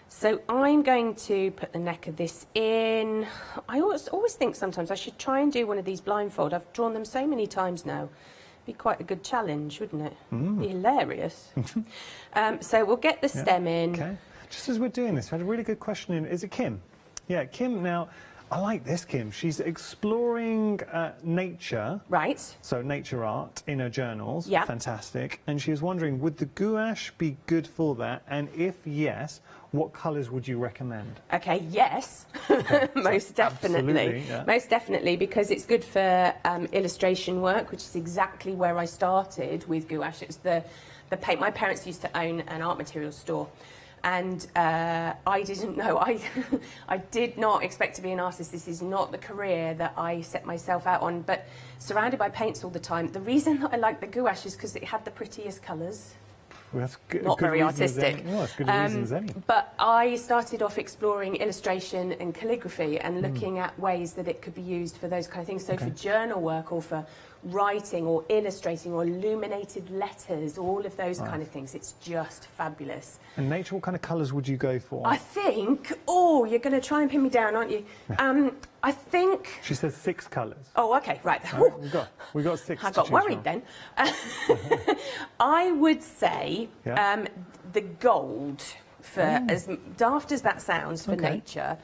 So I'm going to put the neck of this in. I always think sometimes I should try and do one of these blindfold. I've drawn them so many times now. Be quite a good challenge, wouldn't it? Be hilarious. So we'll get the stem in. Okay. Just as we're doing this, I had a really good question in. Is it Kim? Yeah, Kim. Now, I like this, Kim. She's exploring nature. Right. So nature art in her journals. Yeah. Fantastic. And she was wondering, would the gouache be good for that? And if yes, what colours would you recommend? Okay, yes, most definitely. Yeah. Most definitely, because it's good for illustration work, which is exactly where I started with gouache. It's the paint. My parents used to own an art materials store. And I didn't know, I did not expect to be an artist. This is not the career that I set myself out on, but surrounded by paints all the time. The reason that I like the gouache is because it had the prettiest colours. Well, that's good, not very artistic. Well, that's good reason as any. But I started off exploring illustration and calligraphy and looking at ways that it could be used for those kind of things. So for journal work or for writing or illustrating or illuminated letters, all of those kind of things. It's just fabulous. And nature, what kind of colours would you go for? I think, you're going to try and pin me down, aren't you? I think... She says 6 colours. Oh, OK, right. We got 6 I got worried then. I would say the gold, for as daft as that sounds, for nature,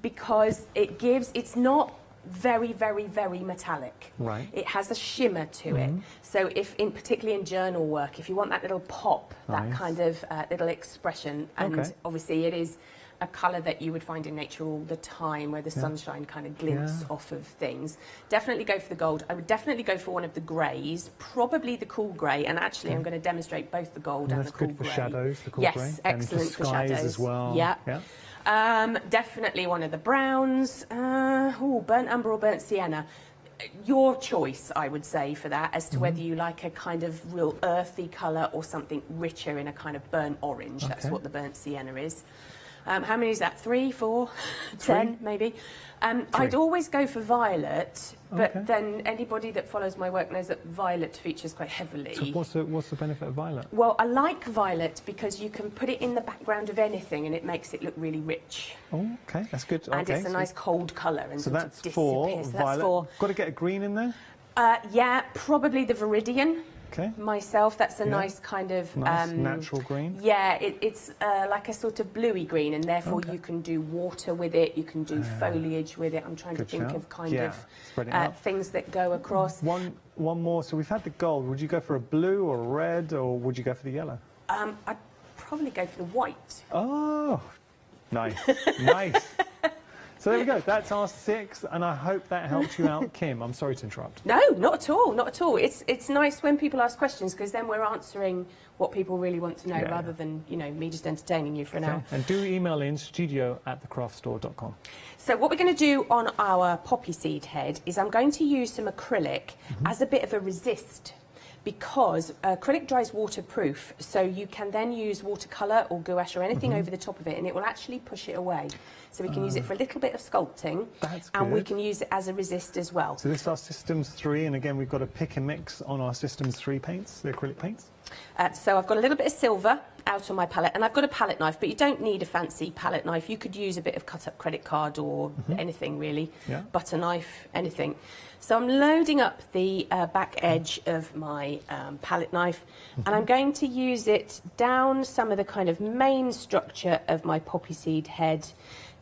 because it's not very, very, very metallic. Right. It has a shimmer to it. So particularly in journal work, if you want that little pop, that kind of little expression, and obviously it is a colour that you would find in nature all the time, where the sunshine kind of glints off of things. Definitely go for the gold. I would definitely go for one of the greys, probably the cool grey, and actually I'm going to demonstrate both the gold and the cool grey. That's good for shadows, the cool grey. Yes, excellent for shadows as well. Yeah. Definitely one of the browns. Burnt umber or burnt sienna. Your choice, I would say, for that, as to whether you like a kind of real earthy colour or something richer in a kind of burnt orange. That's what the burnt sienna is. How many is that? 3, 4, 10, maybe? I'd always go for violet, but then anybody that follows my work knows that violet features quite heavily. So what's the benefit of violet? Well, I like violet because you can put it in the background of anything and it makes it look really rich. Oh, okay, that's good. And it's a nice cold colour. And so that's sort of for violet. That's Got to get a green in there? Yeah, probably the Viridian. Okay. Myself, that's a nice kind of... Nice, natural green? Yeah, it's like a sort of bluey green, and therefore you can do water with it, you can do foliage with it. I'm trying to think of kind of things that go across. One more. So we've had the gold. Would you go for a blue or a red, or would you go for the yellow? I'd probably go for the white. Oh, nice. Nice. So there we go. That's our 6, and I hope that helped you out, Kim. I'm sorry to interrupt. No, not at all. Not at all. It's nice when people ask questions, because then we're answering what people really want to know, rather than me just entertaining you for an hour. And do email in studio@thecraftstore.com. So what we're going to do on our poppy seed head is I'm going to use some acrylic as a bit of a resist, because acrylic dries waterproof, so you can then use watercolour or gouache or anything over the top of it, and it will actually push it away. So we can use it for a little bit of sculpting, and we can use it as a resist as well. So this is our Systems 3, and again we've got a pick and mix on our Systems 3 paints, the acrylic paints. So I've got a little bit of silver out on my palette, and I've got a palette knife, but you don't need a fancy palette knife. You could use a bit of cut-up credit card or anything really, butter knife, anything. So I'm loading up the back edge of my palette knife, and I'm going to use it down some of the kind of main structure of my poppy seed head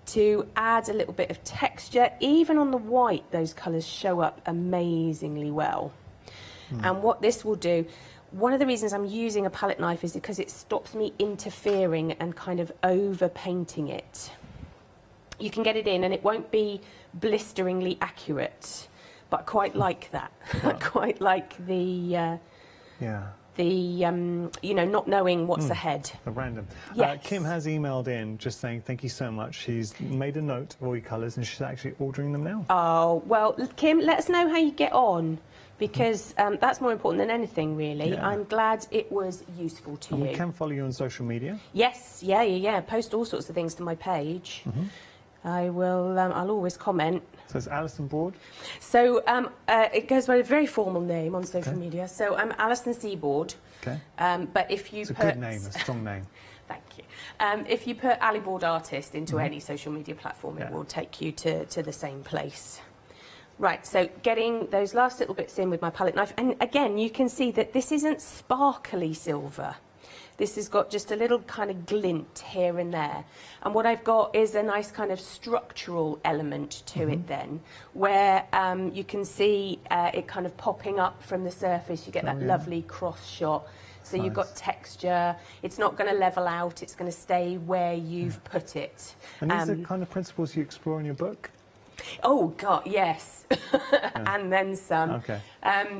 to add a little bit of texture. Even on the white, those colours show up amazingly well. And what this will do, one of the reasons I'm using a palette knife is because it stops me interfering and kind of over painting it. You can get it in and it won't be blisteringly accurate, but I quite like that. I quite like the not knowing what's ahead. The random. Yes. Kim has emailed in just saying thank you so much. She's made a note of all your colours and she's actually ordering them now. Oh, well, Kim, let us know how you get on, because that's more important than anything, really. Yeah. I'm glad it was useful to you. We can follow you on social media. Yes, yeah. Post all sorts of things to my page. I will. I'll always comment. So it's Alison Board. So it goes by a very formal name on social media. So I'm Alison Seaboard. Okay. But if you it's put a good name, a strong name. Thank you. If you put Ali Board Artist into any social media platform, it will take you to the same place. Right, so getting those last little bits in with my palette knife, and again you can see that this isn't sparkly silver. This has got just a little kind of glint here and there. And what I've got is a nice kind of structural element to it then, where you can see it kind of popping up from the surface. You get that lovely cross shot. So you've got texture. It's not going to level out. It's going to stay where you've put it. And these are the kind of principles you explore in your book? Oh, God, yes. And then some. Okay.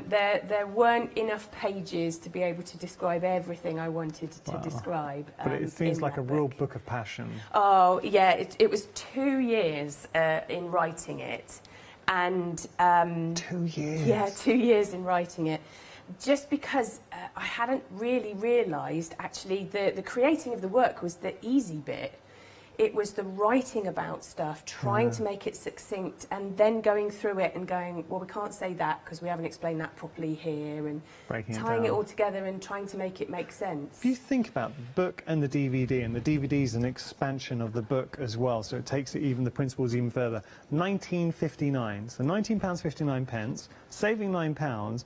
There weren't enough pages to be able to describe everything I wanted to describe. But it seems like a real book of passion. Oh, yeah. It was 2 years in writing it. And 2 years? Yeah, 2 years in writing it. Just because I hadn't really realised, actually, the creating of the work was the easy bit. It was the writing about stuff, trying to make it succinct, and then going through it and going, well, we can't say that because we haven't explained that properly here, and tying it all together and trying to make it make sense. If you think about the book and the DVD, and the DVD is an expansion of the book as well, so it takes it the principles even further. 1959, so £19.59, saving £9.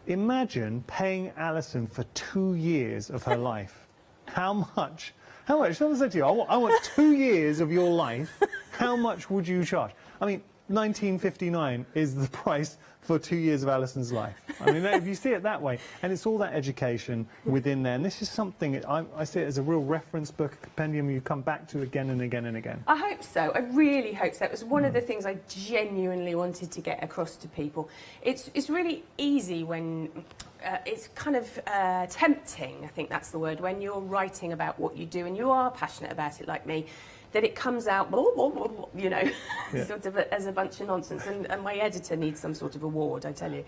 Imagine paying Alison for 2 years of her life. How much? How much? Someone said to you, I want 2 years of your life. How much would you charge? I mean, 1959 is the price for 2 years of Alison's life. I mean, if you see it that way, and it's all that education within there. And this is something, I see it as a real reference book, a compendium you come back to again and again and again. I hope so. I really hope so. It was one of the things I genuinely wanted to get across to people. It's really easy when... it's kind of tempting, I think that's the word, when you're writing about what you do and you are passionate about it like me, that it comes out, you know, sort of as a bunch of nonsense. And my editor needs some sort of award, I tell you.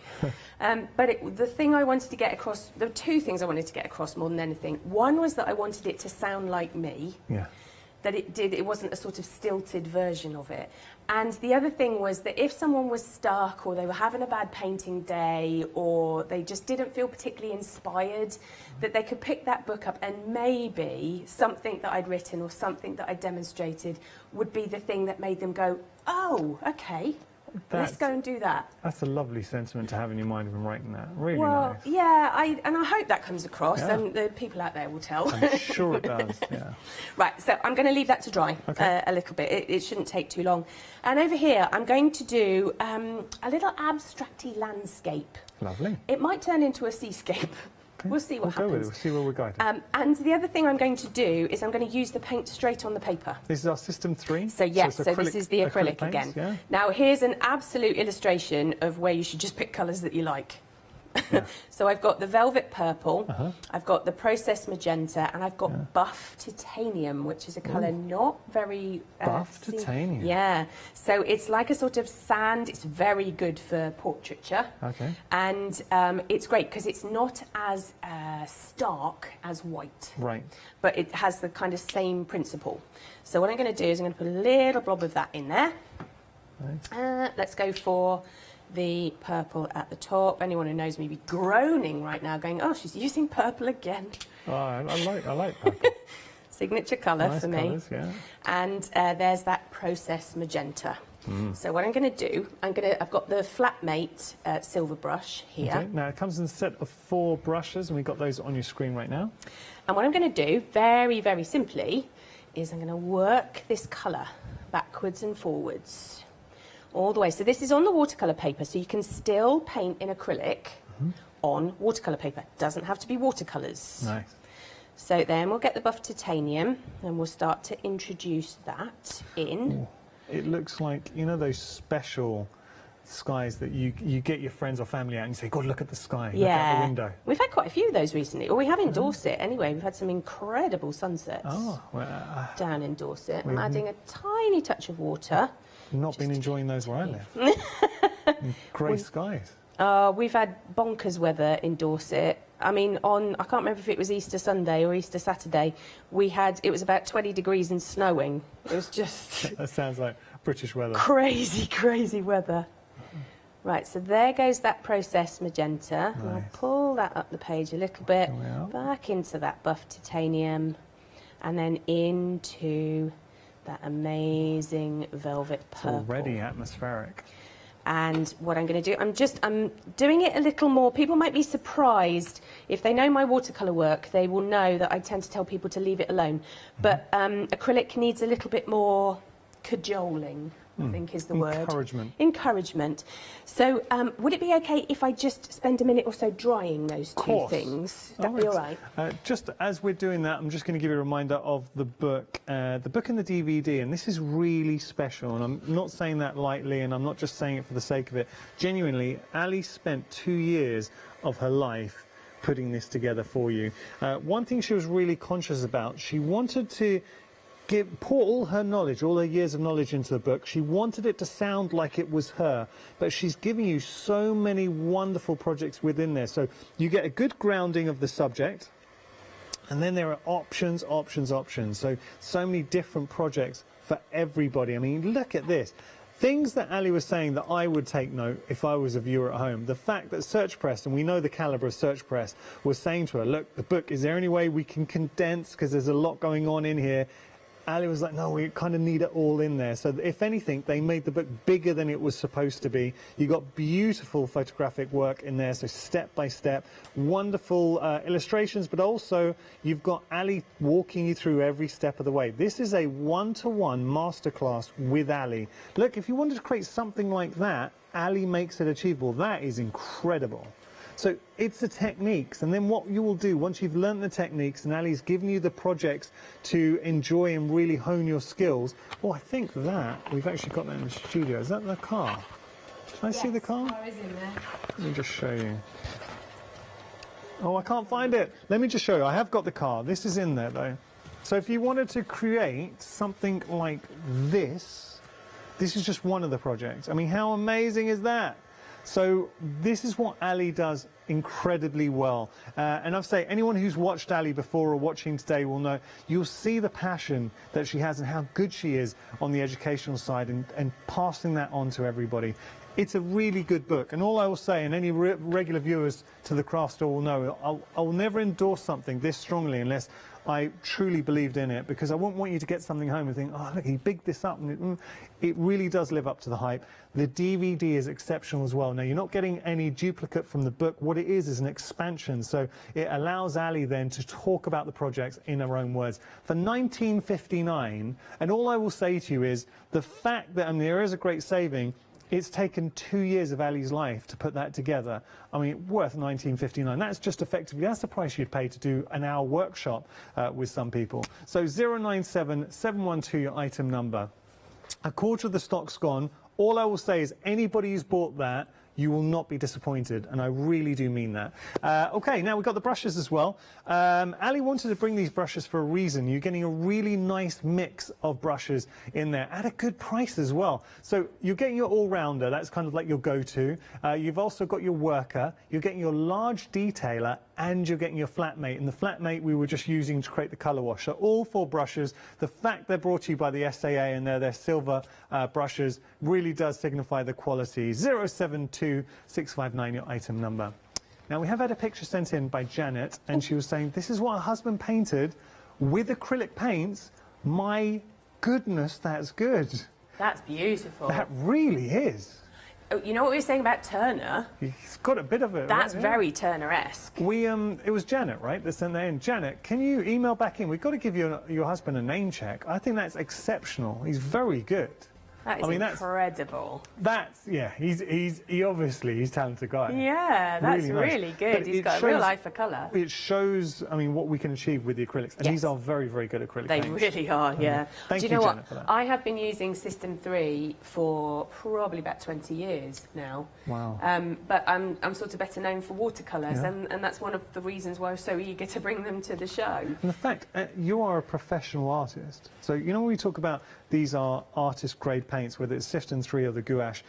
But the thing I wanted to get across, there were two things I wanted to get across more than anything. One was that I wanted it to sound like me. Yeah. That it wasn't a sort of stilted version of it. And the other thing was that if someone was stuck or they were having a bad painting day or they just didn't feel particularly inspired, that they could pick that book up and maybe something that I'd written or something that I demonstrated would be the thing that made them go, oh, okay, let's go and do that. That's a lovely sentiment to have in your mind when writing that. Really nice. Yeah, I hope that comes across, and the people out there will tell. I'm sure it does, yeah. Right, so I'm going to leave that to dry a little bit. It shouldn't take too long. And over here, I'm going to do a little abstract-y landscape. Lovely. It might turn into a seascape. We'll see what happens. Go with it. We'll see where we're going. And the other thing I'm going to do is I'm going to use the paint straight on the paper. This is our system 3? So yes, so this is the acrylic again. Yeah. Now here's an absolute illustration of where you should just pick colours that you like. Yeah. So I've got the velvet purple, I've got the processed magenta, and I've got buff titanium, which is a colour not very... buff titanium? Yeah. So it's like a sort of sand. It's very good for portraiture. Okay. And it's great because it's not as stark as white. Right. But it has the kind of same principle. So what I'm going to do is I'm going to put a little blob of that in there. Right. Let's go for... the purple at the top. Anyone who knows me be groaning right now, going, "Oh, she's using purple again." Oh, I like purple. Signature colour nice for me. Colours, yeah. And there's that processed magenta. So what I'm going to do, I've got the Flatmate silver brush here. Okay. Now it comes in a set of 4 brushes, and we've got those on your screen right now. And what I'm going to do, very, very simply, is I'm going to work this colour backwards and forwards. All the way. So this is on the watercolour paper, so you can still paint in acrylic on watercolour paper. Doesn't have to be watercolours. Nice. So then we'll get the buff titanium and we'll start to introduce that in. Ooh. It looks like, you know, those special skies that you get your friends or family out and you say, God, look at the sky, look out the window. We've had quite a few of those recently. Or we have in Dorset anyway. We've had some incredible sunsets down in Dorset. I'm adding a tiny touch of water. Not been enjoying those where I live. Grey skies. We've had bonkers weather in Dorset. I mean, I can't remember if it was Easter Sunday or Easter Saturday, it was about 20 degrees and snowing. It was just... That sounds like British weather. Crazy, crazy weather. Right, so there goes that processed magenta. Nice. And I'll pull that up the page a little bit, back into that buff titanium, and then into... that amazing velvet purple. It's already atmospheric. And what I'm going to do, I'm doing it a little more. People might be surprised. If they know my watercolour work, they will know that I tend to tell people to leave it alone. But acrylic needs a little bit more cajoling, I think is the word. Encouragement. Encouragement. So would it be okay if I just spend a minute or so drying those two things? Would that be all right? Just as we're doing that, I'm just going to give you a reminder of the book and the DVD, and this is really special, and I'm not saying that lightly, and I'm not just saying it for the sake of it. Genuinely, Ali spent 2 years of her life putting this together for you. One thing she was really conscious about, she wanted to pour all her knowledge, all her years of knowledge into the book. She wanted it to sound like it was her, but she's giving you so many wonderful projects within there. So you get a good grounding of the subject, and then there are options. So many different projects for everybody. I mean, look at this. Things that Ali was saying that I would take note if I was a viewer at home. The fact that Search Press, and we know the calibre of Search Press, was saying to her, look, the book, is there any way we can condense, because there's a lot going on in here? Ali was like, no, we kind of need it all in there. So if anything, they made the book bigger than it was supposed to be. You got beautiful photographic work in there, so step by step, wonderful illustrations, but also you've got Ali walking you through every step of the way. This is a one-to-one masterclass with Ali. Look, if you wanted to create something like that, Ali makes it achievable. That is incredible. So it's the techniques, and then what you will do once you've learnt the techniques and Ali's given you the projects to enjoy and really hone your skills. Oh, I think that we've actually got that in the studio. Is that the car? Can I see the car? Car is in there. Let me just show you. Oh, I can't find it. Let me just show you. I have got the car. This is in there though. So if you wanted to create something like this, this is just one of the projects. I mean, how amazing is that? So this is what Ali does incredibly well. And I'd say anyone who's watched Ali before or watching today will know, you'll see the passion that she has and how good she is on the educational side and passing that on to everybody. It's a really good book. And all I will say, and any regular viewers to the craft store will know, I will never endorse something this strongly unless I truly believed in it, because I wouldn't want you to get something home and think, oh, look, he bigged this up. And it really does live up to the hype. The DVD is exceptional as well. Now, you're not getting any duplicate from the book. What it is an expansion. So it allows Ali then to talk about the projects in her own words. For 1959, and all I will say to you is the fact that, and there is a great saving, it's taken 2 years of Ali's life to put that together. I mean, worth 1959. That's just effectively, that's the price you'd pay to do an hour workshop with some people. So 097 712 your item number. A quarter of the stock's gone. All I will say is anybody who's bought that, you will not be disappointed, and I really do mean that. Okay, now we've got the brushes as well. Ali wanted to bring these brushes for a reason. You're getting a really nice mix of brushes in there at a good price as well. So you're getting your all-rounder, that's kind of like your go-to. You've also got your worker, you're getting your large detailer, and you're getting your flatmate. And the flatmate we were just using to create the colour wash. So all 4 brushes, the fact they're brought to you by the SAA and they're silver brushes really does signify the quality. 072 659 your item number. Now we have had a picture sent in by Janet, and she was saying this is what her husband painted with acrylic paints. My goodness, that's good. That's beautiful. That really is. Oh, you know what we were saying about Turner? He's got a bit of it. That's right? very Turner-esque. It was Janet, right, that sent that in. Janet, can you email back in? We've got to give your husband a name check. I think that's exceptional. He's very good. That is incredible. Yeah, he's a talented guy. Yeah, that's really good. He's got a real eye for colour. It shows, I mean, what we can achieve with the acrylics. And these are very, very good acrylic paints. They really are, yeah. Thank you, know Janet, what? for that. I have been using System 3 for probably about 20 years now. Wow. But I'm sort of better known for watercolours, and that's one of the reasons why I was so eager to bring them to the show. And the fact, you are a professional artist. So, you know, when we talk about these are artist-grade paints, whether it's System 3 or the gouache,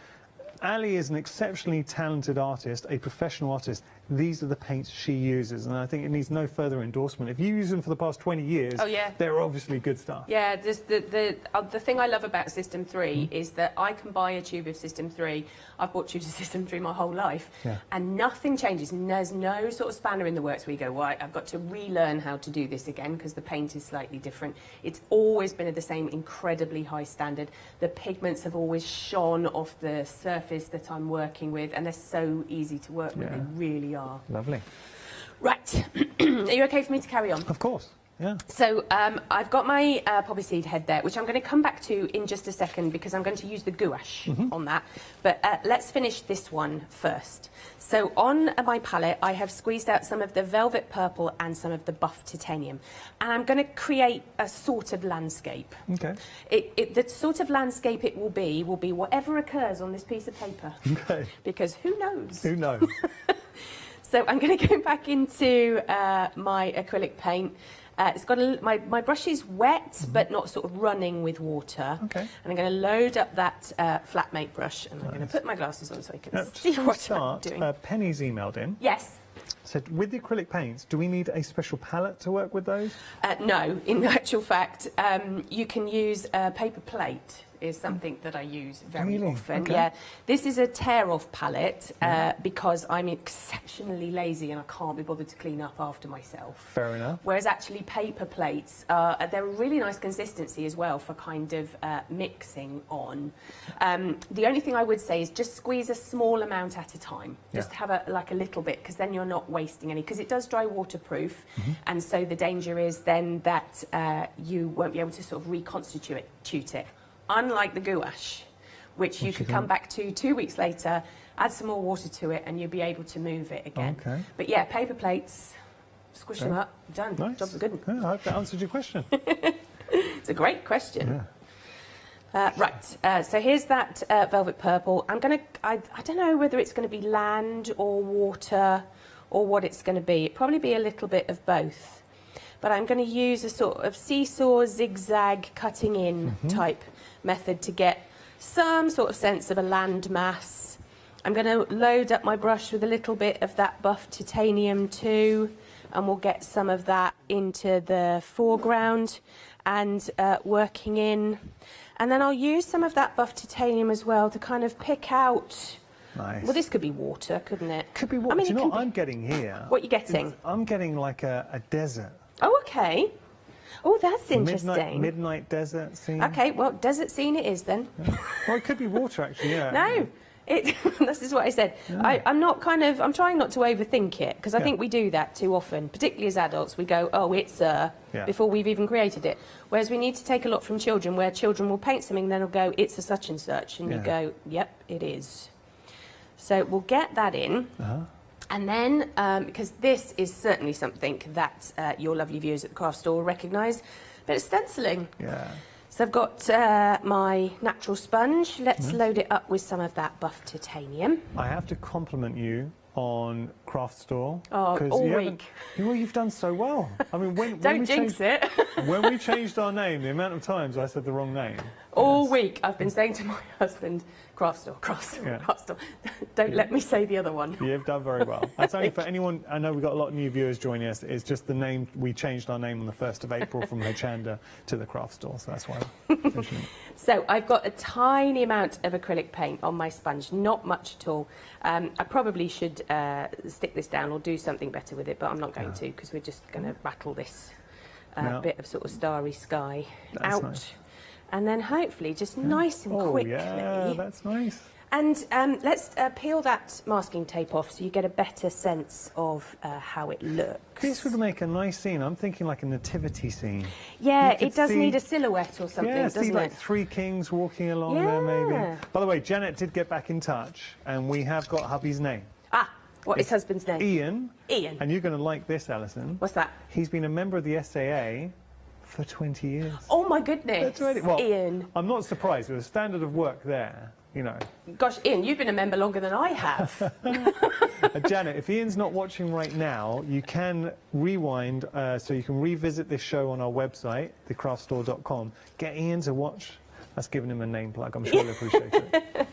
Ali is an exceptionally talented artist, a professional artist. These are the paints she uses, and I think it needs no further endorsement. If you use them for the past 20 years, they're obviously good stuff. Yeah, the thing I love about System 3 is that I can buy a tube of System 3. I've bought tubes of System 3 my whole life, and nothing changes. And there's no sort of spanner in the works where you go, right, I've got to relearn how to do this again because the paint is slightly different. It's always been at the same incredibly high standard. The pigments have always shone off the surface surface that I'm working with, and they're so easy to work with. They really are. Lovely. Right. Are you okay for me to carry on? Of course. Yeah. So I've got my poppy seed head there, which I'm going to come back to in just a second because I'm going to use the gouache on that. But let's finish this one first. So on my palette, I have squeezed out some of the velvet purple and some of the buff titanium. And I'm going to create a sort of landscape. Okay. The sort of landscape it will be whatever occurs on this piece of paper. Okay. Because who knows? Who knows? So I'm going to go back into my acrylic paint. It's got my brush is wet, but not sort of running with water. Okay. And I'm going to load up that flatmate brush, and I'm going to put my glasses on so I can see what I'm doing. Penny's emailed in. Yes. Said, with the acrylic paints, do we need a special palette to work with those? No, in actual fact, you can use a paper plate. Is something that I use very often. Okay. Yeah, this is a tear-off palette because I'm exceptionally lazy and I can't be bothered to clean up after myself. Fair enough. Whereas actually paper plates, they're a really nice consistency as well for kind of mixing on. The only thing I would say is just squeeze a small amount at a time. Just have a little bit, because then you're not wasting any, because it does dry waterproof, and so the danger is then that you won't be able to sort of reconstitute it. Unlike the gouache, which you could come back to 2 weeks later, add some more water to it, and you'll be able to move it again. Okay. But yeah, paper plates, squish them up, done. Nice. Job's a good one. I hope that answered your question. It's a great question. Right, so here's that velvet purple. I don't know whether it's going to be land or water or what it's going to be. It'll probably be a little bit of both. But I'm going to use a sort of seesaw, zigzag, cutting in type method to get some sort of sense of a land mass. I'm going to load up my brush with a little bit of that buff titanium too, and we'll get some of that into the foreground and working in. And then I'll use some of that buff titanium as well to kind of pick out... Nice. Well, this could be water, couldn't it? Could be water. I mean, Do you know what I'm getting here? What are you getting? I'm getting like a desert. Oh, okay. Oh, that's interesting. Midnight desert scene. Okay, well, desert scene it is then. Yeah. Well, it could be water, actually, yeah. No, this is what I said. Yeah. I'm trying not to overthink it, because I think we do that too often, particularly as adults. We go, oh, it's before we've even created it. Whereas we need to take a lot from children, where children will paint something, then they'll go, it's a such and such, and you go, yep, it is. So we'll get that in. And then, because this is certainly something that your lovely viewers at the craft store will recognise, but it's stenciling. Yeah. So I've got my natural sponge. Let's load it up with some of that buff titanium. I have to compliment you on Craft Store. Oh, all week. You've done so well. I mean, Don't jinx it. When we changed our name, the amount of times I said the wrong name. All week I've been saying to my husband, Craft Store, Craft Store, Craft Store. Don't let me say the other one. You've done very well. That's only for anyone, I know we've got a lot of new viewers joining us, it's just the name, we changed our name on the 1st of April from Hochanda to the Craft Store, so that's why. So I've got a tiny amount of acrylic paint on my sponge, not much at all. I probably should stick this down or do something better with it, but I'm not going to, because we're just going to rattle this bit of sort of starry sky out. Nice. And then hopefully just nice and quickly. Yeah, that's nice. And let's peel that masking tape off so you get a better sense of how it looks. This would make a nice scene. I'm thinking like a nativity scene. Yeah, it does need a silhouette or something, doesn't it? Yeah, like 3 kings walking along there maybe. By the way, Janet did get back in touch and we have got hubby's name. What is husband's name? Ian. Ian. And you're going to like this, Alison. What's that? He's been a member of the SAA for 20 years. Oh my goodness. That's right. Well, Ian. I'm not surprised with the standard of work there, you know. Gosh, Ian, you've been a member longer than I have. Janet, if Ian's not watching right now, you can rewind so you can revisit this show on our website, thecraftstore.com. Get Ian to watch. That's giving him a name plug. I'm sure he'll appreciate it.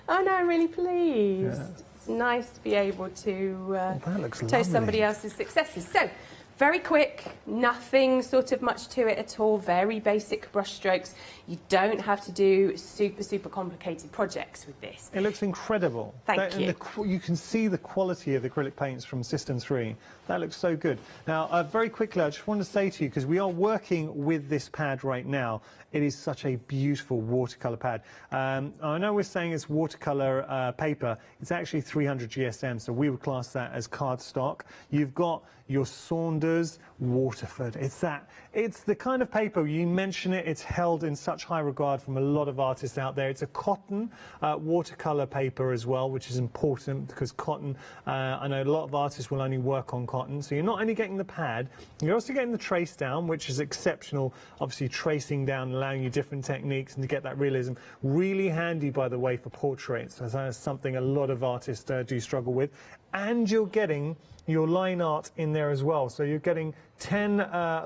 Oh no, I'm really pleased. Yeah. It's nice to be able to that looks toast lovely. somebody else's successes. So, Very quick, nothing sort of much to it at all, very basic brush strokes. You don't have to do super complicated projects with this. It looks incredible. Thank you. You can see the quality of the acrylic paints from System 3. That looks so good. Now, very quickly, I just want to say to you, because we are working with this pad right now, it is such a beautiful watercolour pad. I know we're saying it's watercolour paper. It's actually 300 GSM, so we would class that as cardstock. You've got your Saunders, Waterford. It's the kind of paper, you mention it, it's held in such high regard from a lot of artists out there. It's a cotton watercolour paper as well, which is important because cotton, I know a lot of artists will only work on cotton. So you're not only getting the pad, you're also getting the trace down, which is exceptional. Obviously tracing down, allowing you different techniques and to get that realism. Really handy, by the way, for portraits. So that's something a lot of artists do struggle with. And you're getting your line art in there as well. So you're getting 10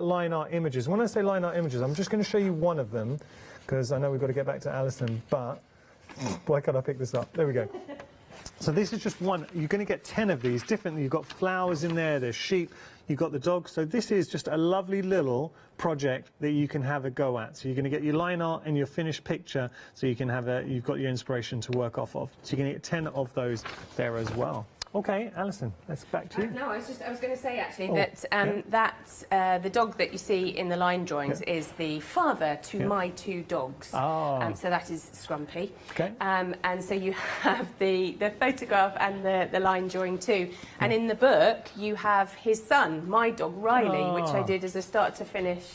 line art images. When I say line art images, I'm just going to show you one of them, because I know we've got to get back to Alison, but why can't I pick this up? There we go. So this is just one. You're going to get 10 of these different. You've got flowers in there, there's sheep, you've got the dog. So this is just a lovely little project that you can have a go at. So you're going to get your line art and your finished picture, so you can have you've got your inspiration to work off of. So you're going to get 10 of those there as well. Okay, Alison, let's back to you. No, I was going to say actually that the dog that you see in the line drawings is the father to my 2 dogs. Oh. And so that is Scrumpy. Okay. And so you have the photograph and the line drawing too. And in the book you have his son, my dog Riley, which I did as a start to finish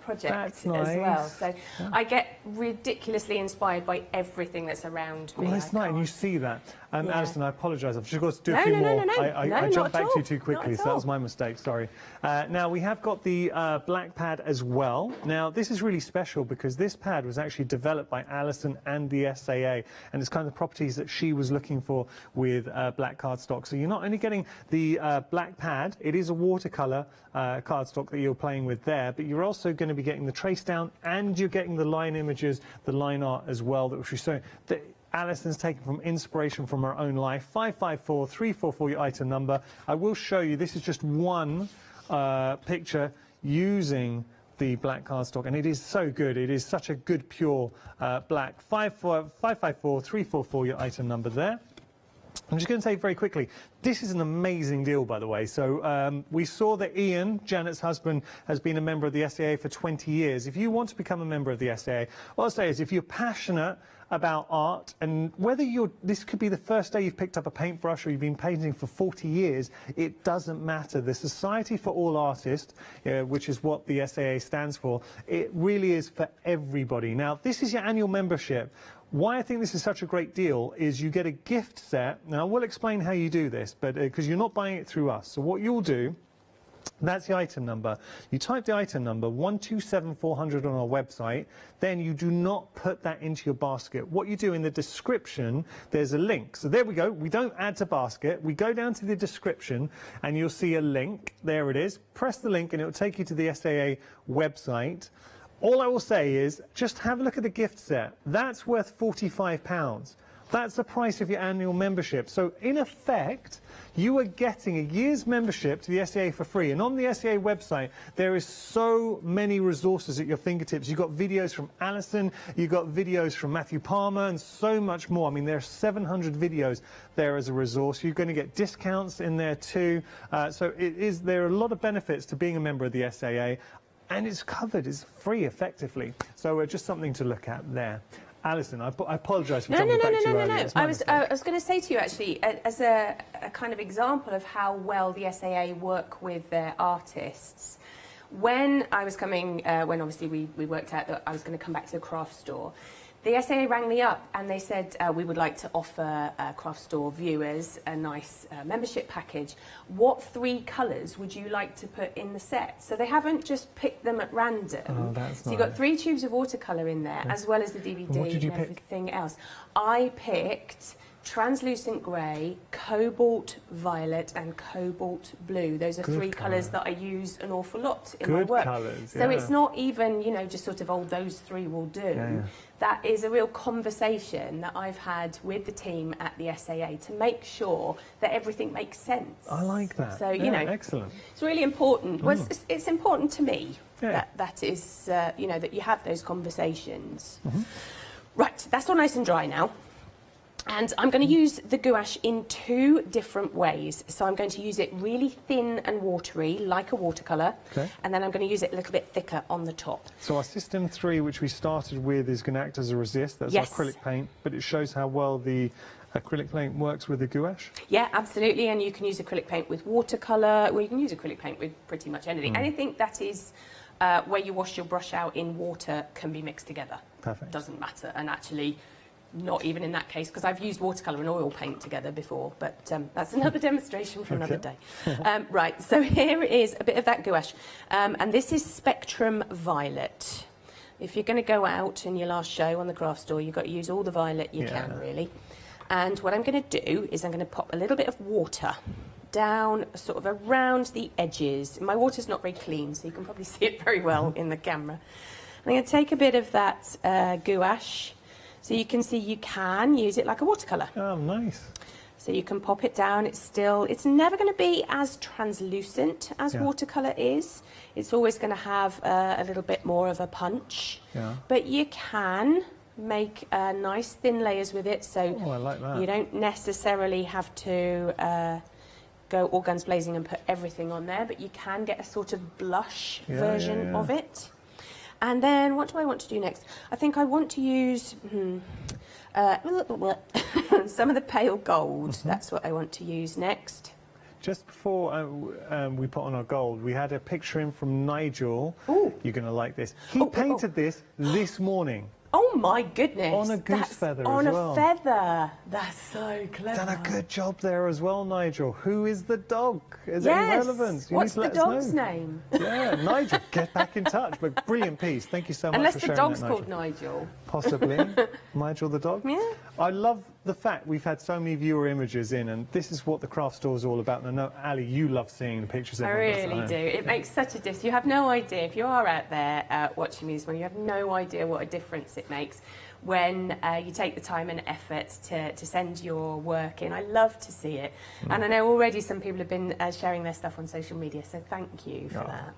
project as well. So I get ridiculously inspired by everything that's around me. Well, that's nice, and you see that. Alison, I apologise. I've just got to do a few more. I jumped back to you too quickly, so that was my mistake. Sorry. Now we have got the black pad as well. Now this is really special because this pad was actually developed by Alison and the SAA, and it's kind of the properties that she was looking for with black cardstock. So you're not only getting the black pad, it is a watercolour cardstock that you're playing with there, but you're also going to be getting the trace down, and you're getting the line images, the line art as well that she's showing. Alison's taken from inspiration from her own life. 554344, your item number. I will show you, this is just one picture using the black cardstock, and it is so good. It is such a good pure black. 554344, your item number there. I'm just going to say very quickly, this is an amazing deal, by the way. So we saw that Ian, Janet's husband, has been a member of the SAA for 20 years. If you want to become a member of the SAA, what I'll say is if you're passionate about art, and whether this could be the first day you've picked up a paintbrush or you've been painting for 40 years, it doesn't matter. The Society for All Artists, which is what the SAA stands for, it really is for everybody. Now, this is your annual membership. Why I think this is such a great deal is you get a gift set. Now, we'll explain how you do this, but because you're not buying it through us. So what you'll do, that's the item number. You type the item number 127400 on our website, then you do not put that into your basket. What you do in the description, there's a link. So there we go. We don't add to basket. We go down to the description and you'll see a link. There it is. Press the link and it will take you to the SAA website. All I will say is just have a look at the gift set. That's worth £45. That's the price of your annual membership. So in effect, you are getting a year's membership to the SAA for free. And on the SAA website, there is so many resources at your fingertips. You've got videos from Alison, you've got videos from Matthew Palmer, and so much more. I mean, there are 700 videos there as a resource. You're going to get discounts in there too. There are a lot of benefits to being a member of the SAA. And it's covered, it's free effectively. So just something to look at there. Alison, I apologise for jumping back to you earlier. I was going to say to you actually, as a kind of example of how well the SAA work with their artists. When I was coming, when obviously we worked out that I was going to come back to the craft store, the SAA rang me up and they said, we would like to offer craft store viewers a nice membership package. What 3 colours would you like to put in the set? So they haven't just picked them at random. Oh, that's so you've got 3 tubes of watercolour in there, as well as the DVD and everything else. I picked translucent grey, cobalt violet and cobalt blue. Those are Good three colour. colours that I use an awful lot in my Good work. colours, So yeah. it's not even, you know, just sort of, oh, those three will do. Yeah. That is a real conversation that I've had with the team at the SAA to make sure that everything makes sense. I like that. So, yeah, you know, excellent. it's really important. Well, it's important to me Yeah. that is, you know, that you have those conversations. Mm-hmm. Right, that's all nice and dry now. And I'm going to use the gouache in two different ways. So I'm going to use it really thin and watery, like a watercolour. Okay. And then I'm going to use it a little bit thicker on the top. So our system 3, which we started with, is going to act as a resist. That's Yes. acrylic paint, but it shows how well the acrylic paint works with the gouache. Yeah, absolutely. And you can use acrylic paint with watercolour. Well, you can use acrylic paint with pretty much anything. Anything that is where you wash your brush out in water can be mixed together. Perfect. Doesn't matter. And actually, not even in that case, because I've used watercolour and oil paint together before, but that's another demonstration for another day. Right, so here is a bit of that gouache. And this is Spectrum Violet. If you're going to go out in your last show on the craft store, you've got to use all the violet you can, really. And what I'm going to do is I'm going to pop a little bit of water down sort of around the edges. My water's not very clean, so you can probably see it very well in the camera. I'm going to take a bit of that gouache. So you can see you can use it like a watercolour. Oh, nice. So you can pop it down. It's never going to be as translucent as watercolour is. It's always going to have a little bit more of a punch. Yeah. But you can make nice thin layers with it. So Oh, I like that. you don't necessarily have to go all guns blazing and put everything on there, but you can get a sort of blush version of it. And then what do I want to do next? I think I want to use some of the pale gold. That's what I want to use next. Just before we put on our gold, we had a picture in from Nigel. Ooh. You're going to like this. He painted this morning. Oh my goodness. On a goose feather on as a well. feather. That's so clever. Done a good job there as well, Nigel. Who is the dog? Is it Yes. relevant? You What's need the to let us dog's know. name? Yeah, Nigel, get back in touch. But brilliant piece. Thank you so much Unless for the sharing dog's that, called Nigel. Nigel. Possibly. Nigel the dog? Yeah. I love the fact we've had so many viewer images in, and this is what the craft store is all about. And I know, Ali, you love seeing the pictures. I everyone does at really home. do. It makes such a difference. You have no idea, if you are out there watching me this morning, you have no idea what a difference it makes when you take the time and effort to send your work in. I love to see it. And I know already some people have been sharing their stuff on social media, so thank you for that.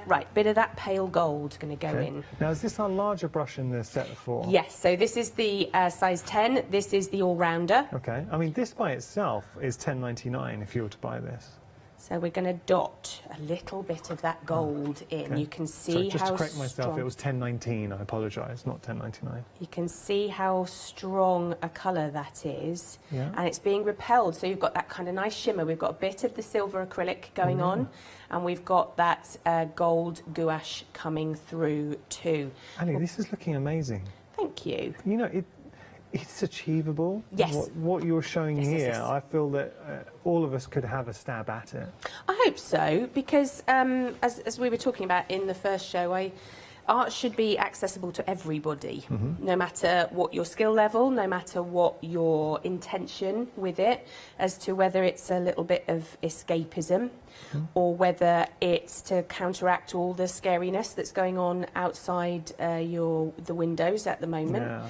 Right, bit of that pale gold going to go in. Now, is this our larger brush in the set for? Yes, so this is the size 10. This is the all-rounder. Okay. I mean, this by itself is $10.99 if you were to buy this. So we're going to dot a little bit of that gold in. Okay. You can see Sorry, just how to correct myself, strong... it was $10.19. I apologise, not $10.99. You can see how strong a colour that is. Yeah. And it's being repelled, so you've got that kind of nice shimmer. We've got a bit of the silver acrylic going on, and we've got that gold gouache coming through too. Ali, this is looking amazing. Thank you. You know, it's achievable. Yes. What you're showing Yes, yes, here, yes. I feel that all of us could have a stab at it. I hope so, because as we were talking about in the first show, art should be accessible to everybody, no matter what your skill level, no matter what your intention with it, as to whether it's a little bit of escapism or whether it's to counteract all the scariness that's going on outside the windows at the moment,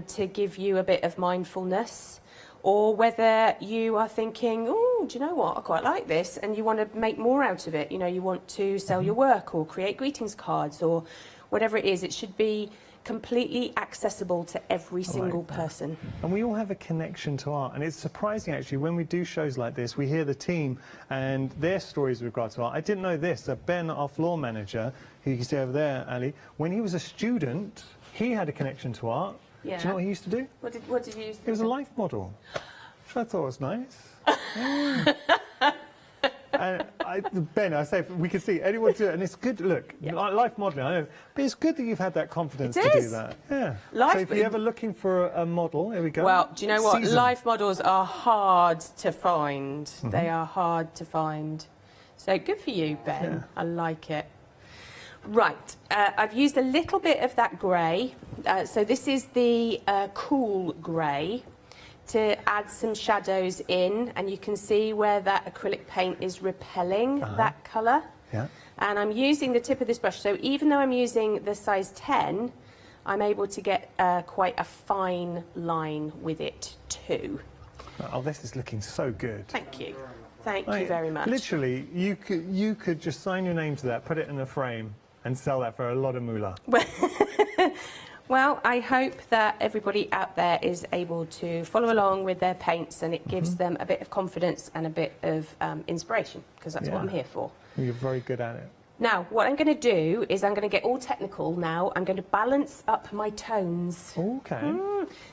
to give you a bit of mindfulness. Or whether you are thinking, oh, do you know what, I quite like this, and you want to make more out of it. You know, you want to sell your work or create greetings cards or whatever it is. It should be completely accessible to every single person. And we all have a connection to art, and it's surprising actually when we do shows like this, we hear the team and their stories with regard to art. I didn't know this. Ben, our floor manager, who you can see over there, Ali, when he was a student, he had a connection to art. Yeah. Do you know what he used to do? What did you use? He was a life model, which I thought was nice. And Ben, I say, we can see anyone do it, and it's good. Look, life modelling, I know, but it's good that you've had that confidence to do that. Yeah. So if you're ever looking for a model, here we go. Well, do you know what? Season. Life models are hard to find. They are hard to find. So good for you, Ben. Yeah. I like it. Right, I've used a little bit of that grey. So this is the cool grey. to add some shadows in, and you can see where that acrylic paint is repelling that colour. Yeah. And I'm using the tip of this brush, so even though I'm using the size 10, I'm able to get quite a fine line with it too. Oh, this is looking so good. Thank you. Thank you very much. Literally, you could just sign your name to that, put it in a frame, and sell that for a lot of moolah. Well, I hope that everybody out there is able to follow along with their paints, and it gives them a bit of confidence and a bit of inspiration, because that's what I'm here for. You're very good at it. Now, what I'm going to do is I'm going to get all technical now. I'm going to balance up my tones. Okay.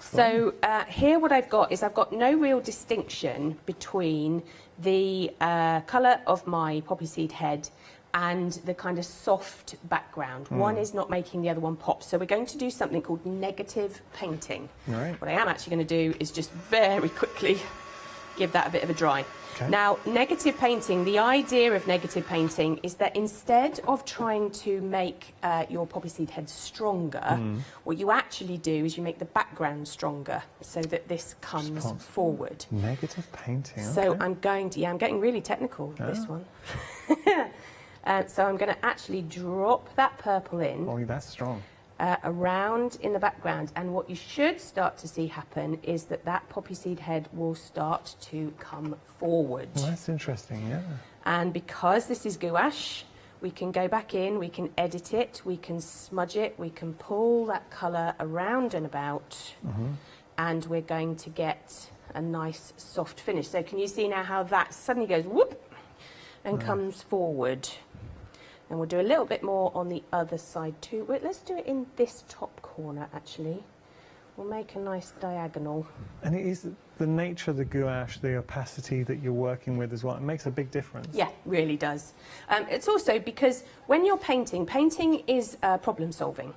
So here what I've got is I've got no real distinction between the colour of my poppy seed head and the kind of soft background. One is not making the other one pop. So we're going to do something called negative painting. Right. What I am actually going to do is just very quickly give that a bit of a dry. Okay. Now, negative painting, the idea of negative painting is that instead of trying to make your poppy seed head stronger, what you actually do is you make the background stronger so that this comes forward. Negative painting, So okay. I'm going to, I'm getting really technical with this one. So I'm going to actually drop that purple in. Oh, that's strong. Around in the background, and what you should start to see happen is that that poppy seed head will start to come forward. Well, that's interesting, yeah. And because this is gouache, we can go back in, we can edit it, we can smudge it, we can pull that colour around and about, and we're going to get a nice soft finish. So can you see now how that suddenly goes whoop and comes forward? And we'll do a little bit more on the other side too. Wait, let's do it in this top corner actually. We'll make a nice diagonal. And it is the nature of the gouache, the opacity that you're working with as well. It makes a big difference. Yeah, really does. It's also because when you're painting, painting is problem solving.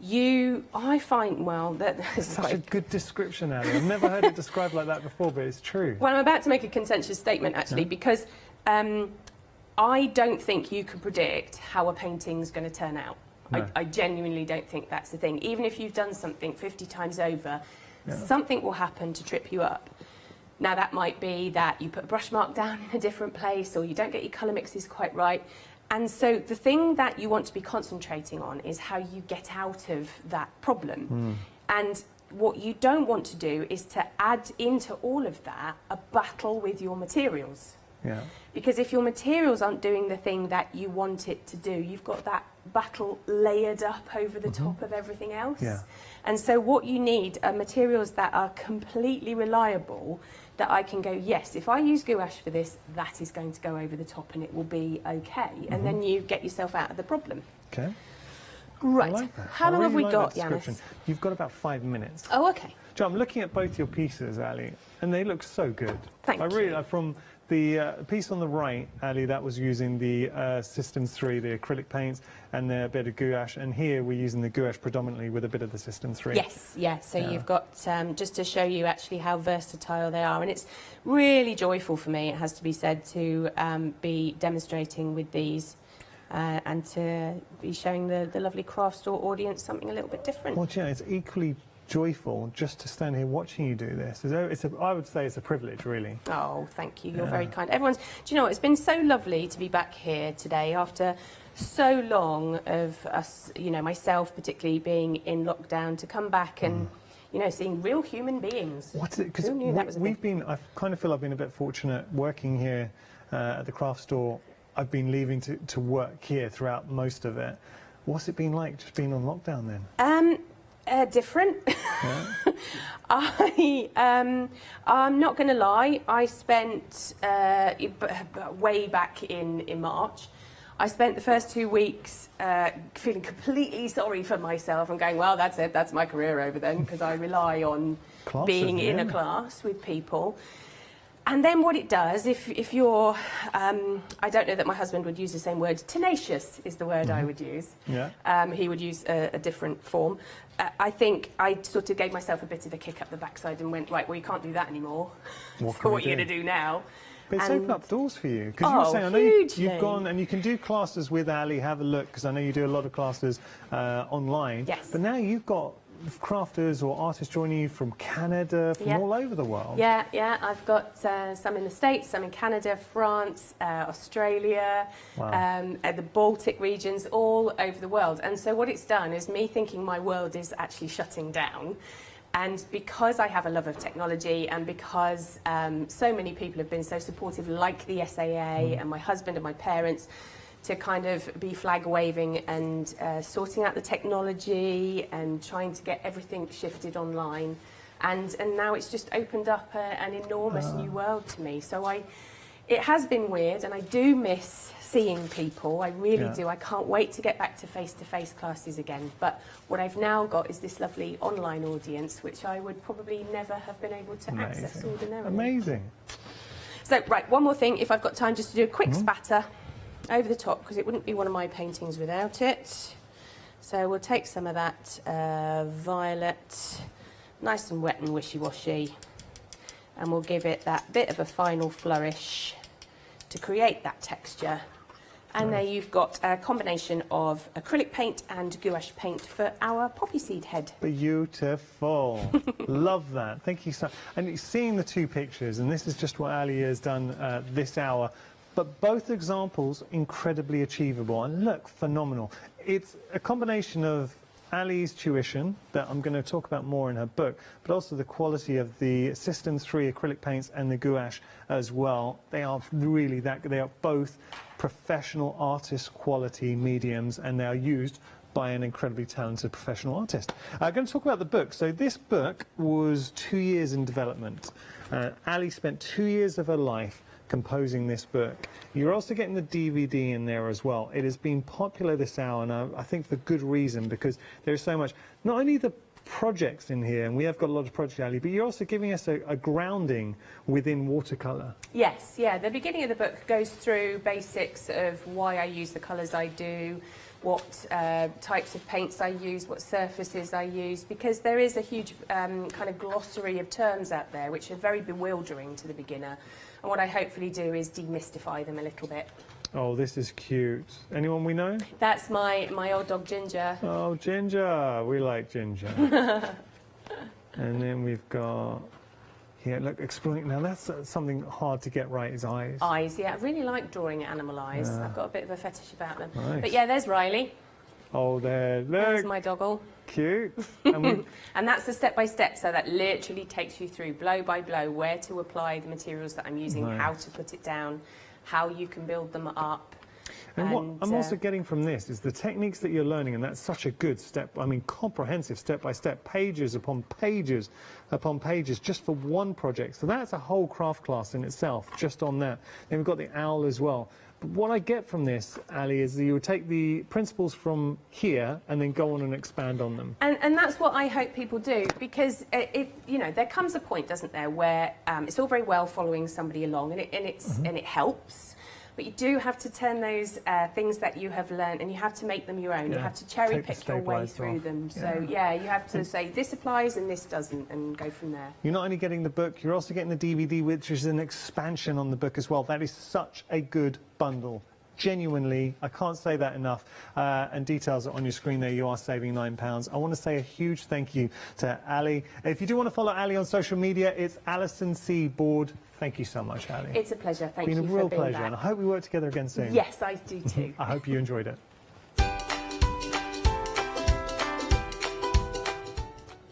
I find, well, that's such a good description, Ali. I've never heard it described like that before, but it's true. Well, I'm about to make a contentious statement actually, because I don't think you can predict how a painting's going to turn out. No. I genuinely don't think that's the thing. Even if you've done something 50 times over, something will happen to trip you up. Now, that might be that you put a brush mark down in a different place, or you don't get your colour mixes quite right. And so the thing that you want to be concentrating on is how you get out of that problem. And what you don't want to do is to add into all of that a battle with your materials. Yeah. Because if your materials aren't doing the thing that you want it to do, you've got that battle layered up over the top of everything else. Yeah. And so what you need are materials that are completely reliable, that I can go, yes, if I use gouache for this, that is going to go over the top and it will be okay. And then you get yourself out of the problem. Okay. Right. I like that. How long have we got, Yanis? You've got about 5 minutes. Oh, okay. Joe, I'm looking at both your pieces, Ali, and they look so good. Thank you. I really like from the piece on the right, Ali, that was using the Systems 3, the acrylic paints, and a bit of gouache. And here we're using the gouache predominantly with a bit of the System 3. Yes, yeah. So you've got, just to show you actually how versatile they are. And it's really joyful for me, it has to be said, to be demonstrating with these. And to be showing the lovely craft store audience something a little bit different. Well, you know, it's equally joyful just to stand here watching you do this. I would say it's a privilege, really. Oh, thank you. You're very kind. Do you know what? It's been so lovely to be back here today after so long of us, you know, myself particularly being in lockdown, to come back and, you know, seeing real human beings. Because I kind of feel I've been a bit fortunate working here at the craft store. I've been leaving to work here throughout most of it. What's it been like just being on lockdown then? Different. Yeah. I'm not going to lie, I spent, way back in March, I spent the first 2 weeks feeling completely sorry for myself and going, well, that's it, that's my career over then, because I rely on being in a class with people. And then what it does, if you're, I don't know that my husband would use the same word, tenacious is the word I would use. Yeah. He would use a different form. I think I sort of gave myself a bit of a kick up the backside and went, right, well, you can't do that anymore. What are you going to do now? But it's opened up doors for you. Because you were saying, I know you've gone and you can do classes with Ali, have a look, because I know you do a lot of classes online. Yes. But now you've got crafters or artists joining you from Canada, from all over the world. Yeah. I've got some in the States, some in Canada, France, Australia, the Baltic regions, all over the world. And so what it's done is me thinking my world is actually shutting down. And because I have a love of technology and because so many people have been so supportive, like the SAA and my husband and my parents, to kind of be flag waving and sorting out the technology and trying to get everything shifted online. And now it's just opened up an enormous new world to me. So it has been weird, and I do miss seeing people. I really do. I can't wait to get back to face-to-face classes again. But what I've now got is this lovely online audience, which I would probably never have been able to access ordinarily. Amazing. So, right, one more thing, if I've got time, just to do a quick spatter over the top, because it wouldn't be one of my paintings without it. So we'll take some of that violet, nice and wet and wishy-washy, and we'll give it that bit of a final flourish to create that texture. And there you've got a combination of acrylic paint and gouache paint for our poppy seed head. Beautiful. Love that. Thank you so much. And seeing the two pictures, and this is just what Ali has done this hour, but both examples incredibly achievable and look phenomenal. It's a combination of Ali's tuition that I'm going to talk about more in her book, but also the quality of the System 3 acrylic paints and the gouache as well. They are really they are both professional artist quality mediums, and they are used by an incredibly talented professional artist. I'm going to talk about the book. So this book was 2 years in development. Ali spent 2 years of her life composing this book. You're also getting the DVD in there as well. It has been popular this hour, and I think for good reason, because there's so much, not only the projects in here, and we have got a lot of projects, Ali, but you're also giving us a grounding within watercolour. Yes, yeah, the beginning of the book goes through basics of why I use the colours I do, what types of paints I use, what surfaces I use, because there is a huge kind of glossary of terms out there which are very bewildering to the beginner. And what I hopefully do is demystify them a little bit. Oh, this is cute. Anyone we know? That's my old dog, Ginger. Oh, Ginger. We like Ginger. And then we've got... Yeah, look, exploring. Now, that's something hard to get right, is eyes. Eyes, yeah. I really like drawing animal eyes. I've got a bit of a fetish about them. Nice. But yeah, there's Riley. Oh, there. Look. There's my doggle. Cute. And, and that's the step-by-step, so that literally takes you through blow by blow where to apply the materials that I'm using, how to put it down, how you can build them up. And what I'm also getting from this is the techniques that you're learning, and that's such a good comprehensive step-by-step, pages upon pages upon pages, just for one project. So that's a whole craft class in itself, just on that. Then we've got the owl as well. But what I get from this, Ali, is that you would take the principles from here and then go on and expand on them. And that's what I hope people do, because you know, there comes a point, doesn't there, where it's all very well following somebody along, and it helps. But you do have to turn those things that you have learned, and you have to make them your own. You have to cherry pick your way through them. So yeah, you have to say this applies and this doesn't, and go from there. You're not only getting the book, you're also getting the DVD, which is an expansion on the book as well. That is such a good bundle. Genuinely, I can't say that enough. And details are on your screen there. You are saving £9. I want to say a huge thank you to Ali. If you do want to follow Ali on social media, it's Alison C. Board. Thank you so much, Ali. It's a pleasure. Thank you for being It's been a real pleasure, back. and I hope we work together again soon. Yes, I do too. I hope you enjoyed it.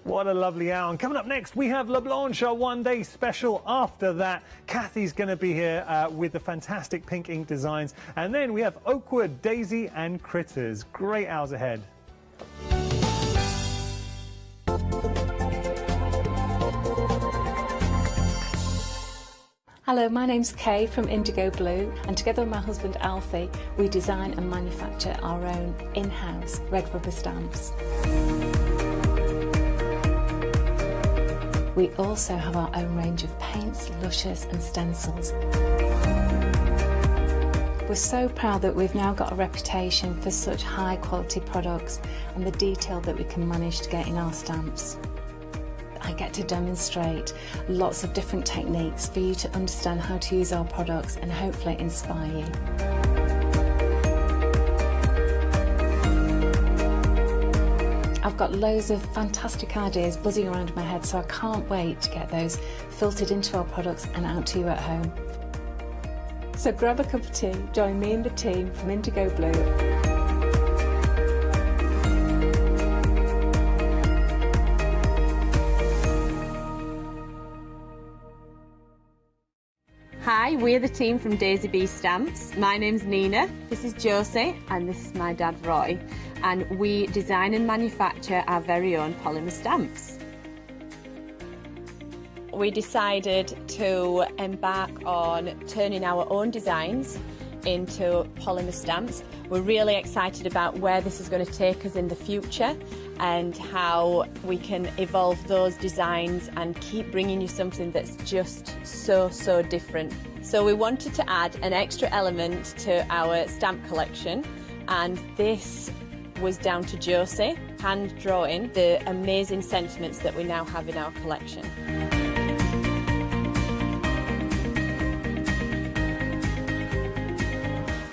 What a lovely hour. And coming up next, we have La Blanche, our one-day special. After that, Kathy's going to be here with the fantastic pink ink designs. And then we have Oakwood, Daisy and Critters. Great hours ahead. Hello, my name's Kay from Indigo Blue, and together with my husband Alfie, we design and manufacture our own in-house red rubber stamps. We also have our own range of paints, lushes and stencils. We're so proud that we've now got a reputation for such high quality products and the detail that we can manage to get in our stamps. I get to demonstrate lots of different techniques for you to understand how to use our products and hopefully inspire you. I've got loads of fantastic ideas buzzing around in my head, so I can't wait to get those filtered into our products and out to you at home. So grab a cup of tea, join me and the team from Indigo Blue. Hi, we're the team from Daisy Bee Stamps. My name's Nina, this is Josie, and this is my dad Roy. And we design and manufacture our very own polymer stamps. We decided to embark on turning our own designs into polymer stamps. We're really excited about where this is going to take us in the future and how we can evolve those designs and keep bringing you something that's just so different. So we wanted to add an extra element to our stamp collection, and this was down to Josie, hand drawing the amazing sentiments that we now have in our collection.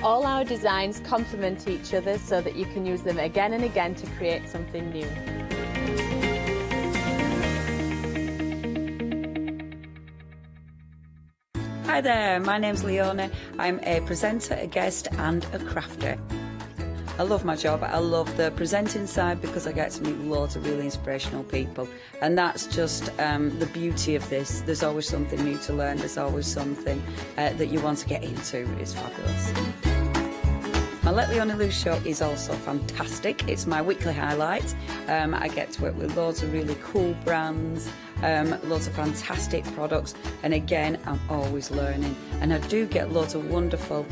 All our designs complement each other so that you can use them again and again to create something new. Hi there, my name's Leona. I'm a presenter, a guest and a crafter. I love my job. I love the presenting side because I get to meet loads of really inspirational people, and that's just the beauty of this. There's always something new to learn. There's always something that you want to get into. It's fabulous. My Let Leona Loose show is also fantastic. It's my weekly highlight. I get to work with loads of really cool brands, loads of fantastic products, and again, I'm always learning. And I do get loads of wonderful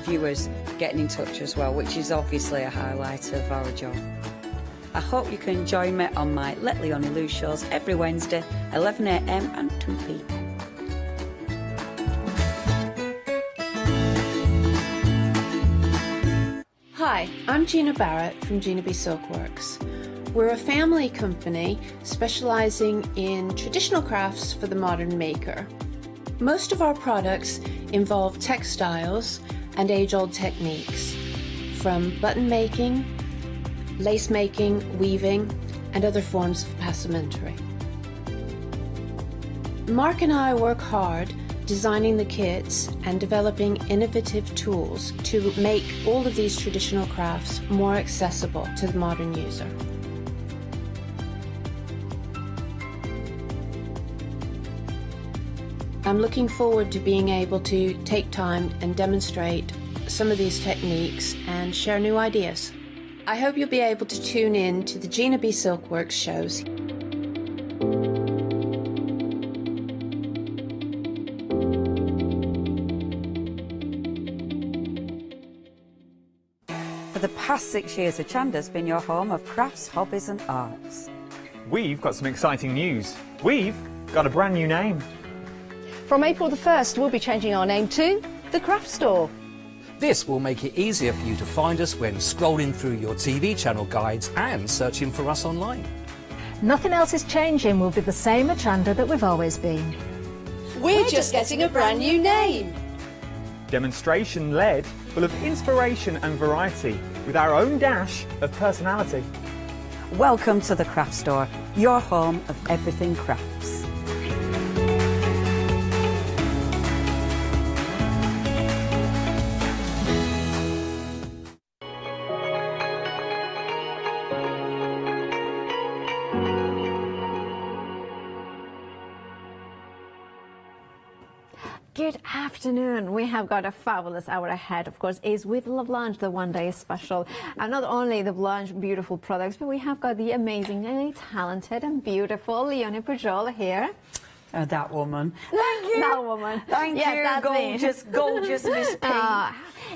viewers getting in touch as well, which is obviously a highlight of our job. I hope you can join me on my Let Leona Loose shows every Wednesday, 11 AM and 2 PM. Hi, I'm Gina Barrett from Gina B Silkworks. We're a family company specialising in traditional crafts for the modern maker. Most of our products involve textiles and age-old techniques, from button making, lace making, weaving, and other forms of passementerie. Mark and I work hard designing the kits and developing innovative tools to make all of these traditional crafts more accessible to the modern user. I'm looking forward to being able to take time and demonstrate some of these techniques and share new ideas. I hope you'll be able to tune in to the Gina B Silkworks shows. For the past 6 years, Hochanda's been your home of crafts, hobbies and arts. We've got some exciting news. We've got a brand new name. From April the 1st, we'll be changing our name to The Craft Store. This will make it easier for you to find us when scrolling through your TV channel guides and searching for us online. Nothing else is changing. We'll be the same Hochanda that we've always been. We're just getting a brand new name. Demonstration-led, full of inspiration and variety, with our own dash of personality. Welcome to the Craft Store, your home of everything crafts. Good afternoon. We have got a fabulous hour ahead. Of course, is with La Blanche, the one-day special. And not only the Blanche beautiful products, but we have got the amazingly talented and beautiful Leonie Pujol here. That woman. Thank you. That woman. Thank yes, you, that's gorgeous, me. gorgeous Miss P.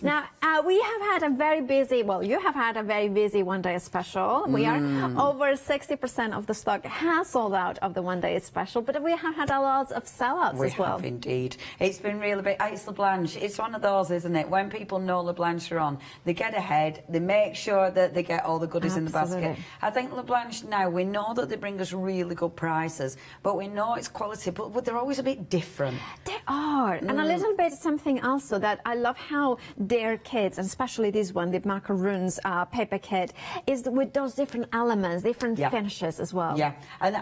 Now, we have had a very busy, well, you have had a very busy one-day special. We are over 60% of the stock has sold out of the one-day special, but we have had a lot of sellouts as well. We have indeed. It's been really big. It's La Blanche. It's one of those, isn't it? When people know La Blanche are on, they get ahead, they make sure that they get all the goodies in the basket. I think La Blanche now, we know that they bring us really good prices, but we know it's quality, but they're always a bit different. They art. And a little bit something also that I love how their kits, and especially this one, the macaroons paper kit, is with those different elements, different finishes as well. Yeah, and